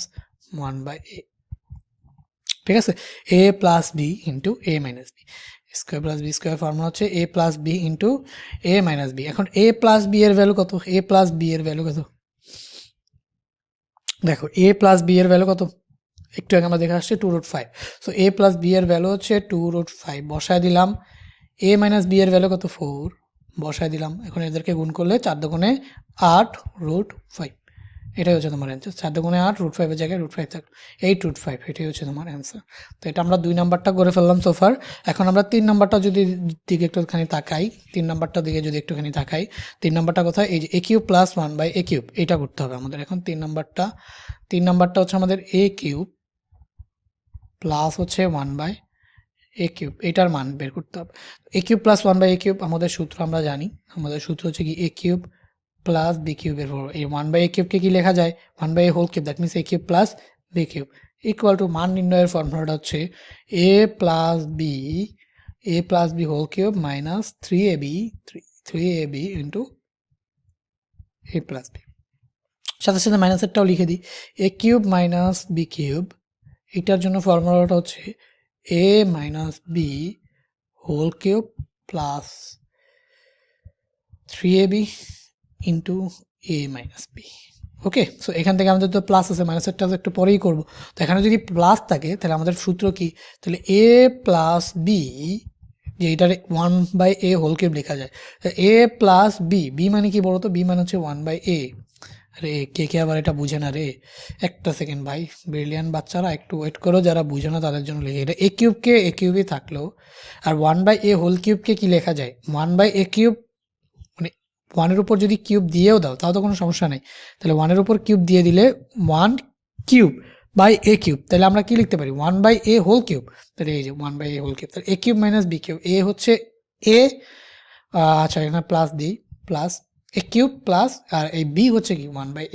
ওয়ান বাই এ। ঠিক আছে, a plus b into a minus B, square plus B square formula হচ্ছে a plus b into a minus b. এখন a plus b এর value কত, a plus b এর value কত, দেখো a plus b এর ভ্যালু কত, একটু আগে আমরা দেখে আসছি 2√5। সো এ প্লাস বি এর ভ্যালু হচ্ছে 2√5, বসায় দিলাম। এ মাইনাস বি এর ভ্যালু কত, 4, বসায় দিলাম। এখন এদেরকে গুণ করলে 4 দুগুণে 8√5, এটাই হচ্ছে তোমার অ্যান্সার। 4 দুগুণে 8, √5 জায়গায় √5 থাকলো, 8√5, এটাই হচ্ছে তোমার অ্যান্সার। তো এটা আমরা 2 নাম্বারটা করে ফেললাম সোফার। এখন আমরা 3 নাম্বারটা যদি দিকে একটুখানি তাকাই, 3 নাম্বারটা দিকে যদি একটুখানি তাকাই, 3 নাম্বারটা কোথায়, এই যে a cube plus one by A cube, এটা করতে হবে আমাদের। এখন 3 নাম্বারটা হচ্ছে আমাদের এ কিউব প্লাস হচ্ছে ওয়ান বাই এ কিউব, এটার মান বের করতে হবে। A cube plus one by A cube আমাদের সূত্র আমরা জানি, আমাদের সূত্র হচ্ছে কি এ কিউব প্লাস বি কিউবের ফর্মুলা। এই ওয়ান বাই এ কিউবকে কি লেখা যায়, one by A whole cube, that means A cube plus b cube equal to মান নির্ণয়ের ফর্মুলাটা হচ্ছে a plus B whole cube minus 3ab into a plus b. সাথে সাথে মাইনাসেরটাও লিখে দিই, a cube minus b cube, এটার জন্য ফর্মুলাটা হচ্ছে a minus B whole cube plus 3ab into a minus b. Okay, so এখান থেকে আমাদের তো প্লাস আছে, মাইনাসেরটা একটু পরেই করবো। তো এখানে যদি প্লাস থাকে তাহলে আমাদের সূত্র কি, তাহলে এ প্লাস বি, যে এটার one by A whole cube লেখা যায়, এ প্লাস বি মানে কি বলতো, বি মানে হচ্ছে ওয়ান বাই এ। রে কে আবার এটা বুঝে না রে, একটা সেকেন্ড ভাই, ব্রিলিয়ান বাচ্চারা একটু ওয়েট করো, যারা বুঝে না তাদের জন্য লিখে, এটা এ কিউবকে এ কিউবই থাকলো, আর ওয়ান বাই এ হোল কিউবকে কি লেখা যায়, ওয়ান বাই এ কিউব, মানে ওয়ানের উপর যদি কিউব দিয়েও দাও তাও তো কোনো সমস্যা নেই। তাহলে ওয়ানের উপর কিউব দিয়ে দিলে 1 কিউব বাই এ কিউব, তাহলে আমরা কি লিখতে পারি 1 বাই এ হোল কিউব। তাহলে এই যে 1 বাই এ হোল কিউব, তাহলে a cube minus b cube, a হচ্ছে এ, আচ্ছা এখানে প্লাস দিই, প্লাস এ কিউব প্লাস আর এই বি হচ্ছে কি 1 by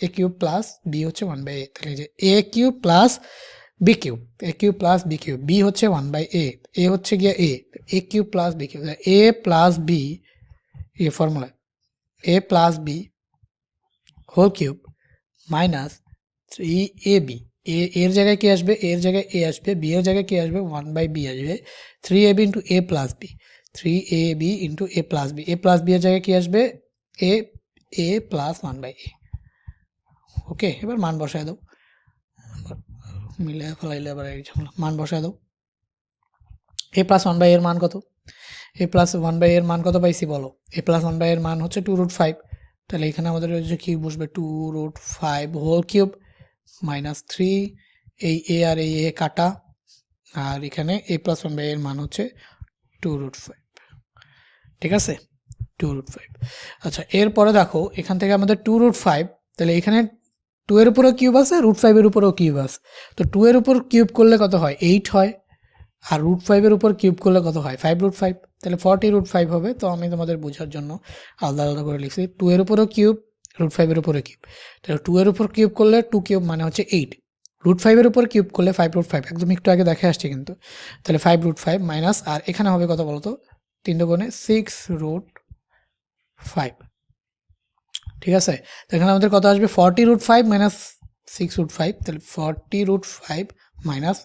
A cube plus b হচ্ছে 1 বাই এ, তাহলে যে a cube plus b cube, A cube plus b cube, b হচ্ছে 1 বাই এ হচ্ছে গিয়ে a cube plus b cube, a plus b, এই formula a plus B whole cube minus 3ab, এর জায়গায় কি আসবে, এর জায়গায় এ আসবে, বি এর জায়গায় কি আসবে 1 বাই বি আসবে, 3ab into a plus B, 3ab into a plus B, A plus b এর জায়গায় কি আসবে এ প্লাস 1 বাই এ। ওকে, এবার মান বসায় দাও, মিলে ফেলাইলে আবার এই ঝামেলা, মান বসায় দাও। এ প্লাস 1 বাই এর মান কত, এ প্লাস 1 বাই এর মান কত পাইছি বলো, এ প্লাস 1 বাই এর মান হচ্ছে 2√5, তাহলে এখানে আমাদের হচ্ছে কি বসবে 2√5 হোল কিউব মাইনাস 3, এই এ আর এই এ কাটা, আর এখানে এ প্লাস 1 বাই এর মান হচ্ছে 2√5, ঠিক আছে 2√5। আচ্ছা এরপরে দেখো এখান থেকে আমাদের 2√5, তাহলে এখানে 2 এর উপরেও কিউব আছে, √5 এর উপরেও কিউব আছে, তো 2 এর উপর কিউব করলে কত হয় 8 হয়, আর √5 এর উপর কিউব করলে কত হয় 5√5, তাহলে 40√5 হবে। তো আমি তোমাদের বোঝার জন্য আলাদা আলাদা করে লিখছি, 2 এর উপরেও কিউব, √5 এর উপরে কিউব, তাহলে 2 এর উপর কিউব করলে 2 কিউব মানে হচ্ছে 8, √5 এর উপর কিউব করলে 5√5, একদম একটু আগে দেখে আসছি কিন্তু, তাহলে 5√5 মাইনাস, আর এখানে হবে কত বলতো 3 দুগুণে 6√5, ঠিক আছে। তো এখানে আমাদের কত আসবে 40√5 মাইনাস 6√5, তাহলে 40√5 মাইনাস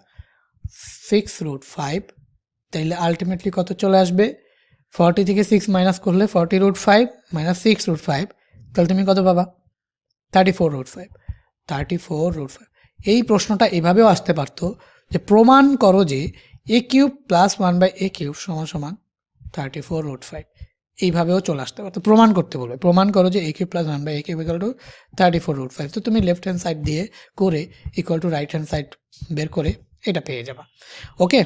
6√5, তাইলে আলটিমেটলি কত চলে আসবে 40 থেকে 6 মাইনাস করলে 40√5 মাইনাস 6√5, তাহলে তুমি কত পাবা 34√5। এই প্রশ্নটা এভাবেও আসতে পারতো যে প্রমাণ করো যে a cube plus 1 by A cube সমান সমান 34√5, এইভাবেও চলে আসতে পারতো, প্রমাণ করতে বলবে, প্রমাণ করো যে a cube plus 1 by A cube equal to 34√5, তো তুমি লেফট হ্যান্ড সাইড দিয়ে করে equal to right hand side বের করে এটা পেয়ে যাবা। ওকে,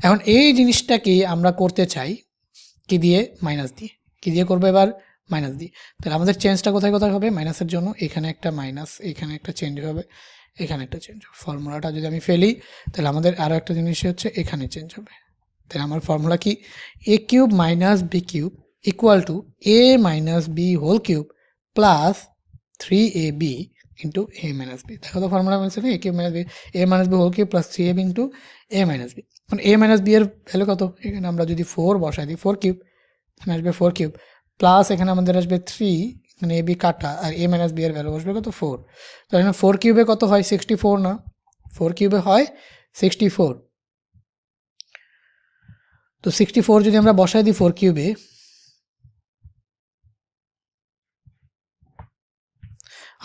এখন এই জিনিসটাকে আমরা করতে চাই কি দিয়ে, মাইনাস দিয়ে, কি দিয়ে করবো এবার মাইনাস দিয়ে, তাহলে আমাদের চেঞ্জটা কোথায় কোথায় হবে, মাইনাসের জন্য এখানে একটা মাইনাস, এখানে একটা চেঞ্জ হবে, এখানে একটা চেঞ্জ হবে, ফর্মুলাটা যদি আমি ফেলি তাহলে আমাদের আরও একটা জিনিস হচ্ছে এখানে চেঞ্জ হবে, তাহলে আমার ফর্মুলা কি a cube minus b cube equal to a minus B whole cube plus 3ab into a minus b, দেখো তো ফর্মুলা বলছে না a cube minus b, a minus B whole cube plus 3ab into a minus b, এখন a minus b এর value কত, এখানে আমরা যদি 4 বসাই দিই 4 কিউব, এখানে আসবে 4 কিউব প্লাস এখানে আমাদের আসবে 3, এখানে এ বি কাটা, আর এ মাইনাস বি এর ভ্যালু আসবে কত 4, তো এখানে 4 কিউবে কত হয় 64 না, 4 কিউবে হয় 64, তো 64 যদি আমরা বসাই দিই 4 কিউবে,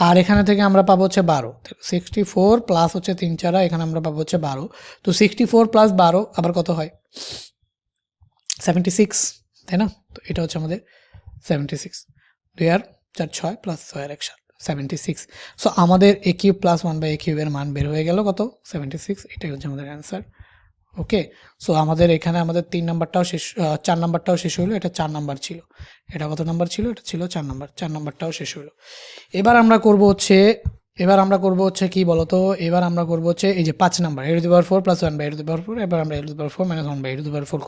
আর এখানে থেকে আমরা পাবো হচ্ছে 12, 64 প্লাস হচ্ছে 3 4, এখানে আমরা পাবো হচ্ছে 12, তো 64 প্লাস 12 আবার কত হয় 76, তাই না, তো এটা হচ্ছে আমাদের 76, 2 আর 4 6 প্লাস 6 আর 1 7, 76, সো আমাদের এ কিউব প্লাস 1 বাই এ কিউবের মান বের হয়ে গেল কত 76, এটাই হচ্ছে আমাদের অ্যান্সার। ওকে, সো আমাদের এখানে আমাদের 3 নাম্বারটাও শেষ, 4 নাম্বারটাও শেষ হলো, এটা 4 নাম্বার ছিল, এটা কত নাম্বার ছিল, এটা ছিল 4 নাম্বার, 4 নাম্বারটাও শেষ হলো। এবার আমরা করব হচ্ছে কি বলতো, এবার আমরা করব হচ্ছে এই যে 5 number a⁴ plus 1 by a⁴, এবার আমরা a⁴ মাইনাস 1 বাই a⁴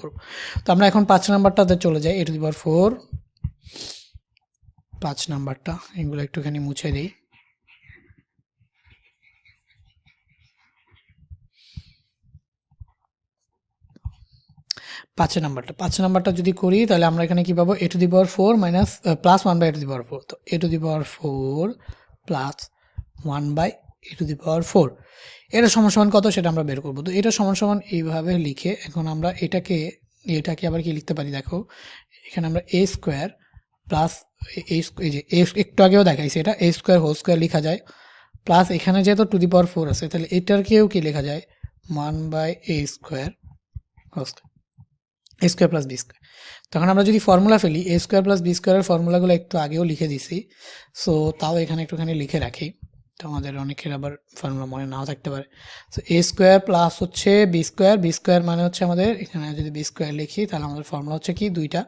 করব। তো আমরা এখন 5 নাম্বারটাতে চলে যাই, a⁴ 5 নাম্বারটা, এগুলো একটুখানি মুছে দিই, পাঁচ নাম্বারটা যদি করি তাহলে আমরা এখানে কি পাবো a⁴ minus plus 1 by a⁴, তো a⁴ প্লাস 1 বাই a⁴, এটা সমান সমান কত সেটা আমরা বের করবো। তো এটা সমান সমান এইভাবে লিখে এখন আমরা এটাকে আবার কি লিখতে পারি, দেখো এখানে আমরা a স্কোয়ার প্লাস এই যে একটু আগেও দেখাইছি, এটা a স্কোয়ার হোল স্কোয়ার লেখা যায়, প্লাস এখানে যেহেতু টু দি পাওয়ার 4 আছে তাহলে এটারকেও কি লেখা যায় 1 by a square whole square, a square plus B square. তখন আমরা যদি ফর্মুলা ফেলি এ স্কোয়ার প্লাস বি স্কোয়ারের ফর্মুলাগুলো একটু আগেও লিখে দিছি, সো তাও এখানে একটুখানি লিখে রাখি, তো আমাদের অনেকের আবার ফর্মুলা মনে নাও থাকতে পারে। সো এ স্কোয়ার প্লাস হচ্ছে বি স্কোয়ার মানে হচ্ছে আমাদের এখানে যদি বি স্কোয়ার লিখি তাহলে আমাদের ফর্মুলা হচ্ছে কি দুইটা,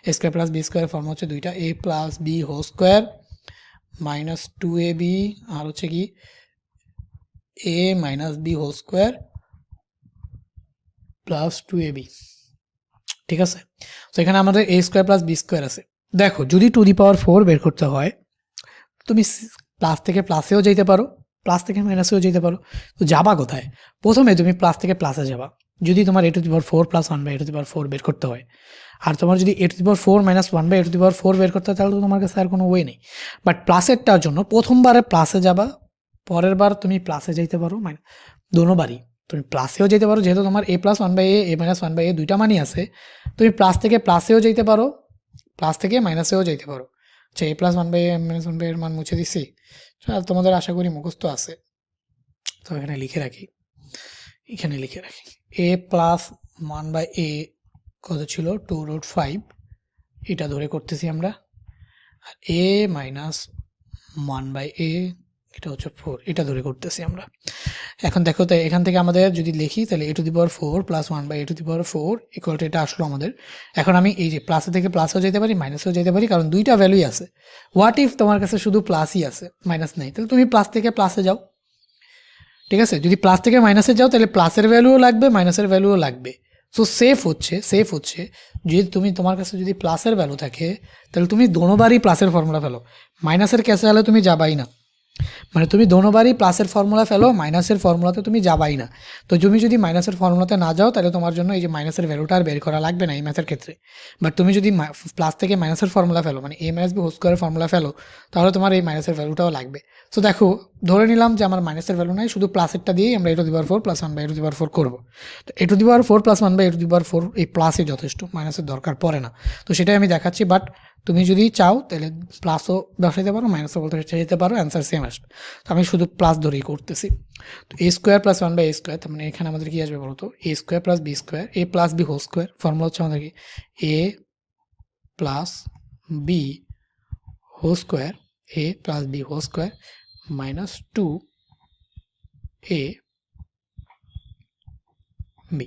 A square plus B square formula হচ্ছে দুইটা, A plus B whole square minus 2ab আর হচ্ছে কি এ minus B whole square plus 2ab। ঠিক আছে, তো এখানে আমাদের A square plus B square আছে। দেখো যদি টু দি পাওয়ার 4 বের করতে হয় তুমি প্লাস থেকে প্লাসেও যেতে পারো, প্লাস থেকে মাইনাসেও যেতে পারো। তো যাবা কোথায়? প্রথমে তুমি প্লাস থেকে প্লাসে যাবা যদি তোমার A to the power 4 plus 1 by A to the power 4 বের করতে হয়। আর তোমার যদি A to the power 4 minus 1 by A to the power 4 বের করতে হয় তাহলে তো তোমার কাছে আর কোনো ওয়ে নেই। বাট প্লাসেরটার জন্য প্রথমবারে প্লাসে যাবা, পরের বার তুমি প্লাসে যেতে পারো, মানে দোনোবারই তুমি প্লাসেও যেতে পারো, যেহেতু তোমার A plus 1 by A minus 1 by A দুইটা মানই আছে। তুমি প্লাস থেকে প্লাসেও যেতে পারো, প্লাস থেকে মাইনাসেও যেতে পারো। আচ্ছা, A plus 1 by A minus 1 by এর মান মুছে দিচ্ছি, তোমাদের আশা করি মুখস্থ আছে। তো এখানে লিখে রাখি, এখানে লিখে রাখি এ প্লাস 1 বাই এ কত ছিল 2√5, এটা ধরে করতেছি আমরা। আর এ মাইনাস 1 বাই এ এটা হচ্ছে 4, এটা ধরে করতেছি আমরা। এখন দেখো তো এখান থেকে আমাদের যদি লিখি তাহলে এ to the power 4 plus 1 by A to the power 4 equal to এটা আসলো আমাদের। এখন আমি এই যে প্লাসে থেকে প্লাসেও যেতে পারি, মাইনাসেও যেতে পারি, কারণ দুইটা ভ্যালুই আছে। হোয়াট ইফ তোমার কাছে শুধু প্লাসই আছে, মাইনাস নেই, তাহলে তুমি প্লাস থেকে প্লাসে যাও। ঠিক আছে, যদি প্লাস থেকে মাইনাসে যাও তাহলে প্লাসের ভ্যালুও লাগবে, মাইনাসের ভ্যালুও লাগবে। সো সেফ হচ্ছে যদি তোমার কাছে যদি প্লাসের ভ্যালু থাকে তাহলে তুমি দোনোবারই প্লাসের ফর্মুলা ফেলো, মাইনাসের কেসে হলে তুমি যাবাই না। মানে তুমি দোনোবারই প্লাসের ফর্মুলা ফেলো, মাইনাসের ফর্মুলাতে তুমি যাবাই না। তো তুমি যদি মাইনাসের ফর্মুলাতে না যাও তাহলে তোমার জন্য এই যে মাইনাসের ভ্যালুটা আর বের করা লাগবে না এই ম্যাথের ক্ষেত্রে। বাট তুমি যদি প্লাস থেকে মাইনাসের ফর্মুলা ফেলো, মানে এ মাইনাস বি হোল স্কোয়ারের ফর্মুলা ফেলো, তাহলে তোমার এই মাইনাসের ভ্যালুটাও লাগবে। সো দেখো ধরে নিলাম যে আমার মাইনাসের ভ্যালু নাই, শুধু প্লাসেরটা দিয়েই আমরা A to the power 4 plus 1 by A to the power 4 করবো। তো A to the power 4 plus 1 by A to the power 4 এই প্লাসই যথেষ্ট, মাইনাসের দরকার পড়ে না। তো সেটাই আমি দেখাচ্ছি। বাট তুমি যদি চাও তাহলে প্লাসও বসাইতে পারো, মাইনাসও বলতে যেতে পারো, অ্যান্সার সেম আসবে। তো আমি শুধু প্লাস ধরেই করতেছি। তো এ square plus 1 by A square, তার মানে এখানে আমাদের কি আসবে বলতো, A square plus B square, A plus B whole square formula হচ্ছে আমাদের কি এ plus B whole square, A plus B whole square minus 2 A B,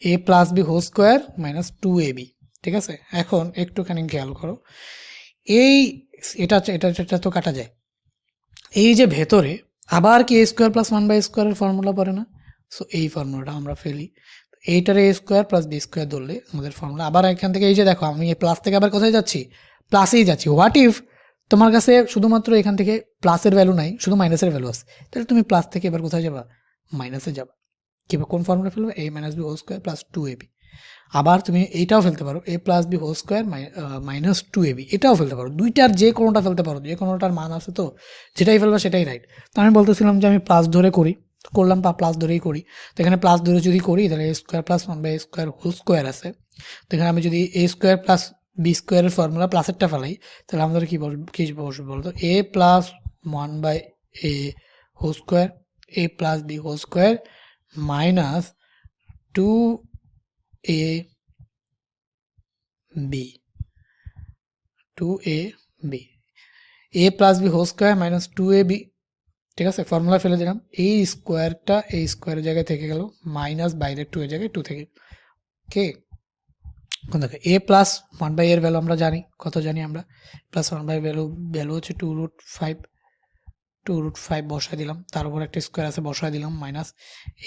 A plus B whole square minus 2ab। ঠিক আছে, এখন একটুখানি খেয়াল করো, এই এটা এটা এটা তো কাটা যায়, এই যে ভেতরে আবার কি এ স্কোয়ার প্লাস 1 বাই স্কোয়ারের ফর্মুলা পড়ে না? সো এই ফর্মুলাটা আমরা ফেলি, এইটার এ স্কোয়ার প্লাস বি স্কোয়ার ধরলে আমাদের ফর্মুলা আবার এখান থেকে এই যে দেখো আমি এই প্লাস থেকে আবার কোথায় যাচ্ছি, প্লাসেই যাচ্ছি। হোয়াট ইফ তোমার কাছে শুধুমাত্র এখান থেকে প্লাসের ভ্যালু নাই, শুধু মাইনাসের ভ্যালু আছে, তাহলে তুমি প্লাস থেকে এবার কোথায় যাবা, মাইনাসে যাবা। কিংবা কোন ফর্মুলা ফেলবে, A minus B whole square plus 2ab। আবার তুমি এইটাও ফেলতে পারো, A plus B whole square minus 2ab, এটাও ফেলতে পারো, দুইটার যে কোনোটা ফেলতে পারো, যে কোনোটার মান আছে, তো যেটাই ফেলবে সেটাই রাইট। তো আমি বলতেছিলাম যে আমি প্লাস ধরে করি, করলাম বা প্লাস ধরেই করি। তো এখানে প্লাস ধরে যদি করি তাহলে A square plus 1 by square whole square আছে। তো এখানে আমি যদি এ স্কোয়ার প্লাস বি স্কোয়ারের ফর্মুলা প্লাসেরটা ফেলাই তাহলে আমাদের কী বসবে বলতো, A plus 1 by A whole square, A plus B whole square minus 2a B, 2ab, A plus B whole square minus 2ab। ঠিক আছে, ফর্মুলা ফেলে দিলাম, এই স্কোয়ারটা এই স্কোয়ারের জায়গায় থেকে গেল, মাইনাস বাইরের 2 এর জায়গায় 2 থেকে, ওকে। এখন দেখো এ প্লাস 1 বাই এর ভ্যালু আমরা জানি, কত জানি আমরা, প্লাস 1 বাই ভ্যালু হচ্ছে 2√5, 2√5 বসায় দিলাম, তার উপর একটা স্কোয়ার আছে বসায় দিলাম, মাইনাস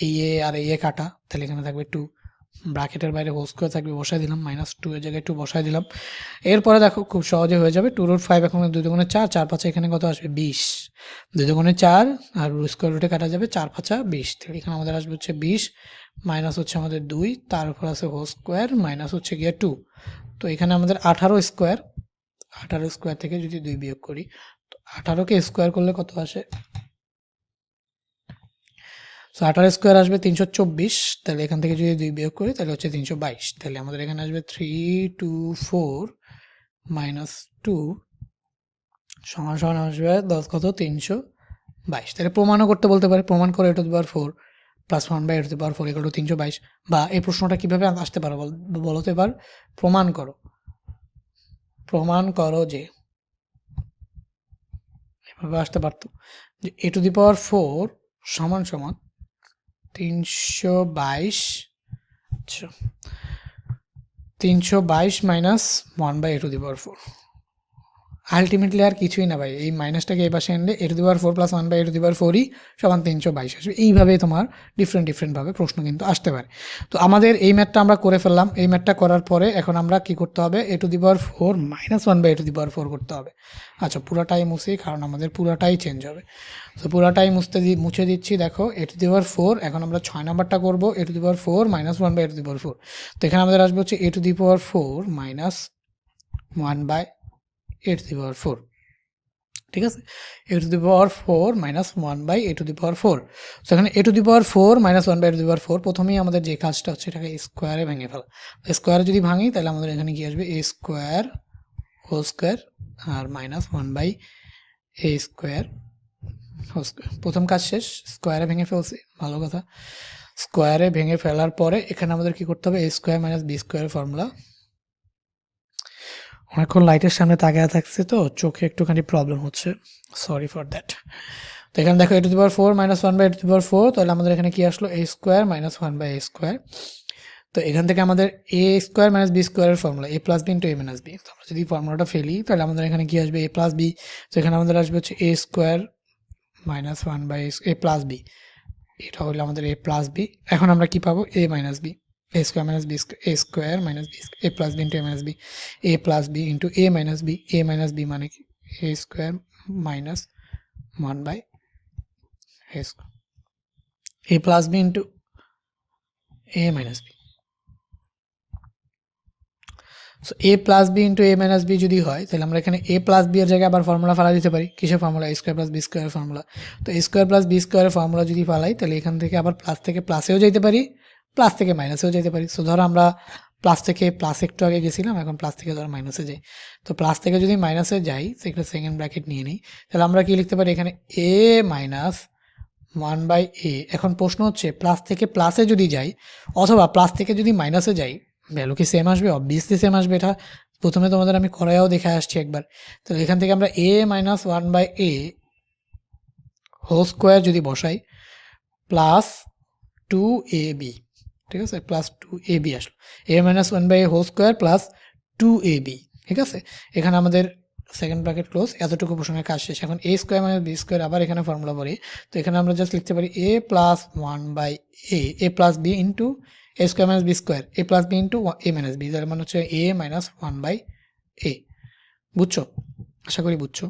এই এ আর এই এ কাটা, তাহলে এখানে থাকবে 2, ব্র্যাকেটের বাইরে হোল স্কোয়ার থাকবে, বসায় দিলাম, মাইনাস 2 এর জায়গায় 2 বসায় দিলাম। এরপরে দেখো খুব সহজে হয়ে যাবে, 2√5 এখন 2 দুগুণে 4, 4 5 এখানে কত আসবে 20, 2 দুগুণে 4 আর স্কোয়ার রুটে কাটা যাবে, 4 5 20, তাহলে এখানে আমাদের আসবে হচ্ছে 20, মাইনাস হচ্ছে আমাদের 2, তার উপর আছে হোল স্কোয়ার, মাইনাস হচ্ছে গিয়ে 2। তো এখানে আমাদের 18 স্কোয়ার, 18 স্কোয়ার থেকে যদি 2 বিয়োগ করি, তো 18কে স্কোয়ার করলে কত আসে, সো 18 স্কোয়ার আসবে 324, তাহলে এখান থেকে যদি 2 বিয়োগ করি তাহলে হচ্ছে 322, তাহলে আমাদের এখানে আসবে 324 মাইনাস 2 সমান সমান আসবে 10 কত 322। তাহলে প্রমাণও করতে বলতে পারে, প্রমাণ করে A to the power 4 plus 1 by A to the power 4 equal to 322। বা এই প্রশ্নটা কীভাবে আসতে পারো বলো তো এবার, প্রমাণ করো যে এভাবে আসতে পারতো যে এ টু দি পাওয়ার 4 সমান সমান 322, আচ্ছা 322 minus 1/a to the power 4। Ultimately আর কিছুই না ভাই, এই মাইনাসটাকে এই পাশে আনলে A to the power 4 plus 1/a to the power 4ই সমান 322 আসবে। এইভাবেই তোমার ডিফারেন্টভাবে প্রশ্ন কিন্তু আসতে পারে। তো আমাদের এই ম্যাথটা আমরা করে ফেললাম। এই ম্যাথটা করার পরে এখন আমরা কি করতে হবে, A to the power 4 minus 1/a to the power 4 করতে হবে। আচ্ছা পুরাটাই মুছি, কারণ আমাদের পুরাটাই চেঞ্জ হবে। তো পুরাটাই মুছে দিচ্ছি। দেখো এ টু দি পাওয়ার 4, এখন আমরা 6 নাম্বারটা করবো A to the power 4 minus 1/a to the power 4। তো এখানে আমাদের আসবে হচ্ছে A to the power 4 minus 1/a to the power 4, ঠিক আছে। A to the power 4 minus 1/a to the power 4। তো এখানে A to the power 4 minus 1/a to the power 4, প্রথমেই আমাদের যে কাজটা হচ্ছে এটাকে স্কোয়ারে ভেঙে ফেলা। স্কোয়ারে যদি ভাঙি তাহলে আমাদের এখানে কি আসবে, এ স্কোয়ার হোল স্কোয়ার আর minus 1/a square whole square. প্রথম কাজ শেষ, স্কোয়ারে ভেঙে ফেলছি, ভালো কথা। স্কোয়ারে ভেঙে ফেলার পরে এখানে আমাদের কি করতে হবে, A square minus B square formula. অনেকক্ষণ লাইটের সামনে তাকিয়ে থাকছে তো চোখে একটুখানি প্রবলেম হচ্ছে, সরি ফর দ্যাট। তো এখানে দেখো এ to the power 4 minus 1/a to the power 4, তাহলে আমাদের এখানে কি আসলো, এ স্কোয়ার মাইনাস 1/a স্কোয়ার। তো এখান থেকে আমাদের এ স্কোয়ার মাইনাস বি স্কোয়ারের formula a plus b into a minus b. তো আমরা যদি ফর্মুলাটা ফেলি তাহলে আমাদের এখানে কি আসবে, এ প্লাস বি। তো এখানে আমাদের আসবে হচ্ছে এ square minus 1/a plus B, এটা হলো আমাদের এ প্লাস বি। এখন আমরা কি পাবো, এ minus b, A square minus b, A square minus b, A plus b into a minus b, A plus b into a minus b. A minus B মানে কি, এ square minus 1/a square, A plus b into a minus B. So A plus b into a minus B যদি হয় তাহলে আমরা এখানে এ plus b এর জায়গায় আবার ফর্মুলা ফালা দিতে পারি। কিসের ফর্মুলা, এ square plus B square formula. তো এ স্কোয়ার প্লাস বি স্কোয়ারের ফর্মুলা যদি ফালাই তাহলে এখান থেকে আবার প্লাস থেকে প্লাসেও যেতে পারি, প্লাস থেকে মাইনাসেও যেতে পারি। সো ধরো আমরা প্লাস থেকে প্লাস একটু আগে গেছিলাম, এখন প্লাস থেকে ধরো মাইনাসে যাই। তো প্লাস থেকে যদি মাইনাসে যাই সেটা সেকেন্ড ব্র্যাকেট নিয়ে নিই, তাহলে আমরা কি লিখতে পারি, এখানে এ মাইনাস 1/a। এখন প্রশ্ন হচ্ছে প্লাস থেকে প্লাসে যদি যাই অথবা প্লাস থেকে যদি মাইনাসে যাই ভ্যালু কি সেম আসবে? অবভিয়াসলি সেম আসবে। এটা প্রথমে তোমাদের আমি করাইও দেখে আসছি একবার। তো এখান থেকে আমরা এ মাইনাস 1/a হোল স্কোয়ার যদি বসাই প্লাস 2ab, ঠিক আছে, প্লাস 2ab আসলো। A minus 1/a whole square plus 2ab, ঠিক আছে। এখানে আমাদের সেকেন্ড ব্র্যাকেট ক্লোজ, এতটুকু প্রশ্নের কাজ শেষ। এখন এ স্কোয়ার মাইনাস বি স্কোয়ার আবার এখানে ফর্মুলা পড়ি। তো এখানে আমরা জাস্ট লিখতে পারি এ plus 1/a, a plus b into A square minus B square, A plus b into a minus B, তার মানে হচ্ছে এ মাইনাস 1/a। বুঝছো? আশা করি বুঝছো।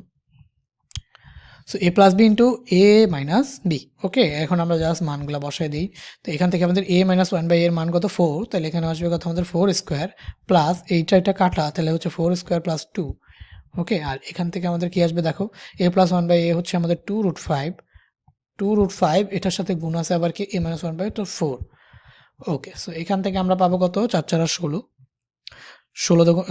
So A plus b into a minus b. ওকে, এখন আমরা জাস্ট মানগুলো বসাই দিই। তো এখান থেকে আমাদের এ মাইনাস 1/a এর মান কত, 4। তাহলে এখানে আসবে কত আমাদের 4 স্কোয়ার প্লাস এইটা এটা কাটা, তাহলে হচ্ছে 4 স্কোয়ার প্লাস 2। ওকে, আর এখান থেকে আমাদের কি আসবে দেখো, এ প্লাস 1/a হচ্ছে আমাদের 2√5, 2√5 এটার সাথে গুণ আছে আবার কি এ মাইনাস 1/a, তো 4। ওকে, সো এখান থেকে আমরা পাবো কত, 4 4 16,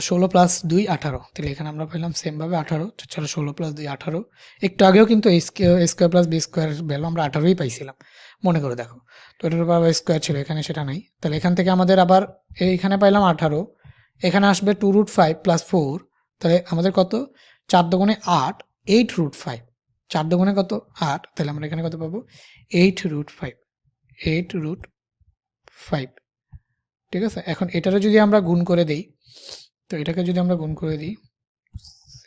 16 প্লাস 2 18। তাহলে এখানে আমরা পেলাম সেমভাবে 18, 4 16 প্লাস 2 18। একটু আগেও কিন্তু A square plus B square value আমরা 18ই পাইছিলাম, মনে করে দেখো। তো এটার উপর আবার স্কোয়ার ছিল, এখানে সেটা নাই। তাহলে এখান থেকে আমাদের আবার এইখানে পাইলাম 18, এখানে আসবে 2√5 প্লাস 4, তাহলে আমাদের কত, 4 দুগুণে 8, 8√5, 4 দুগুণে কত 8, তাহলে আমরা এখানে কত পাবো 8√5, 8√5, ঠিক আছে। এখন এটারও যদি আমরা গুণ করে দিই, তো এটাকে যদি আমরা গুণ করে দিই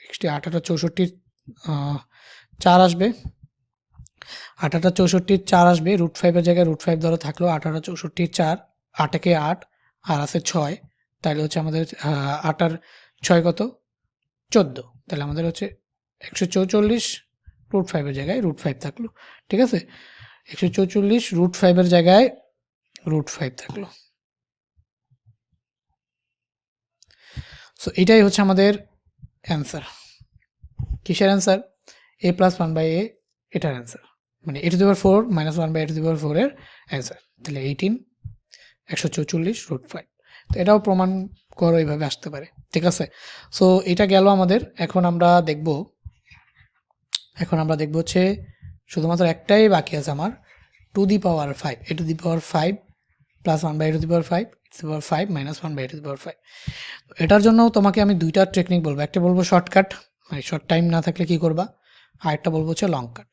60, 8 64 4 আসবে, 8 64 4 আসবে। √5 এর জায়গায় √5 ধরো থাকলো, 8 64 4, 8 একে 8 আর আছে 6, তাহলে হচ্ছে আমাদের 8 আর 6 কত 14, তাহলে আমাদের হচ্ছে 144 √5 এর জায়গায় √5 থাকলো, ঠিক আছে। 144 √5 এর জায়গায় √5 থাকলো। সো এটাই হচ্ছে আমাদের অ্যান্সার। কিসের অ্যান্সার? এ প্লাস 1/a, এটার অ্যান্সার, মানে A to the power 4 minus 1/a to the power 4 এর অ্যান্সার। তাহলে 144 √5। তো এটাও প্রমাণ করো এইভাবে আসতে পারে, ঠিক আছে। সো এটা গেল আমাদের। এখন আমরা দেখব হচ্ছে শুধুমাত্র একটাই বাকি আছে আমার, to the power 5, A to the power 5 plus 1/a to the power 5, to the power 5 minus 1/a to the power 5। এটার জন্য তোমাকে আমি দুইটা টেকনিক বলবো, একটা বলবো শর্টকাট, মানে শর্ট টাইম না থাকলে কি করবা, আর একটা বলবো হচ্ছে লং কাট।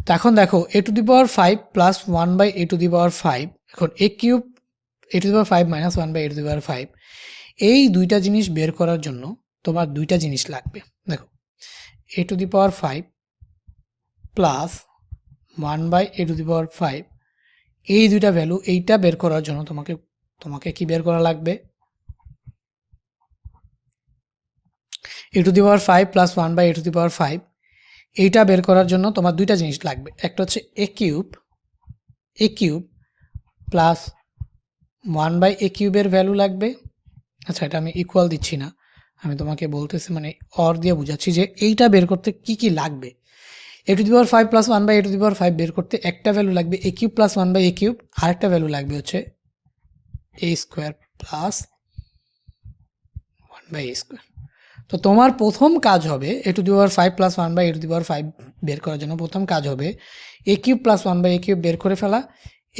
তো এখন দেখো a to the power 5 plus 1 by a to the power 5, এখন a cube a to the power 5 minus 1 by a to the power 5, এই দুইটা জিনিস বের করার জন্য তোমার দুইটা জিনিস লাগবে। দেখো a to the power 5 plus 1 by a to the power 5, এই দুইটা ভ্যালু, এইটা বের করার জন্য তোমাকে কি বের করা লাগবে? a to the power 5 plus 1 by a to the power 5, এইটা বের করার জন্য তোমার দুইটা জিনিস লাগবে। একটা হচ্ছে a cube plus 1 by a কিউবের ভ্যালু লাগবে। আচ্ছা, এটা আমি ইকুয়াল দিচ্ছি না, আমি তোমাকে বলতেছি, মানে অর দিয়ে বুঝাচ্ছি যে এইটা বের করতে কি কি লাগবে। a to the power 5 plus 1 by a to the power 5 বের করতে একটা ভ্যালু লাগবে a cube plus 1 by a cube, আরেকটা ভ্যালু লাগবে হচ্ছে a square plus 1 by a square. তো তোমার প্রথম কাজ হবে a to the power 5 plus 1 by a to the power 5 বের করার জন্য প্রথম কাজ হবে a cube plus 1 by a cube বের করে ফেলা,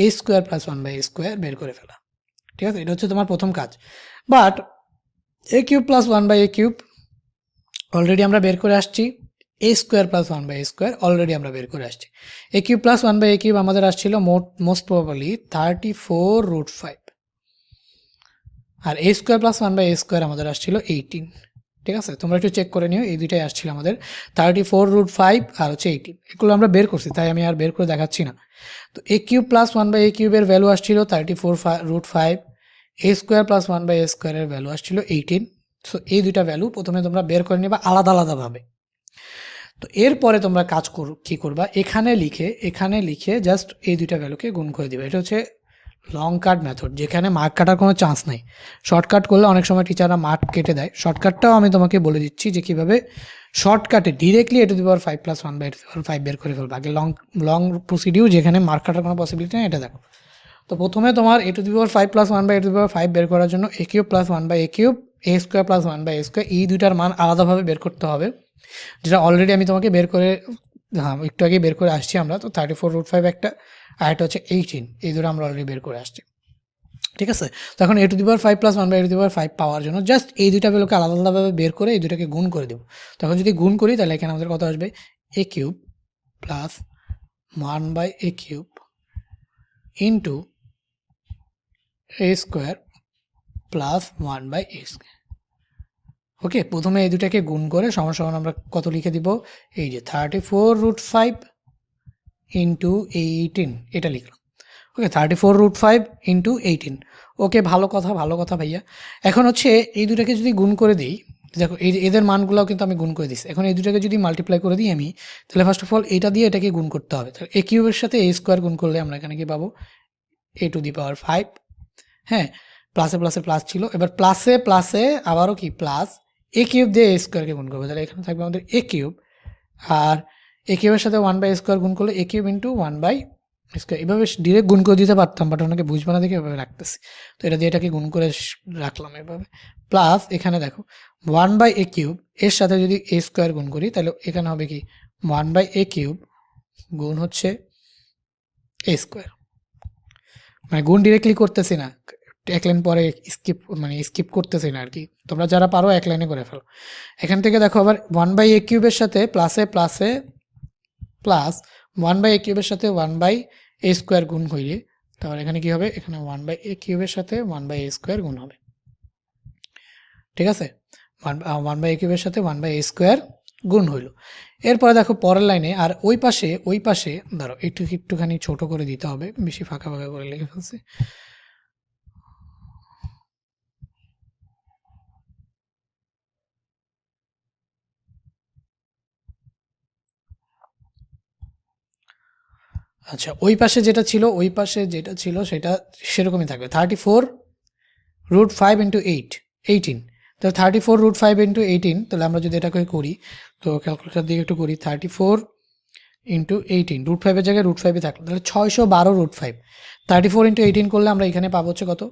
a square plus 1 by a square বের করে ফেলা। ঠিক আছে, এটা হচ্ছে তোমার প্রথম কাজ। But a cube plus 1 by a cube already আমরা বের করে আসছি, a square plus 1 by a square already আমরা বের করে আসছি। a cube plus 1 by a cube আমাদের আসছিল মোস্ট প্রবাবলি 34√5, আর a square plus 1 by a square আমাদের আসছিল 18। ঠিক আছে, তোমরা একটু চেক করে নিও, এই দুইটাই আসছিল আমাদের 34√5 আর হচ্ছে 18, এগুলো আমরা বের করছি, তাই আমি আর বের করে দেখাচ্ছি না। তো a cube plus 1 by a কিউবের ভ্যালু আসছিল 34√5, a square plus 1 by a স্কোয়ারের ভ্যালু আসছিল 18। সো এই দুইটা ভ্যালু প্রথমে তোমরা বের করে নিবা আলাদা আলাদাভাবে। তো এরপরে তোমরা কাজ কী করবা, এখানে লিখে জাস্ট এই দুইটা ভ্যালুকে গুণ করে দিবে। এটা হচ্ছে লং কাট মেথড, যেখানে মার্ক কাটার কোনো চান্স নাই। শর্টকাট করলে অনেক সময় টিচাররা মার্ক কেটে দেয়, শর্টকাটটাও আমি তোমাকে বলে দিচ্ছি যে কীভাবে শর্টকাটে directly a to the power 5 plus 1 by a to the power 5 বের করে ফেলবো। আগে লং প্রসিডিউর যেখানে মার্ক কাটার কোনো পসিবিলিটি নেই, এটা দেখো। তো প্রথমে তোমার a to the power 5 plus 1 by a to the power 5 বের করার জন্য a cube plus 1 by a cube, a square plus 1 by a square, এই দুইটার মান আলাদাভাবে বের করতে হবে, যেটা অলরেডি আমি তোমাকে বের করে, একটু আগে বের করে আসছি আমরা। তো 34√5 একটা, আর একটা হচ্ছে 18, এই দুটো আমরা অলরেডি বের করে আসছি। ঠিক আছে, তো এখন a to the power 5 plus 1 by a to the power 5 power জন্য জাস্ট এই দুইটা ভ্যালুকে আলাদা আলাদাভাবে বের করে এই দুটাকে গুণ করে দেবো। তখন যদি গুণ করি তাহলে এখানে আমাদের কত আসবে, a cube plus 1 by a cube into a square plus 1 by a square. Okay, প্রথমে এই দুটাকে গুণ করে সমান সমান আমরা কত লিখে দিব, এই যে 34√5 ইন্টু 18, এটা লিখলাম। ওকে, 34√5 ইন্টু 18। ওকে, ভালো কথা ভাইয়া। এখন হচ্ছে এই দুটাকে যদি গুণ করে দিই, দেখো এদের মানগুলোও কিন্তু আমি গুণ করে দিচ্ছি। এখন এই দুটাকে যদি মাল্টিপ্লাই করে দিই আমি, তাহলে ফার্স্ট অফ অল এটা দিয়ে এটাকে গুণ করতে হবে। তাহলে a কিউবের সাথে a স্কোয়ার গুণ করলে আমরা এখানে কি পাবো, a টু দি পাওয়ার 5। হ্যাঁ, প্লাসে প্লাসে প্লাস ছিল, এবার প্লাসে আবারও কি প্লাস a কিউব দিয়ে a স্কোয়ারকে গুণ করবো, তাহলে এখানে থাকবে আমাদের a কিউব, আর a কিউবের সাথে 1 বাই স্কোয়ার গুণ করলে a cube into 1 by square. এভাবে ডিরেক্ট গুণ করে দিতে পারতাম, বাট ওনাকে বুঝবে না দেখে এভাবে রাখতেছি। তো এটা দিয়ে এটাকে গুণ করে রাখলাম এভাবে, প্লাস এখানে দেখো 1 বাই a কিউব, এর সাথে যদি a স্কোয়ার গুণ করি তাহলে এখানে হবে কি 1 বাই a কিউব গুণ হচ্ছে a স্কোয়ার। মানে গুণ ডিরেক্টলি করতেছি না, এক লাইন পরে স্কিপ করতেছি না আর কি। তোমরা যারা পারো এক লাইনে করে ফেলো। এখান থেকে দেখো আবার 1 বাই a কিউবের সাথে প্লাস 1 বাই a কিউবের সাথে 1 বাই a স্কোয়ার গুণ হইলে তাহলে এখানে কি হবে, এখানে 1 বাই a কিউবের সাথে 1 বাই a স্কোয়ার গুণ হবে। ঠিক আছে, 1 বাই a কিউবের সাথে 1 বাই a স্কোয়ার গুণ হইল। এরপরে দেখো পরের লাইনে, আর ওই পাশে ধরো একটুখানি ছোট করে দিতে হবে, বেশি ফাঁকা করে লিখে ফেলছি। আচ্ছা, ওই পাশে যেটা ছিল সেটা সেরকমই থাকবে, 34√5 ইন্টু 18। তো 34√5 ইন্টু 18, তাহলে আমরা যদি এটাকে করি, তো ক্যালকুলেটার দিয়ে একটু করি, 34 ইন্টু 18, √5-এর জায়গায় √5 থাকলো, তাহলে 612√5। 34 ইন্টু 18 করলে আমরা এখানে পাবো হচ্ছে কত,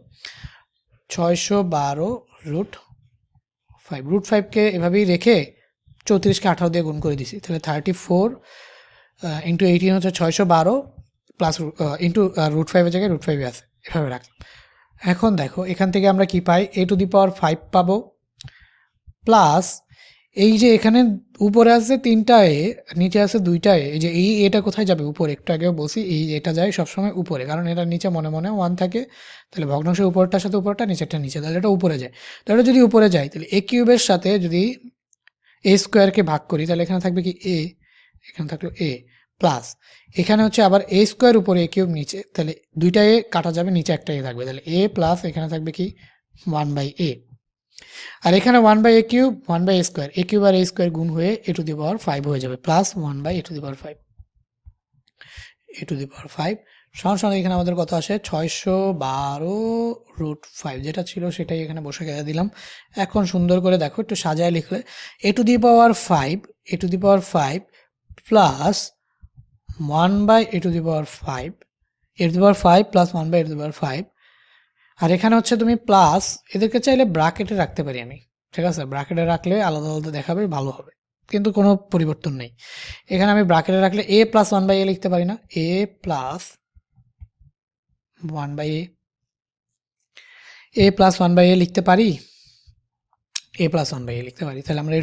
612√5। √5কে এভাবেই রেখে 34কে 18 দিয়ে গুণ করে দিছি, তাহলে 34 ইন্টু 18 হচ্ছে 612 প্লাস ইন্টু √5-এর জায়গায় √5 আছে, এভাবে রাখলাম। এখন দেখো এখান থেকে আমরা কি পাই, a টু দি পাওয়ার 5 পাবো, প্লাস এই যে এখানে উপরে আছে 3টা এ, নিচে আছে 2টা এ, এই যে এই এটা কোথায় যাবে? উপরে। একটু আগেও বলছি এই এটা যায় সবসময় উপরে, কারণ এটার নিচে মনে মনে 1 থাকে, তাহলে ভগ্নাংশের উপরটার সাথে উপরটা, নিচেরটা নিচে, তাহলে এটা উপরে যায়। তাহলে যদি উপরে যায় তাহলে এ কিউবের সাথে যদি এ স্কোয়ারকে ভাগ করি তাহলে এখানে থাকবে কি এ, এখানে থাকলো এ প্লাস, এখানে হচ্ছে আবার এ স্কোয়ার উপরে এ কিউব নিচে, তাহলে 2টা এ কাটা যাবে, নিচে একটা এ থাকবে, তাহলে এ প্লাস এখানে থাকবে কি 1/a। আর এখানে 1/a cube 1/a square, A cube আর এ স্কোয়ার গুণ হয়ে a⁵ হয়ে যাবে, প্লাস 1/a⁵ a⁵ সমান সমান এখানে আমাদের কত আসে 612√5, যেটা ছিল সেটাই এখানে বসে গেছে দিলাম। এখন সুন্দর করে দেখো, একটু সাজায় লিখলে a⁵ a⁵ plus 1/a⁵ a⁵ plus 1/a⁵, আর এখানে হচ্ছে তুমি প্লাস, এদেরকে চাইলে ব্র্যাকেটে রাখতে পারি আমি, ঠিক আছে? ব্র্যাকেটে রাখলে আলাদা আলাদা দেখাবে, ভালো হবে, কিন্তু কোনো পরিবর্তন নেই। এখানে আমি ব্র্যাকেটে রাখলে a প্লাস 1/a লিখতে পারি না? a plus 1/a, a plus 1/a লিখতে পারি, a প্লাস 1/a লিখতে পারি। তাহলে আমরা a⁵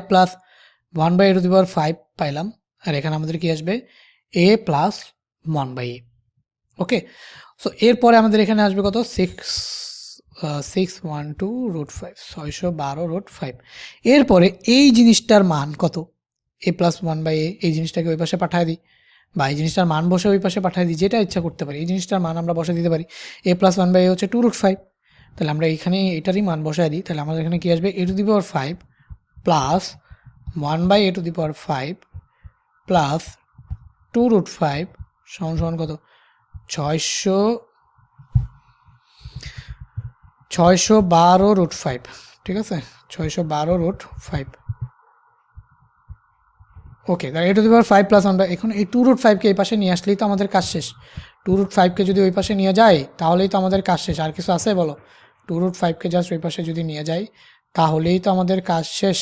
প্লাস 1/a⁵ পাইলাম, আর এখানে আমাদের কি আসবে a plus 1/a। Okay, so এরপরে আমাদের এখানে আসবে কত 612√5, 612√5। এরপরে এই জিনিসটার মান কত? a প্লাস 1/a, এই জিনিসটাকে ওই পাশে পাঠিয়ে দিই, বা এই জিনিসটার মান বসে ওই পাশে পাঠিয়ে দিই, যেটা ইচ্ছা করতে পারি। এই জিনিসটার মান আমরা বসে দিতে পারি, a প্লাস 1/a হচ্ছে 2√5, তাহলে আমরা এখানে এটারই মান বসায় দিই, তাহলে আমাদের এখানে কি আসবে a⁵ প্লাস 1/a⁵ প্লাস 2√5 সমান সমান কত 612√5, ঠিক আছে? 612√5। ওকে, তাহলে a⁵ প্লাস 1/, এখন এই 2√5কে এই পাশে নিয়ে আসলেই তো আমাদের কাজ শেষ। 2√5কে যদি ওই পাশে নিয়ে যাই তাহলেই তো আমাদের কাজ শেষ। আর কিছু আছে বলো? 2√5কে জাস্ট ওই পাশে যদি নিয়ে যাই তাহলেই তো আমাদের কাজ শেষ।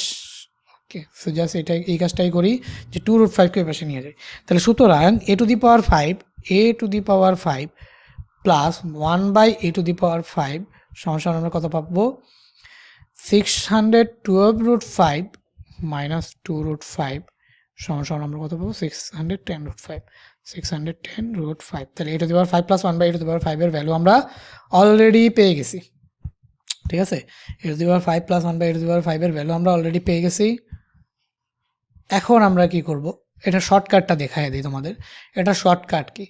ওকে, সো জাস্ট এটাই, এই কাজটাই করি যে 2√5কে ওই পাশে নিয়ে যাই। তাহলে সুতরাং a⁵ প্লাস 1/a⁵ সমান সমান আমরা কত পাবো 612√5 মাইনাস 2√5 সমান সমান আমরা কত পাবো 610√5, 610√5। তাহলে a⁵ প্লাস 1/a⁵ এর ভ্যালু আমরা অলরেডি পেয়ে গেছি, ঠিক আছে? a⁵ প্লাস 1/a⁵ এর ভ্যালু আমরা অলরেডি পেয়ে গেছি। এখন আমরা কি করব? এটা শর্টকাটটা দেখাই দিই তোমাদের। এটা শর্টকাট কি?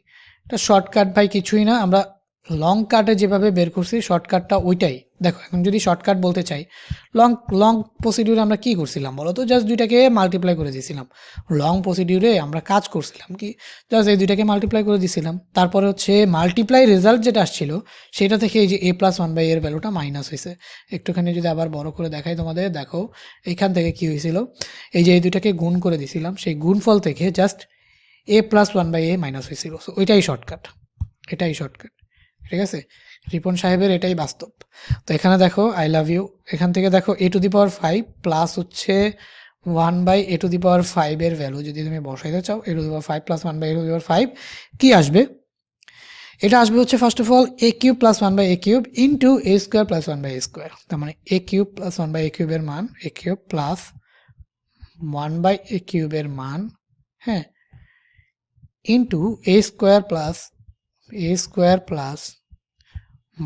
এটা শর্টকাট ভাই কিছুই না, আমরা লং কাটে যেভাবে বের করছি শর্টকাটটা ওইটাই। দেখো, এখন যদি শর্টকাট বলতে চাই, লং প্রসিডিউরে আমরা কি করছিলাম বলো তো? জাস্ট দুইটাকে মাল্টিপ্লাই করে দিয়েছিলাম। লং প্রসিডিউরে আমরা কাজ করছিলাম কি, জাস্ট এই দুইটাকে মাল্টিপ্লাই করে দিয়েছিলাম, তারপরে হচ্ছে মাল্টিপ্লাই রেজাল্ট যেটা আসছিল সেটা থেকে এই যে a প্লাস 1/a এর ভ্যালুটা মাইনাস হয়েছে। একটুখানি যদি আবার বড় করে দেখাই তোমাদের, দেখো এখান থেকে কি হয়েছিল, এই যে এই দুইটাকে গুণ করে দিয়েছিলাম, সেই গুণফল থেকে just a plus 1/a minus হয়েছিল। সো ওইটাই শর্টকাট, এটাই শর্টকাট, ঠিক আছে? রিপন সাহেবের এটাই বাস্তব। তো এখানে দেখো আই লাভ ইউ, এখান থেকে দেখো a⁵ প্লাস হচ্ছে 1/a⁵ এর ভ্যালু যদি তুমি বসাইতে চাও, a⁵ প্লাস 1/a⁵ কি আসবে? এটা আসবে হচ্ছে first of all a³ plus 1/a³ into a² plus 1/a²। তার মানে a³ প্লাস 1/a³ এর মান, a³ প্লাস 1/a³ এর মান, হ্যাঁ, ইন্টু a² প্লাস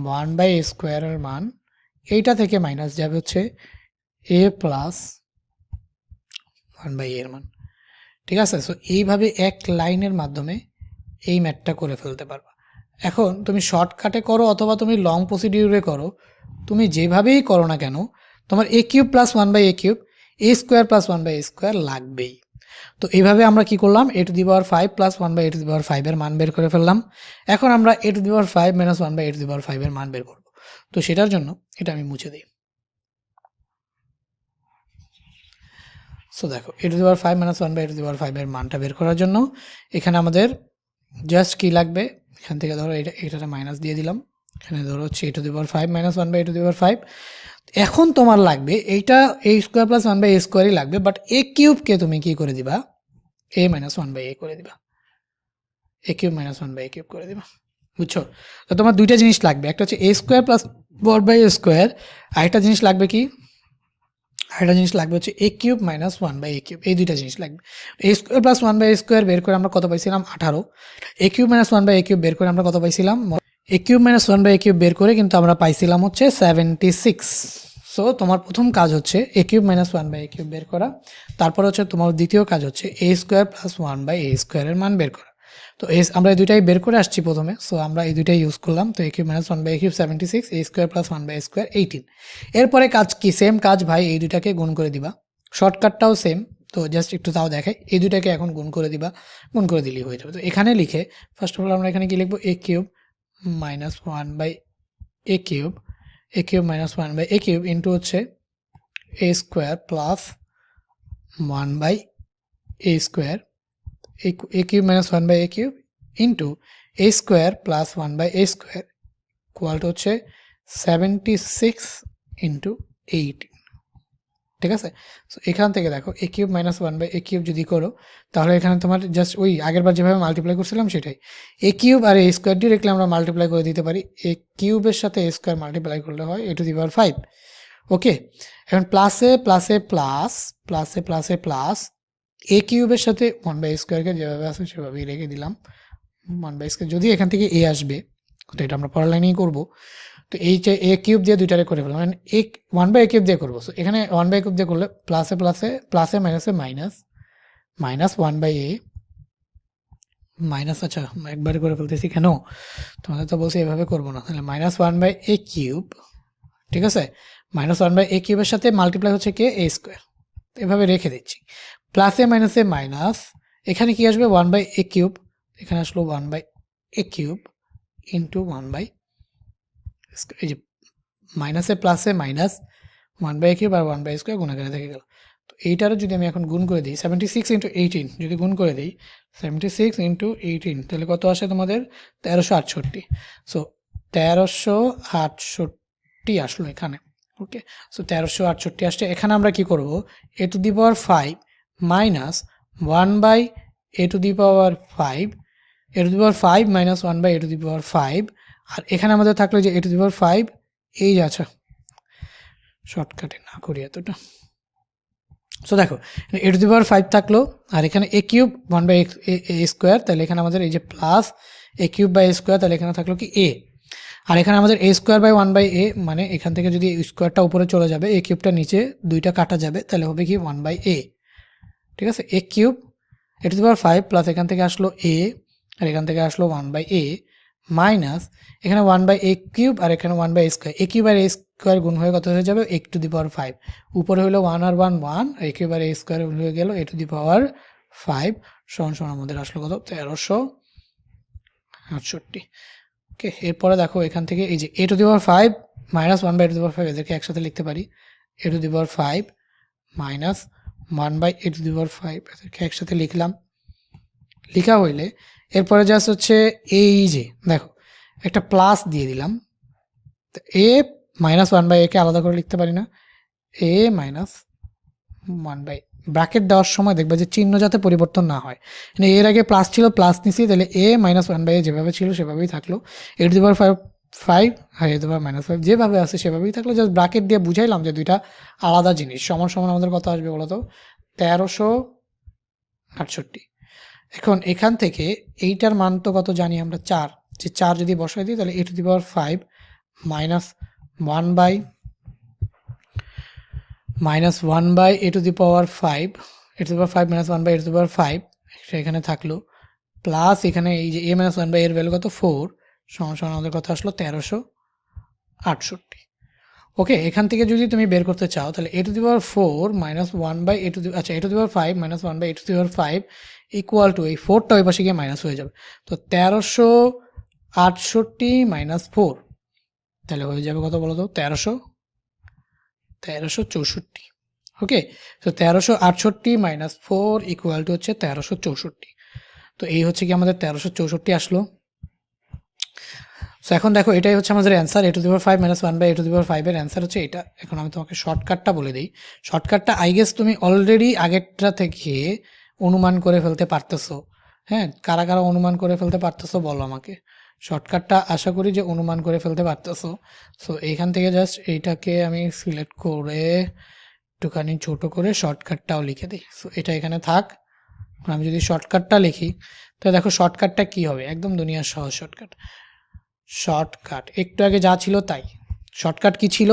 1/a² এর মান, এইটা থেকে মাইনাস যাবে হচ্ছে a প্লাস 1/a এর মান, ঠিক আছে? সো এইভাবে এক লাইনের মাধ্যমে এই ম্যাথটা করে ফেলতে পারবা। এখন তুমি শর্টকাটে করো অথবা তুমি লং প্রসিডিউরে করো, তুমি যেভাবেই করো না কেন, তোমার a³ plus 1/a³ a² plus 1/a² লাগবেই। তো এইভাবে আমরা কি করলাম, a⁵ প্লাস 1/a⁵ এর মান বের করে ফেললাম। এখন আমরা a⁵ মাইনাস 1/a⁵ এর মান বের করব। তো সেটার জন্য এটা আমি মুছে দিই। সো দেখো a⁵ মাইনাস 1/a⁵ এর মানটা বের করার জন্য এখানে আমাদের জাস্ট কি লাগবে, এখান থেকে ধরো এটাতে মাইনাস দিয়ে দিলাম, এখানে ধরো হচ্ছে a⁵ মাইনাস 1/a⁵। এখন তোমার লাগবে এইটা a² প্লাস 1/a² লাগবে, বাট a³ তুমি কি করে দিবা, a মাইনাস 1/a করে দিবা, a³ মাইনাস 1/a³ করে দিবা, বুঝছো? তো তোমার দুইটা জিনিস লাগবে, একটা হচ্ছে a² প্লাস 1/a², আর একটা জিনিস লাগবে কি আরেকটা জিনিস লাগবে হচ্ছে A cube minus one by A cube, এই দুইটা জিনিস লাগবে। A square plus one by A square বের করে আমরা কত পাইছিলাম 18, A cube minus one by A cube বের করে আমরা কত পাইছিলাম, A cube minus one by A cube বের করে কিন্তু আমরা পাইছিলাম হচ্ছে 76। সো তোমার প্রথম কাজ হচ্ছে A cube minus one by A cube বের করা, তারপর হচ্ছে তোমার দ্বিতীয় কাজ হচ্ছে এ square plus one by A স্কোয়ারের মান বের করা। তো আমরা এই দুইটাই বের করে আসছি প্রথমে, সো আমরা এই দুইটাই ইউজ করলাম। তো A cube minus one by A cube 76, A square plus one by A square 18। এরপরে কাজ কি, সেম কাজ ভাই, এই দুইটাকে গুণ করে দিবা, শর্টকাটটাও সেম। তো জাস্ট একটু তাও দেখাই, এই দুইটাকে এখন গুণ করে দিবা, গুণ করে দিলেই হয়ে যাবে। তো এখানে লিখে ফার্স্ট অফ অল আমরা এখানে কি লিখবো, A cube minus one by A cube, A cube minus one by A cube into হচ্ছে এ square plus one by A square, A cube minus one by A cube into A square plus one by A square equal to হচ্ছে 76 into 18। ঠিক আছে, so এখান থেকে দেখো A cube minus one by A cube যদি করো, তাহলে এখানে তোমার জাস্ট ওই আগেরবার যেভাবে মাল্টিপ্লাই করছিলাম সেটাই, এ কিউব আর এ স্কোয়ার ডিরেক্টলি আমরা মাল্টিপ্লাই করে দিতে পারি। এ কিউবের সাথে এ স্কোয়ার মাল্টিপ্লাই করলে হয় এ টু দি পাওয়ার 5। ওকে, এখন প্লাসে প্লাসে প্লাস, প্লাসে প্লাসে প্লাস, এ কিউবের সাথে ওয়ান বাই স্কোয়ারকে যেভাবে আছে সেভাবেই রেখে দিলাম, ওয়ান বাই স্কোয়ার যদি এখান থেকে এ আসবে, তো এটা আমরা পরের লাইনেই করবো। তো এই যে এ কিউব দিয়ে দুইটারে করে ফেললাম, মানে এ ওয়ান বাই এ কিউব দিয়ে করবো। সো এখানে ওয়ান বাই কিউব দিয়ে করলে প্লাসে প্লাসে প্লাসে মাইনাসে minus, minus one by A minus, আচ্ছা একবারে করে ফেলতেছি কেন, তোমাদের তো বলছি এভাবে করবো না, তাহলে minus one by A cube, ঠিক আছে, মাইনাস ওয়ান বাই এ কিউবের সাথে মাল্টিপ্লাই হচ্ছে কে, এ স্কোয়ার, এভাবে রেখে দিচ্ছি। প্লাসে মাইনাসে মাইনাস, এখানে কি আসবে ওয়ান বাই এ কিউব, এখানে আসলো one by A cube into one by, এই যে মাইনাসে প্লাসে মাইনাস, ওয়ান বাই কিউব আর ওয়ান বাই স্কোয়ার গুণাকারে থেকে গেল। তো এইটারও যদি আমি এখন গুণ করে দিই 76 ইন্টু 18, যদি গুণ করে দিই 76 ইন্টু 18, তাহলে কত আসে তোমাদের 1368। সো 1368 আসলো এখানে। ওকে, সো 1368 আসছে। এখানে আমরা কি করব, A to the power 5 minus one by A to the power 5, A to the power 5 minus one by A to the power 5, আর এখানে আমাদের থাকলো যে এ টু দি পাওয়ার 5, এই যে আচ্ছা শর্টকাটে না করি এতটা। সো দেখো এ টু দি পাওয়ার 5 থাকলো, আর এখানে A cube one by A square, তাহলে এখানে আমাদের এই যে plus A cube by square, তাহলে এখানে থাকলো কি এ, আর এখানে আমাদের A square by one by A, মানে এখান থেকে যদি স্কোয়ারটা উপরে চলে যাবে, এ কিউবটা নিচে দুইটা কাটা যাবে, তাহলে হবে কি ওয়ান বাই এ। ঠিক আছে, A cube A to the power 5 plus এখান থেকে আসলো এ, আর এখান থেকে আসলো ওয়ান বাই এ মাইনাস এখানে ওয়ান বাই এ কিউব আর এখানে one by square, A cube আর এ স্কোয়ার গুণ হয়ে কত হয়ে যাবে, এ টু দি পাওয়ার 5, উপরে হলো ওয়ান আর ওয়ান ওয়ান, এ কিউব আর এ স্কোয়ার হয়ে গেল এ টু দি পাওয়ার 5 সমান সমান আমাদের আসলো কত 1368। ওকে, এরপরে দেখো এখান থেকে এই যে এ to the power 5 minus one by A to the power 5 এদেরকে একসাথে লিখতে পারি, A to the power 5 minus one by A to the power 5 এদেরকে একসাথে লিখলাম। লেখা হইলে এরপরে জাস্ট হচ্ছে এই যে দেখো একটা প্লাস দিয়ে দিলাম, এ মাইনাস ওয়ান বাই একে আলাদা করে লিখতে পারি না, এ মাইনাস ওয়ান বাই, ব্র্যাকেট দেওয়ার সময় দেখবে যে চিহ্ন যাতে পরিবর্তন না হয়, মানে এর আগে প্লাস ছিল প্লাস নিছি, তাহলে a minus one by a যেভাবে ছিল সেভাবেই থাকলো, এ টু দি পাওয়ার 5 আর a to the power minus 5 যেভাবে আছে সেভাবেই থাকলো, জাস্ট ব্র্যাকেট দিয়ে বুঝাইলাম যে দুইটা আলাদা জিনিস। সমান সমান আমাদের কত আসবে বলতো 1368। এখন এখান থেকে এইটার মান তো কত জানি আমরা 4, যে 4 যদি বসাই দিই তাহলে এ to the power 5 minus one by A to the power 5, A to the power 5 minus one by A to the power 5 এখানে থাকলো, প্লাস এখানে এই যে এ মাইনাস ওয়ান বাই এর ভ্যালু কত 4 সমান সমান আমাদের কত আসলো 1368। ওকে, এখান থেকে যদি তুমি বের করতে চাও তাহলে এ to the power 4 minus one by A to the, আচ্ছা a to the power 5 minus one by A to the power 5 equal to এই 4টা ওই পাশে গিয়ে মাইনাস হয়ে যাবে, তো 1368 মাইনাস 4, তাহলে হয়ে যাবে কত বলো তো 1364। ওকে, তো 1368 মাইনাস 4 ইকুয়াল টু হচ্ছে 1364। তো এই হচ্ছে কি আমাদের 1364 আসলো। সো এখন দেখো এটাই হচ্ছে আমাদের answer, a to the power 5 minus one by A to the power 5 এর অ্যান্সার হচ্ছে এটা। এখন আমি তোমাকে শর্টকাটটা বলে দিই, শর্টকাটটা আই গেস তুমি অলরেডি আগেরটা থেকে অনুমান করে ফেলতে পারতেছো। হ্যাঁ, কারা কারা অনুমান করে ফেলতে পারতেছো বলো আমাকে, শর্টকাটটা আশা করি যে অনুমান করে ফেলতে পারতেছো। সো এইখান থেকে জাস্ট এইটাকে আমি সিলেক্ট করে একটুখানি ছোট করে শর্টকাটটাও লিখে দিই। সো এটা এখানে থাক। আমি যদি শর্টকাটটা লিখি তাহলে দেখো শর্টকাটটা কি হবে, একদম দুনিয়ার সহজ শর্টকাট একটু আগে যা ছিল তাই। শর্টকাট কি ছিল,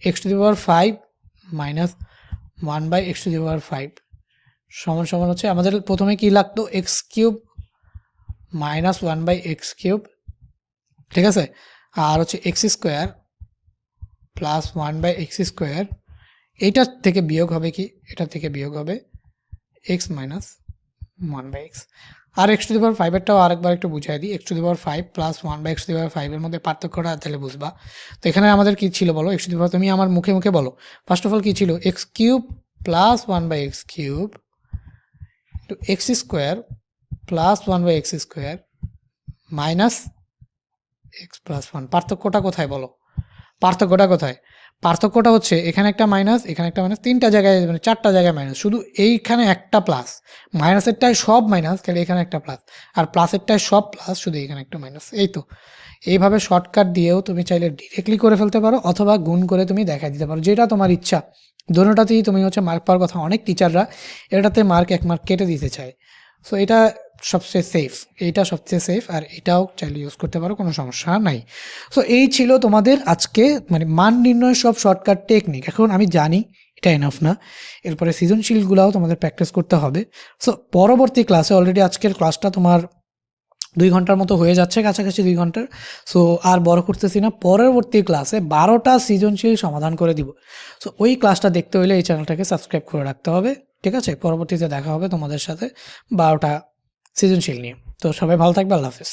x to the power 5 minus 1/x⁵ সমান সমান হচ্ছে আমাদের প্রথমে কি লাগতো x³ মাইনাস 1/x³, ঠিক আছে, আর হচ্ছে x² প্লাস 1/x², এইটার থেকে বিয়োগ হবে কি, এটা থেকে বিয়োগ হবে x মাইনাস 1/x। আর x⁵ এরটাও আরেকবার একটু বুঝাই দিই, x⁵ প্লাস 1/x⁵ এর মধ্যে পার্থক্যটা তাহলে বুঝবা। তো এখানে আমাদের কি ছিল বলো, x⁵, তুমি আমার মুখে মুখে বলো। ফার্স্ট অফ অল কি ছিল, x³ plus 1/x³ to x² plus 1/x² minus x plus 1। পার্থক্যটা কোথায় বলো, পার্থক্যটা কোথায়? পার্থক্যটা হচ্ছে এখানে একটা মাইনাস, এখানে একটা মাইনাস, তিনটা জায়গায় মানে চারটা জায়গায় মাইনাস, শুধু এইখানে একটা প্লাস। মাইনাসেরটায় সব মাইনাস, খালি এখানে একটা প্লাস, আর প্লাসেরটায় সব প্লাস, শুধু এখানে একটা মাইনাস। এই তো এইভাবে শর্টকাট দিয়েও তুমি চাইলে ডিরেক্টলি করে ফেলতে পারো, অথবা গুণ করে তুমি দেখা দিতে পারো, যেটা তোমার ইচ্ছা। দোনোটাতেই তুমি হচ্ছে মার্ক পাওয়ার কথা। অনেক টিচাররা এটাতে মার্ক 1 মার্ক কেটে দিতে চায়। সো এটা সবচেয়ে সেফ, এইটা সবচেয়ে সেফ, আর এটাও চাইলে ইউজ করতে পারো, কোনো সমস্যা নাই। সো এই ছিল তোমাদের আজকে মানে মান নির্ণয় সব শর্টকাট টেকনিক। এখন আমি জানি এটা এনাফ না, এরপরে সৃজনশীলগুলাও তোমাদের প্র্যাকটিস করতে হবে। সো পরবর্তী ক্লাসে, অলরেডি আজকের ক্লাসটা তোমার 2 ঘন্টার মতো হয়ে যাচ্ছে, কাছাকাছি 2 ঘন্টার। সো আর বড় করতেছি না, পরবর্তী ক্লাসে 12টা সৃজনশীল সমাধান করে দিব। সো ওই ক্লাসটা দেখতে হলে এই চ্যানেলটাকে সাবস্ক্রাইব করে রাখতে হবে, ঠিক আছে? পরবর্তীতে দেখা হবে তোমাদের সাথে 12টা সৃজনশীল নিয়ে। তো সবাই ভালো থাকবে, আল্লাহ হাফেজ।